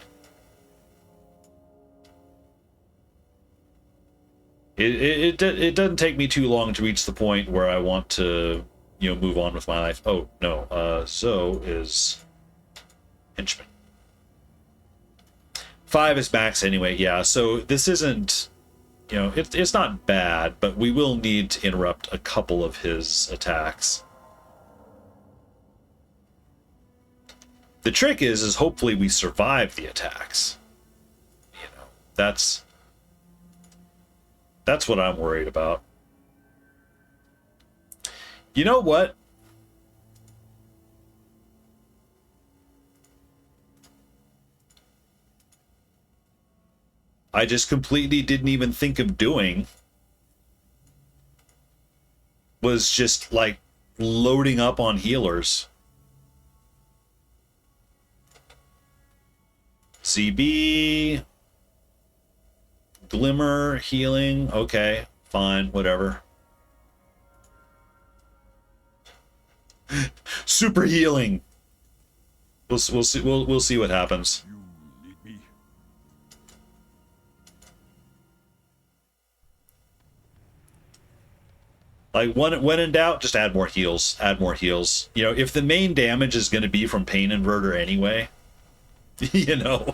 It doesn't take me too long to reach the point where I want to, you know, move on with my life. Oh no, Zoe is henchman. 5 is max anyway. Yeah, so this isn't, you know, it's not bad, but we will need to interrupt a couple of his attacks. The trick is hopefully we survive the attacks. You know, that's what I'm worried about. You know what? I just completely didn't even think of doing was just like loading up on healers. CB, Glimmer, healing, okay, fine, whatever. Super healing. We'll see what happens. You need me? Like, when in doubt, just add more heals. Add more heals. You know, if the main damage is going to be from Pain Inverter anyway, you know.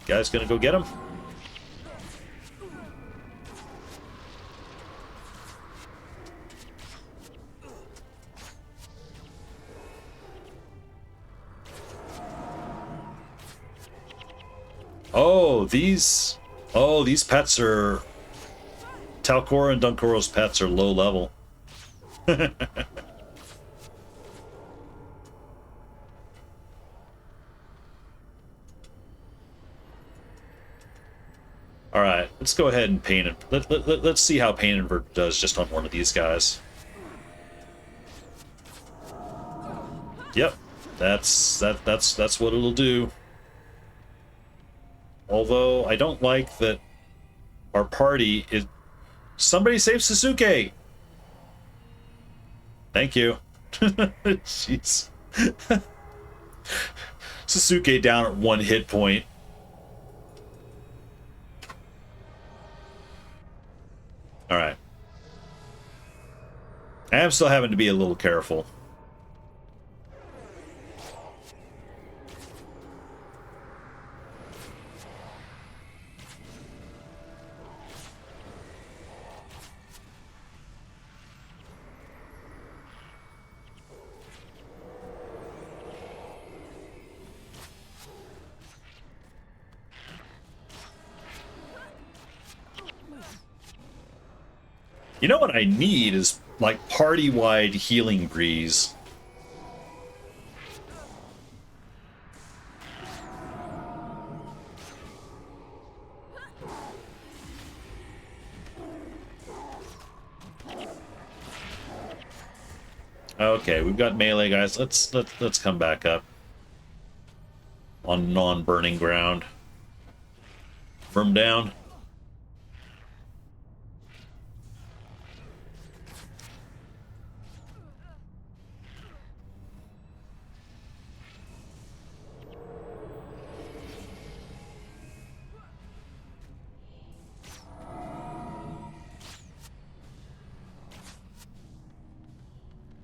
Guys gonna go get him? Oh, these pets are... Talcora and Dunkoro's pets are low level. Alright, let's go ahead and paint it. Let's see how Pain Invert does just on one of these guys. Yep, that's what it'll do. Although, I don't like that our party is... Somebody save Sasuke! Thank you. Jeez. Sasuke down at 1 hit point. Alright. I am still having to be a little careful. You know what I need is, like, party-wide healing breeze. Okay, we've got melee guys. Let's come back up on non-burning ground. Firm down.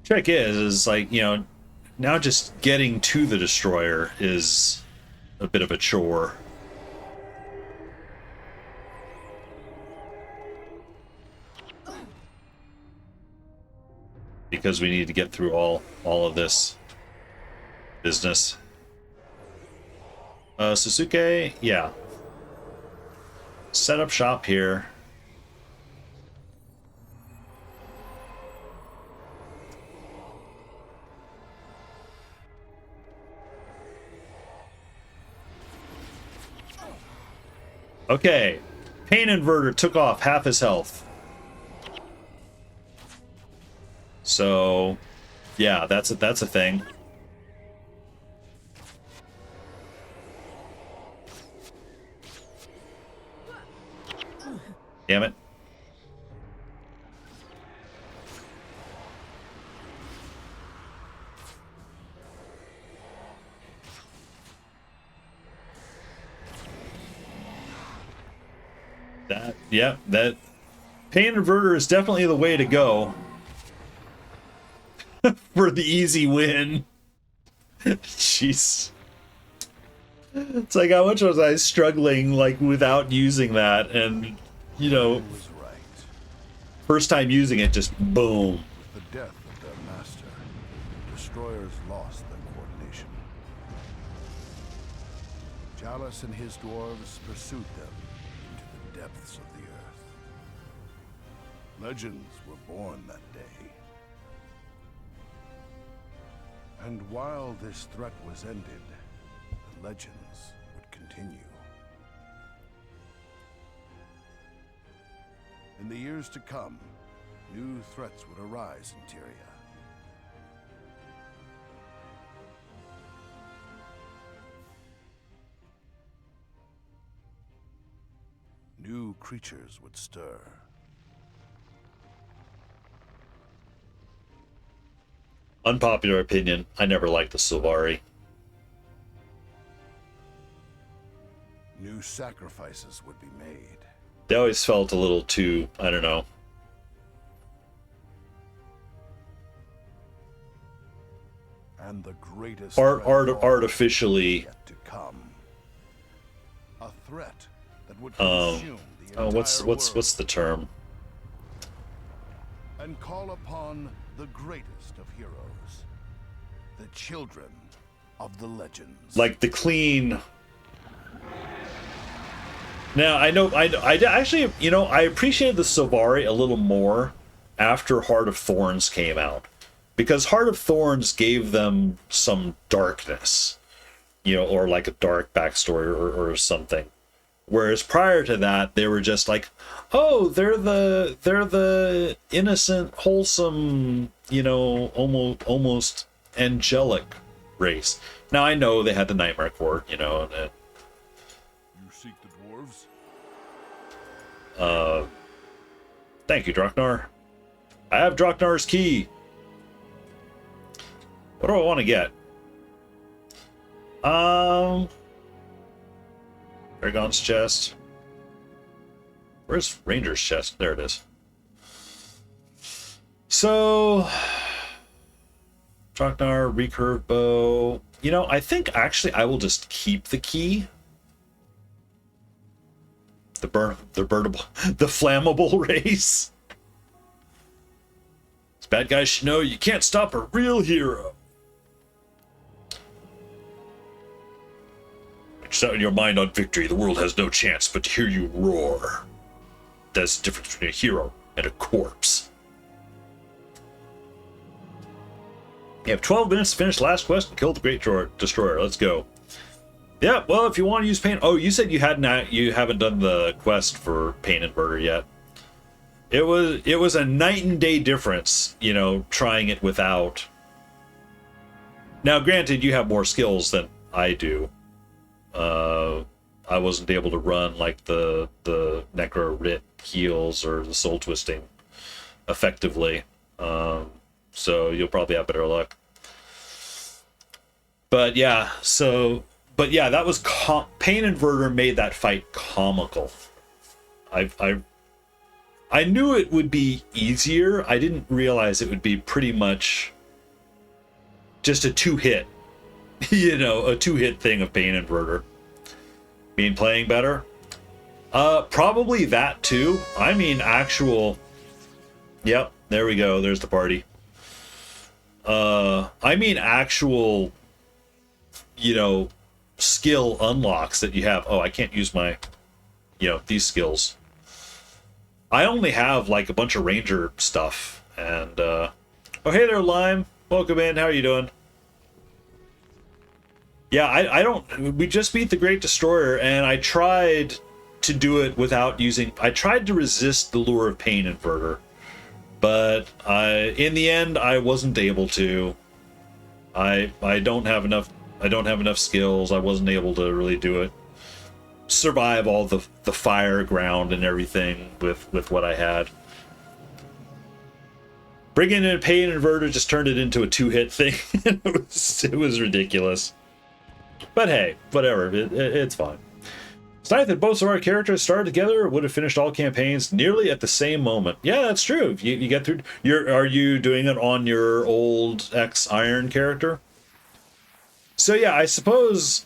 Trick is like, you know, now just getting to the destroyer is a bit of a chore. Because we need to get through all of this business. Sasuke, yeah. Set up shop here. Okay, Pain Inverter took off half his health. So, yeah, that's a thing. Damn it. That Pain Inverter is definitely the way to go for the easy win. Jeez. It's like, how much was I struggling, like, without using that, and, you know, first time using it, just boom. With the death of their master, destroyers lost their coordination. Chalice and his dwarves pursued them into the depths of the earth. Legends were born that day. And while this threat was ended, the legends would continue. In the years to come, new threats would arise in Tyria. New creatures would stir. Unpopular opinion, I never liked the Sylvari. New sacrifices would be made. They always felt a little too, I don't know. And the greatest artificially yet to come. A threat that would oh, consume the entire what's the term? And call upon the greatest of heroes, the children of the legends. Like the clean. Now I know I actually, you know, I appreciated the Sylvari a little more after Heart of Thorns came out, because Heart of Thorns gave them some darkness, you know, or like a dark backstory or something. Whereas prior to that, they were just like, oh, they're the innocent, wholesome, you know, almost angelic race. Now I know they had the Nightmare Court, you know. And, you seek the dwarves? Thank you, Draknar. I have Draknar's key. What do I want to get? Aragon's chest. Where's Ranger's chest? There it is. So, Draknar, recurve bow. You know, I think actually I will just keep the key. The burnable, the flammable race. These bad guys should know you can't stop a real hero. Set your mind on victory. The world has no chance but to hear you roar. That's the difference between a hero and a corpse. You have 12 minutes to finish the last quest and kill the Great Destroyer. Let's go. Yeah, well, if you want to use Pain... Oh, you said you haven't done the quest for Pain Inverter yet. It was a night and day difference, you know, trying it without. Now, granted, you have more skills than I do. I wasn't able to run like the Necro Writ heals or the Soul Twisting effectively. So you'll probably have better luck. But yeah, that was Pain Inverter made that fight comical. I knew it would be easier. I didn't realize it would be pretty much just a two-hit. You know, a two-hit thing of Pain Inverter. Mean playing better? Probably that too. I mean actual... Yep, there we go. There's the party. I mean actual, you know, skill unlocks that you have. Oh, I can't use my, you know, these skills. I only have like a bunch of Ranger stuff. And, oh, hey there, Lime. Welcome in. How are you doing? Yeah, I don't... We just beat the Great Destroyer, and I tried to do it without using... I tried to resist the lure of Pain Inverter, but in the end, I wasn't able to. I don't have enough skills. I wasn't able to really do it. Survive all the fire ground and everything with what I had. Bringing in a Pain Inverter just turned it into a two-hit thing. It was ridiculous. But hey, whatever, it's fine. It's that both of our characters started together would have finished all campaigns nearly at the same moment. Yeah, that's true. You get through... Are you doing it on your old ex-Iron character? So yeah, I suppose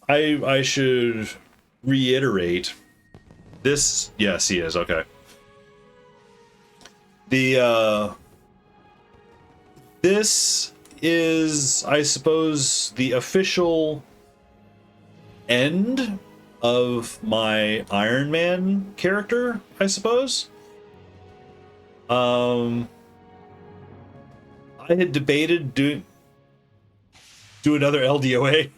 I should reiterate this... Yes, he is, okay. This is, I suppose, the official end of my Iron Man character, I suppose. I had debated do another LDOA.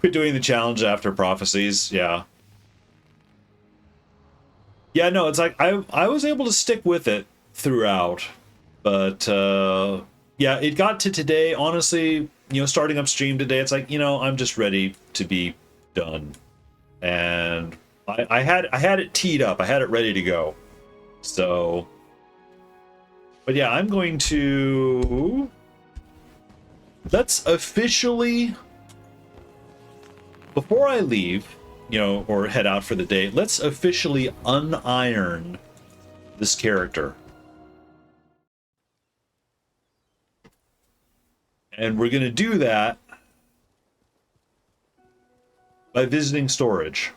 Quit doing the challenge after prophecies, yeah. Yeah, no, it's like I was able to stick with it throughout. But yeah, it got to today, honestly, you know, starting up stream today, it's like, you know, I'm just ready to be done. And I had it teed up. I had it ready to go. So But yeah, I'm going to... Let's officially... Before I leave, you know, or head out for the day, let's officially uniron this character. And we're going to do that by visiting storage.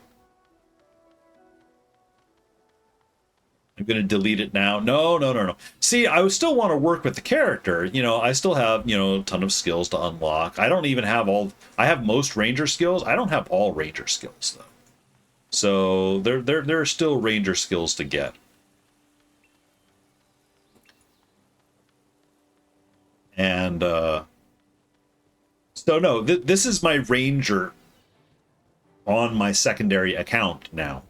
I'm going to delete it now. No. See, I would still want to work with the character. You know, I still have, you know, a ton of skills to unlock. I don't even have all... I have most ranger skills. I don't have all ranger skills, though. So there are still ranger skills to get. And, so no, this is my ranger on my secondary account now.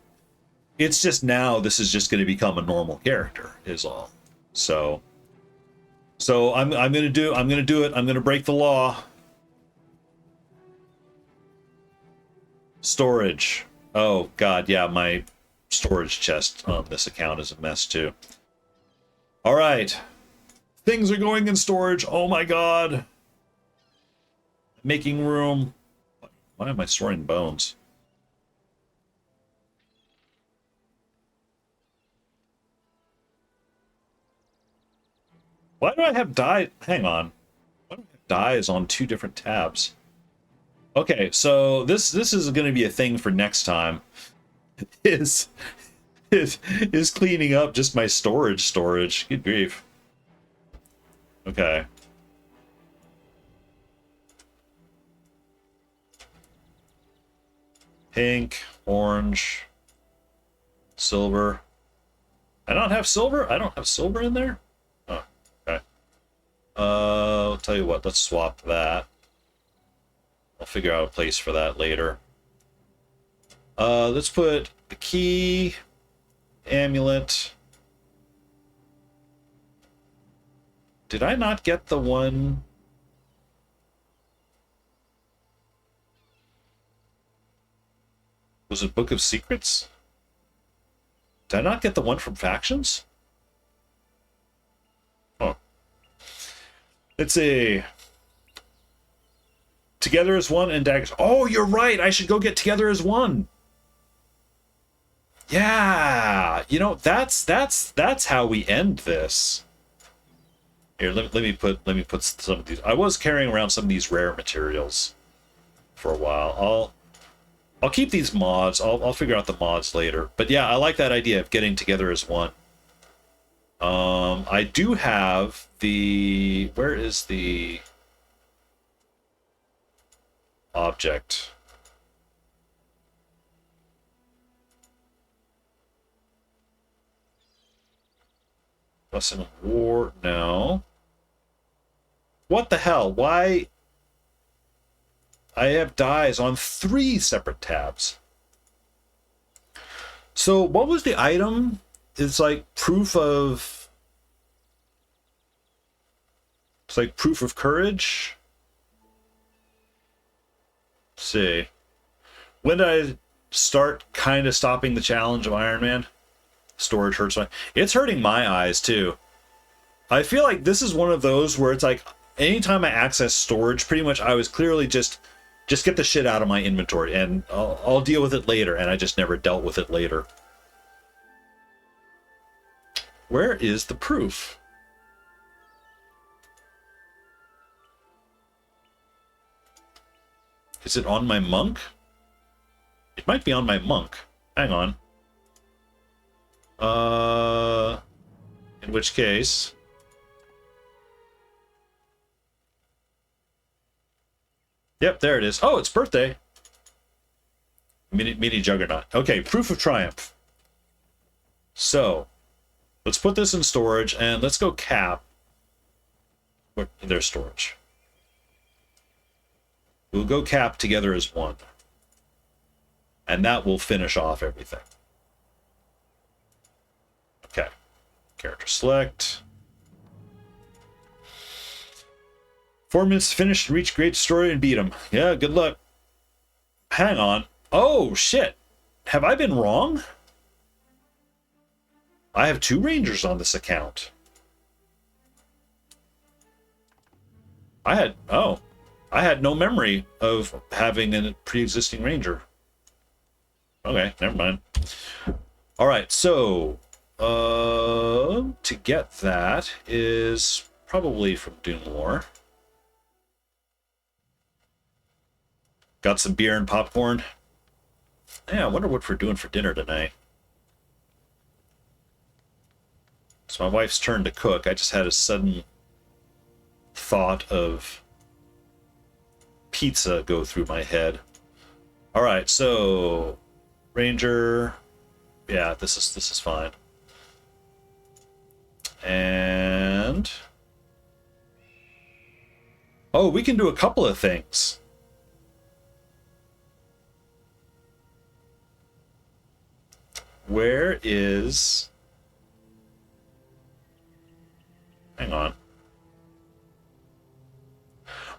It's just now this is just going to become a normal character is all. So I'm going to do it. I'm going to break the law. Storage. Oh god, yeah, my storage chest on this account is a mess too. All right. Things are going in storage. Oh my god. Making room. Why am I storing bones? Why do I have dye? Hang on. Why do I have dyes on two different tabs? Okay, so this is going to be a thing for next time. Is cleaning up just my storage. Good grief. Okay. Pink, orange, silver. I don't have silver? I don't have silver in there? Oh, okay. I'll tell you what, let's swap that. I'll figure out a place for that later. Let's put the key, amulet. Did I not get the one? Was it Book of Secrets? Did I not get the one from Factions? Oh. Let's see. Together as one and daggers. Oh, you're right. I should go get Together as one. Yeah. You know, that's how we end this. Here, let me put some of these. I was carrying around some of these rare materials for a while. I'll keep these mods. I'll figure out the mods later. But yeah, I like that idea of getting Together as one. I do have the... Where is the object? Lesson of War? No. What the hell? Why? I have dyes on 3 separate tabs. So what was the item? It's like proof of... It's like proof of courage. Let's see. When did I start kind of stopping the challenge of Iron Man? Storage hurts my... It's hurting my eyes too. I feel like this is one of those where it's like anytime I access storage, pretty much I was clearly just get the shit out of my inventory and I'll deal with it later, and I just never dealt with it later. Where is the proof? Is it on my monk? It might be on my monk. Hang on. In which case... Yep, there it is. Oh, it's birthday. Mini Juggernaut. Okay, proof of triumph. So, let's put this in storage, and let's go cap. There's storage. We'll go cap Together as one. And that will finish off everything. Okay. Character select. 4 minutes to finish, reach great story, and beat him. Yeah, good luck. Hang on. Oh, shit. Have I been wrong? I have 2 Rangers on this account. I had no memory of having a pre-existing ranger. Okay, never mind. All right, so to get that is probably from Doom War. Got some beer and popcorn. Yeah, I wonder what we're doing for dinner tonight. It's my wife's turn to cook. I just had a sudden thought of pizza go through my head. All right, so Ranger, yeah, this is fine. And oh, we can do a couple of things. Where is... Hang on.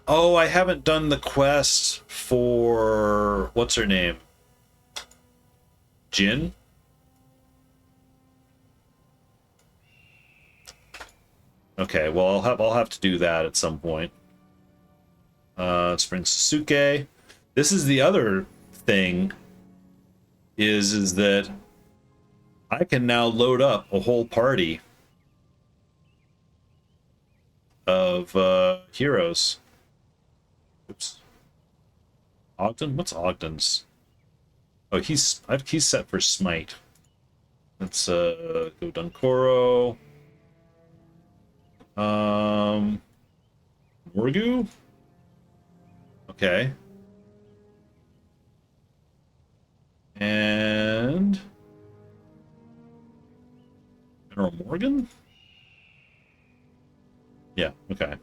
Oh, I haven't done the quest for... What's her name? Jin? Okay, well, I'll have to do that at some point. Let's bring Sasuke. This is the other thing, is that I can now load up a whole party of heroes. Oops. Ogden? What's Ogden's? Oh, he's set for Smite. Let's go Dunkoro. Morgu? Okay. And General Morgan? Yeah, okay.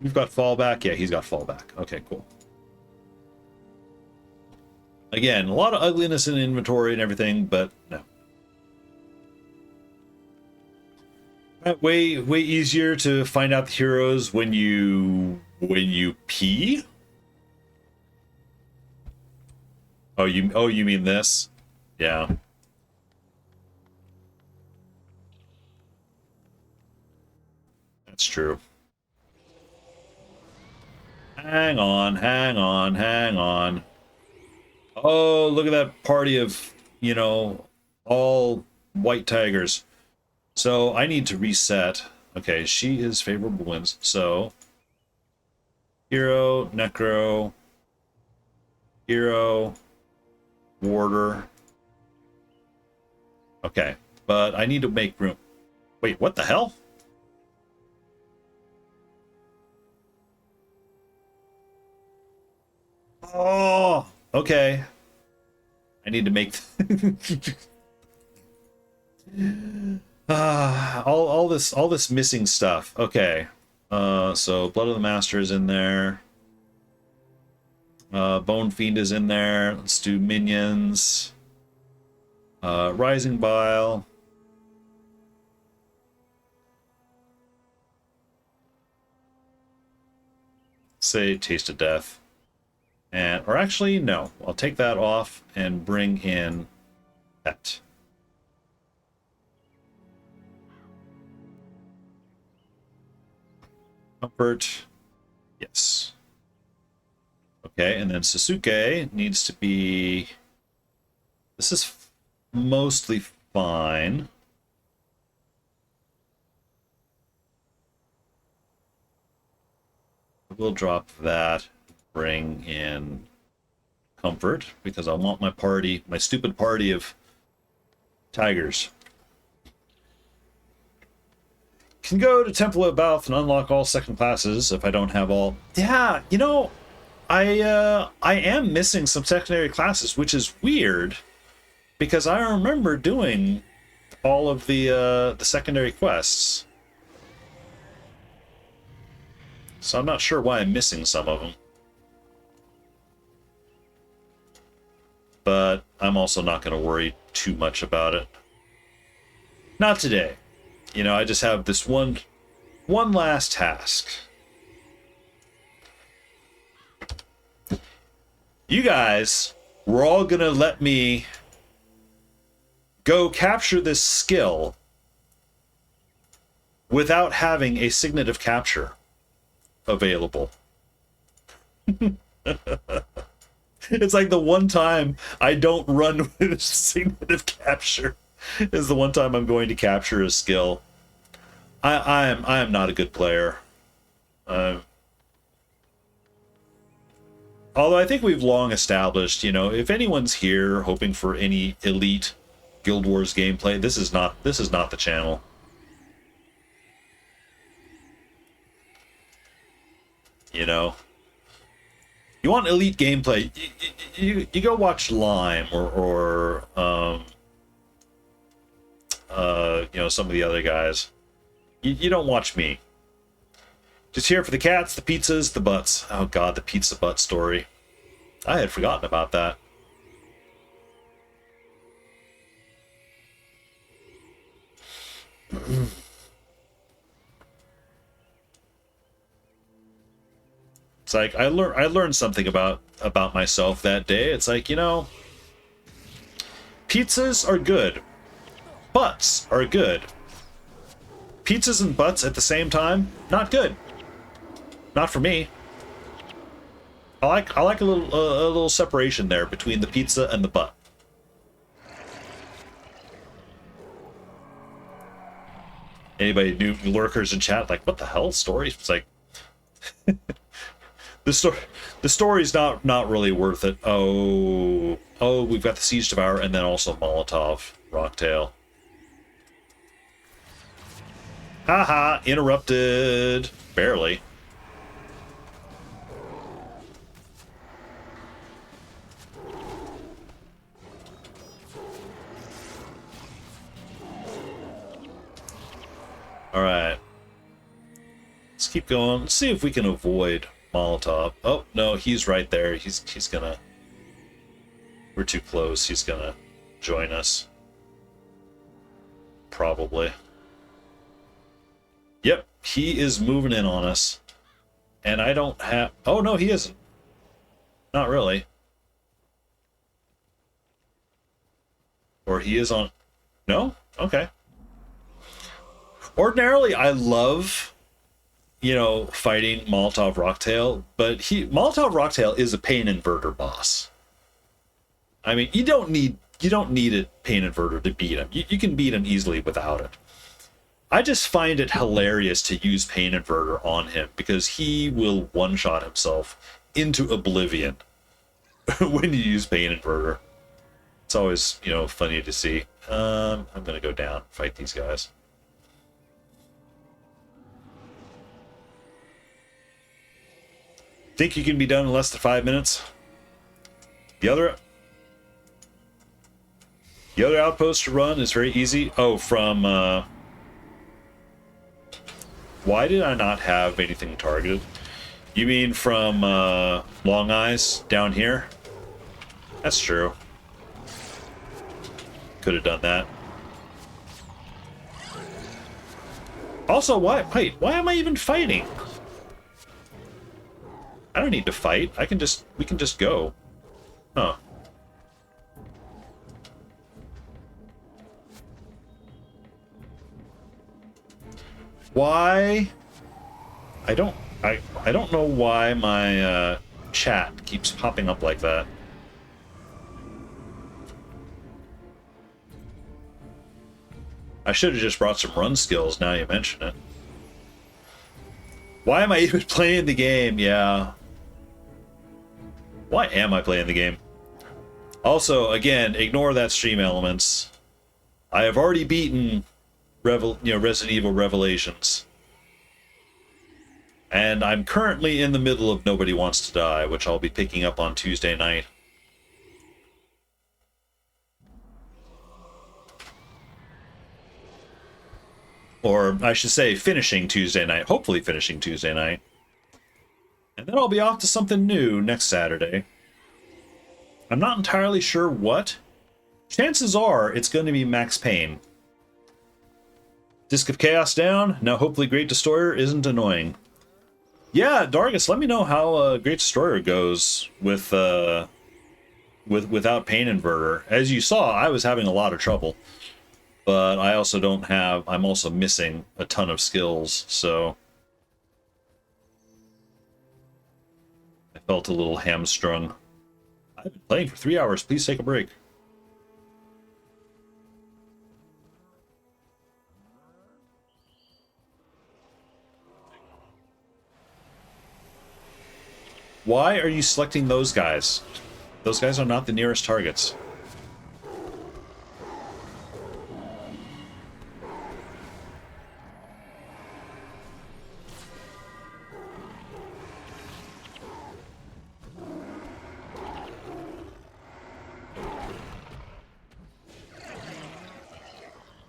You've got fallback? Yeah, he's got fallback. Okay, cool. Again, a lot of ugliness in inventory and everything, but no. Way easier to find out the heroes when you pee. Oh, you mean this? Yeah. That's true. Hang on. Oh, look at that party of, all white tigers. So I need to reset. Okay, she is favorable wins. So hero, necro, hero, warder. Okay, but I need to make room. Wait, what the hell? Oh, okay. I need to make all this missing stuff. Okay. So Blood of the Master is in there. Bone Fiend is in there. Let's do minions. Rising Bile. Say Taste of Death. Or actually, no. I'll take that off and bring in that. Comfort. Yes. Okay, and then Sasuke needs to be... This is mostly fine. We'll drop that. Bring in Comfort, because I want my party, my stupid party of tigers. Can go to Temple of Balth and unlock all second classes if I don't have all. Yeah, I am missing some secondary classes, which is weird, because I remember doing all of the secondary quests. So I'm not sure why I'm missing some of them. But I'm also not going to worry too much about it. Not today. I just have this one last task. You guys were all going to let me go capture this skill without having a signet of capture. available. It's like the one time I don't run with significant capture is the one time I'm going to capture a skill. I am not a good player. Although I think we've long established, you know, if anyone's here hoping for any elite Guild Wars gameplay, this is not the channel. You know, you want elite gameplay, you go watch Lime or you know, some of the other guys. You don't watch me. Just here for the cats, the pizzas, the butts. Oh god, the pizza butt story. I had forgotten about that. It's like I learned something about myself that day. It's like, you know, pizzas are good. Butts are good. Pizzas and butts at the same time, not good. Not for me. I like a little separation there between the pizza and the butt. Anybody new lurkers in chat like, what the hell story? It's like the story's not really worth it. Oh, we've got the Siege Devourer and then also Molotov Rocktail. Haha, interrupted. Barely. Alright. Let's keep going. Let's see if we can avoid Molotov. Oh, no, he's right there. He's gonna... We're too close. He's gonna join us. Probably. Yep, he is moving in on us. And I don't have... Oh, no, he isn't. Not really. Or he is on... No? Okay. Ordinarily, I love, you know, fighting Molotov Rocktail, but Molotov Rocktail is a pain inverter boss. I mean, you don't need a pain inverter to beat him. You can beat him easily without it. I just find it hilarious to use pain inverter on him because he will one-shot himself into oblivion when you use pain inverter. It's always, you know, funny to see. I'm gonna go down, fight these guys. Think you can be done in less than 5 minutes? The other outpost to run is very easy. Oh, from why did I not have anything targeted? You mean from Long Eyes down here? That's true. Could have done that. Also, why am I even fighting? I don't need to fight. We can just go. Huh. Why? I don't know why my chat keeps popping up like that. I should have just brought some run skills now you mention it. Why am I even playing the game? Yeah. Why am I playing the game? Also, again, ignore that stream elements. I have already beaten Resident Evil Revelations. And I'm currently in the middle of Nobody Wants to Die, which I'll be picking up on Tuesday night. Or I should say finishing Tuesday night. Hopefully finishing Tuesday night. And then I'll be off to something new next Saturday. I'm not entirely sure what. Chances are it's going to be Max Payne. Disc of Chaos down. Now hopefully Great Destroyer isn't annoying. Yeah, Dargus, let me know how Great Destroyer goes with without Pain Inverter. As you saw, I was having a lot of trouble. But I also don't have... I'm also missing a ton of skills, so... Felt a little hamstrung. I've been playing for 3 hours. Please take a break. Why are you selecting those guys? Those guys are not the nearest targets.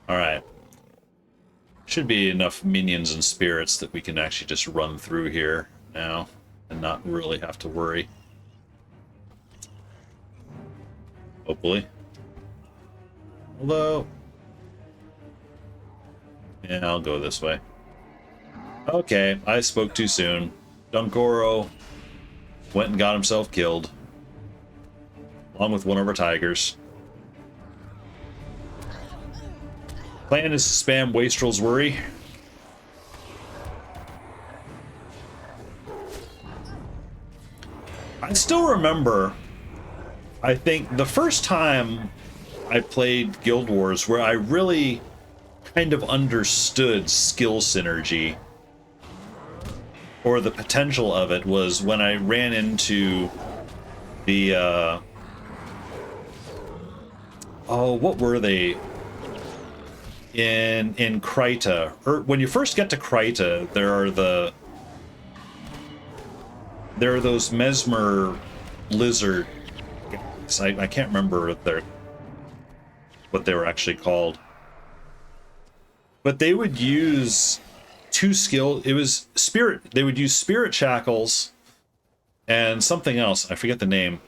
Alright. Should be enough minions and spirits that we can actually just run through here now and not really have to worry. Hopefully. Although... yeah, I'll go this way. Okay, I spoke too soon. Dunkoro went and got himself killed. Along with one of our tigers. Plan is to spam Wastrel's Worry. I still remember, I think, the first time I played Guild Wars where I really kind of understood skill synergy, or the potential of it, was when I ran into the, oh, what were they? In Kryta, or when you first get to Kryta, there are those mesmer lizard guys. I can't remember what they were actually called, but they would use two skill. It was spirit. They would use spirit shackles and something else. I forget the name.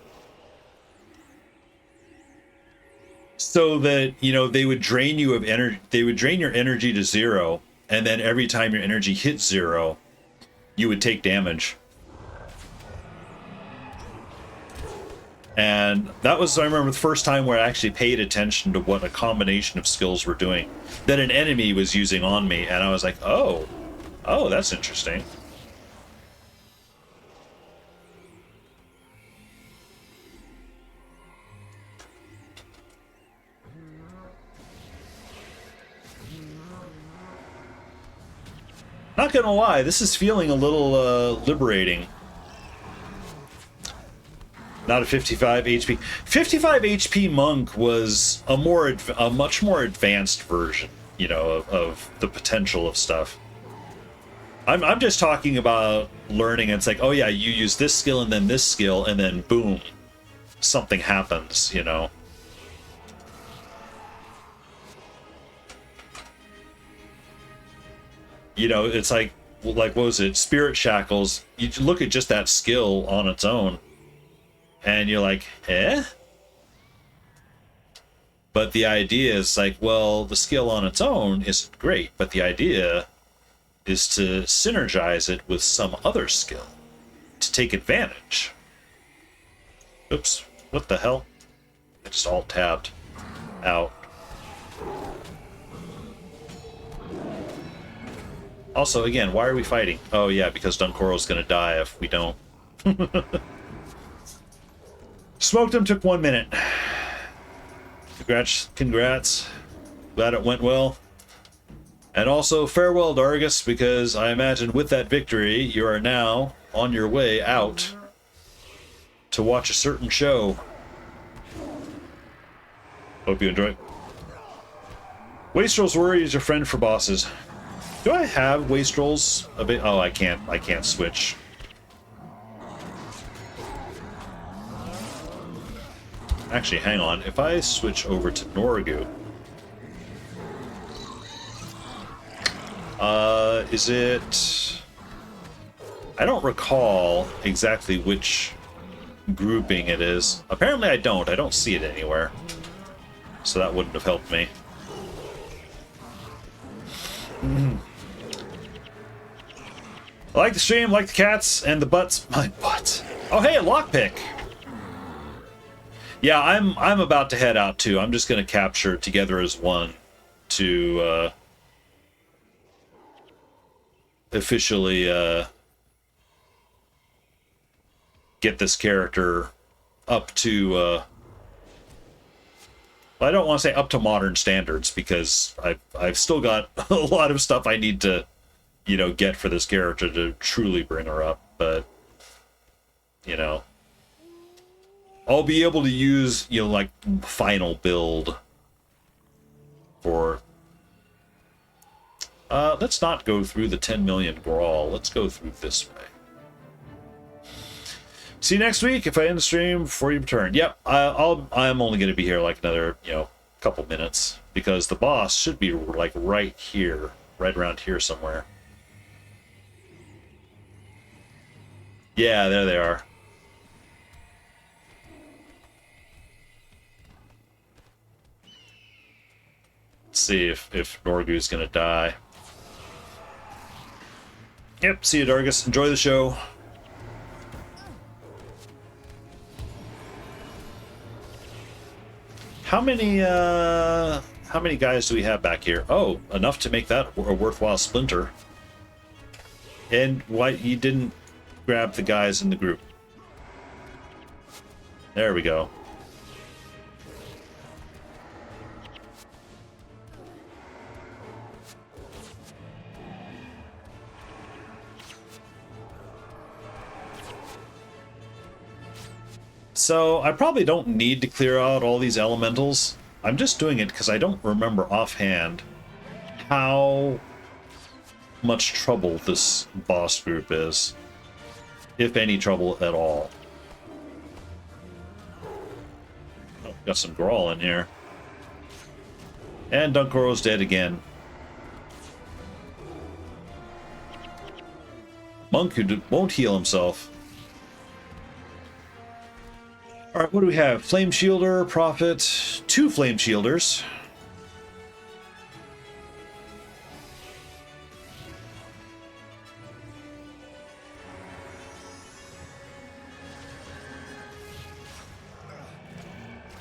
So that, you know, they would drain you of energy. They would drain your energy to 0, and then every time your energy hits 0, you would take damage. And that was, I remember, the first time where I actually paid attention to what a combination of skills were doing that an enemy was using on me, and I was like, oh, that's interesting. Not gonna lie, this is feeling a little liberating. Not a 55 HP. 55 HP monk was a much more advanced version, you know, of the potential of stuff. I'm just talking about learning. It's like, oh yeah, you use this skill and then this skill, and then boom, something happens, you know. You know, it's like what was it? Spirit Shackles. You look at just that skill on its own, and you're like, eh? But the idea is like, well, the skill on its own isn't great, but the idea is to synergize it with some other skill to take advantage. Oops, what the hell? I just alt-tabbed out. Also, again, why are we fighting? Oh yeah, because Dunkoro's gonna die if we don't. Smoked him, took 1 minute. Congrats. Glad it went well. And also, farewell, Dargus, because I imagine with that victory, you are now on your way out to watch a certain show. Hope you enjoy. Wastrel's Worry is your friend for bosses. Do I have Wastrels a bit? Oh, I can't switch. Actually, hang on. If I switch over to Norgu, is it? I don't recall exactly which grouping it is. Apparently, I don't. I don't see it anywhere, so that wouldn't have helped me. I like the stream, like the cats, and the butts. My butt. Oh, hey, a lockpick. Yeah, I'm about to head out too. I'm just gonna capture Together as One to officially get this character up to I don't want to say up to modern standards, because I've still got a lot of stuff I need to, you know, get for this character to truly bring her up, but you know, I'll be able to use, you know, like final build for let's not go through the 10 million Grawl. Let's go through this way. See you next week if I end the stream before you return. Yep, I'm only going to be here like another, you know, couple minutes, because the boss should be like right here, right around here somewhere. Yeah, there they are. Let's see if Norgu's going to die. Yep, see you, Dargus. Enjoy the show. How many guys do we have back here? Oh, enough to make that a worthwhile splinter. And why you didn't grab the guys in the group? There we go. So I probably don't need to clear out all these elementals. I'm just doing it because I don't remember offhand how much trouble this boss group is, if any trouble at all. Oh, got some Grawl in here. And Dunkoro's dead again. Monk who won't heal himself. Alright, what do we have? Flame Shielder, Prophet, 2 Flame Shielders.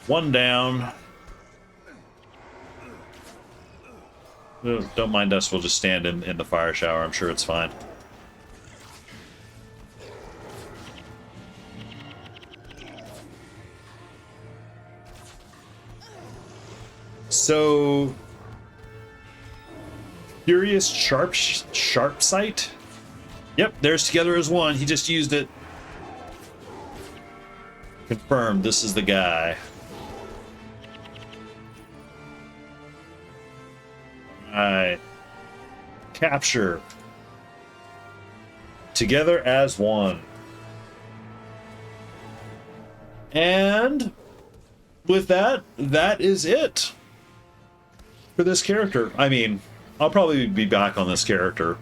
One down. Don't mind us, we'll just stand in the fire shower. I'm sure it's fine. So, Furious Sharp Sight. Yep, there's together as one. He just used it. Confirmed, this is the guy. Alright. Capture. Together as one. And with that, that is it for this character. I mean, I'll probably be back on this character,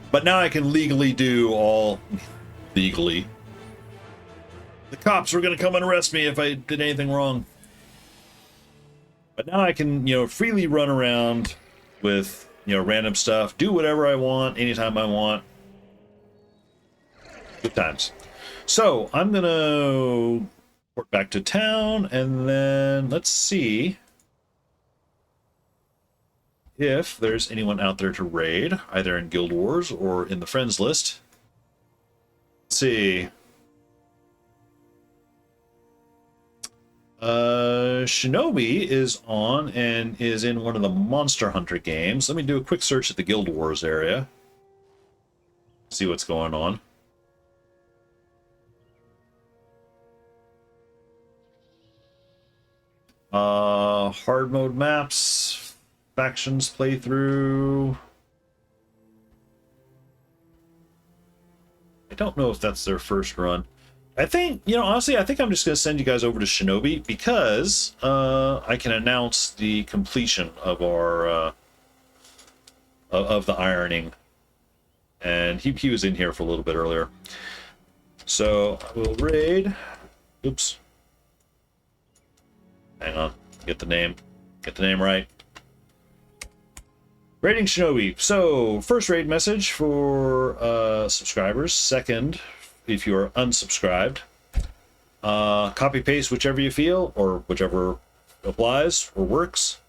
but now I can legally do all legally. The cops were gonna come and arrest me if I did anything wrong, but now I can, you know, freely run around with, you know, random stuff, do whatever I want anytime I want. Good times. So I'm gonna port back to town, and then let's see if there's anyone out there to raid, either in Guild Wars or in the friends list. Let's see. Shinobi is on and is in one of the Monster Hunter games. Let me do a quick search at the Guild Wars area. See what's going on. Hard mode maps, factions playthrough. I don't know if that's their first run. I think, you know, honestly, I think I'm just going to send you guys over to Shinobi because I can announce the completion of our of the ironing, and he was in here for a little bit earlier. So I will raid. Oops. Hang on. Get the name right. Raiding Shinobi. So, first raid message for subscribers. Second, if you're unsubscribed. Copy paste whichever you feel, or whichever applies or works.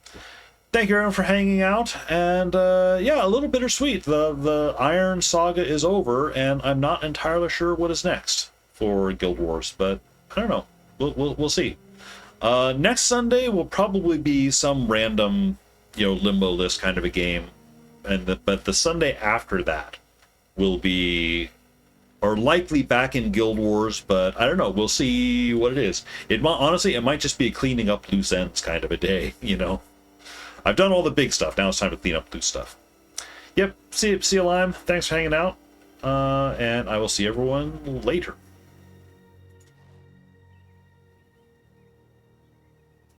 Thank you everyone for hanging out, and yeah, a little bittersweet. The Iron Saga is over, and I'm not entirely sure what is next. for Guild Wars, but I don't know. We'll see. Next Sunday will probably be some random, limbo list kind of a game, but the Sunday after that will be, or likely back in Guild Wars, but I don't know. We'll see what it is. Honestly, it might just be a cleaning up loose ends kind of a day. I've done all the big stuff. Now it's time to clean up loose stuff. Yep. See you, Lime. Thanks for hanging out. And I will see everyone later.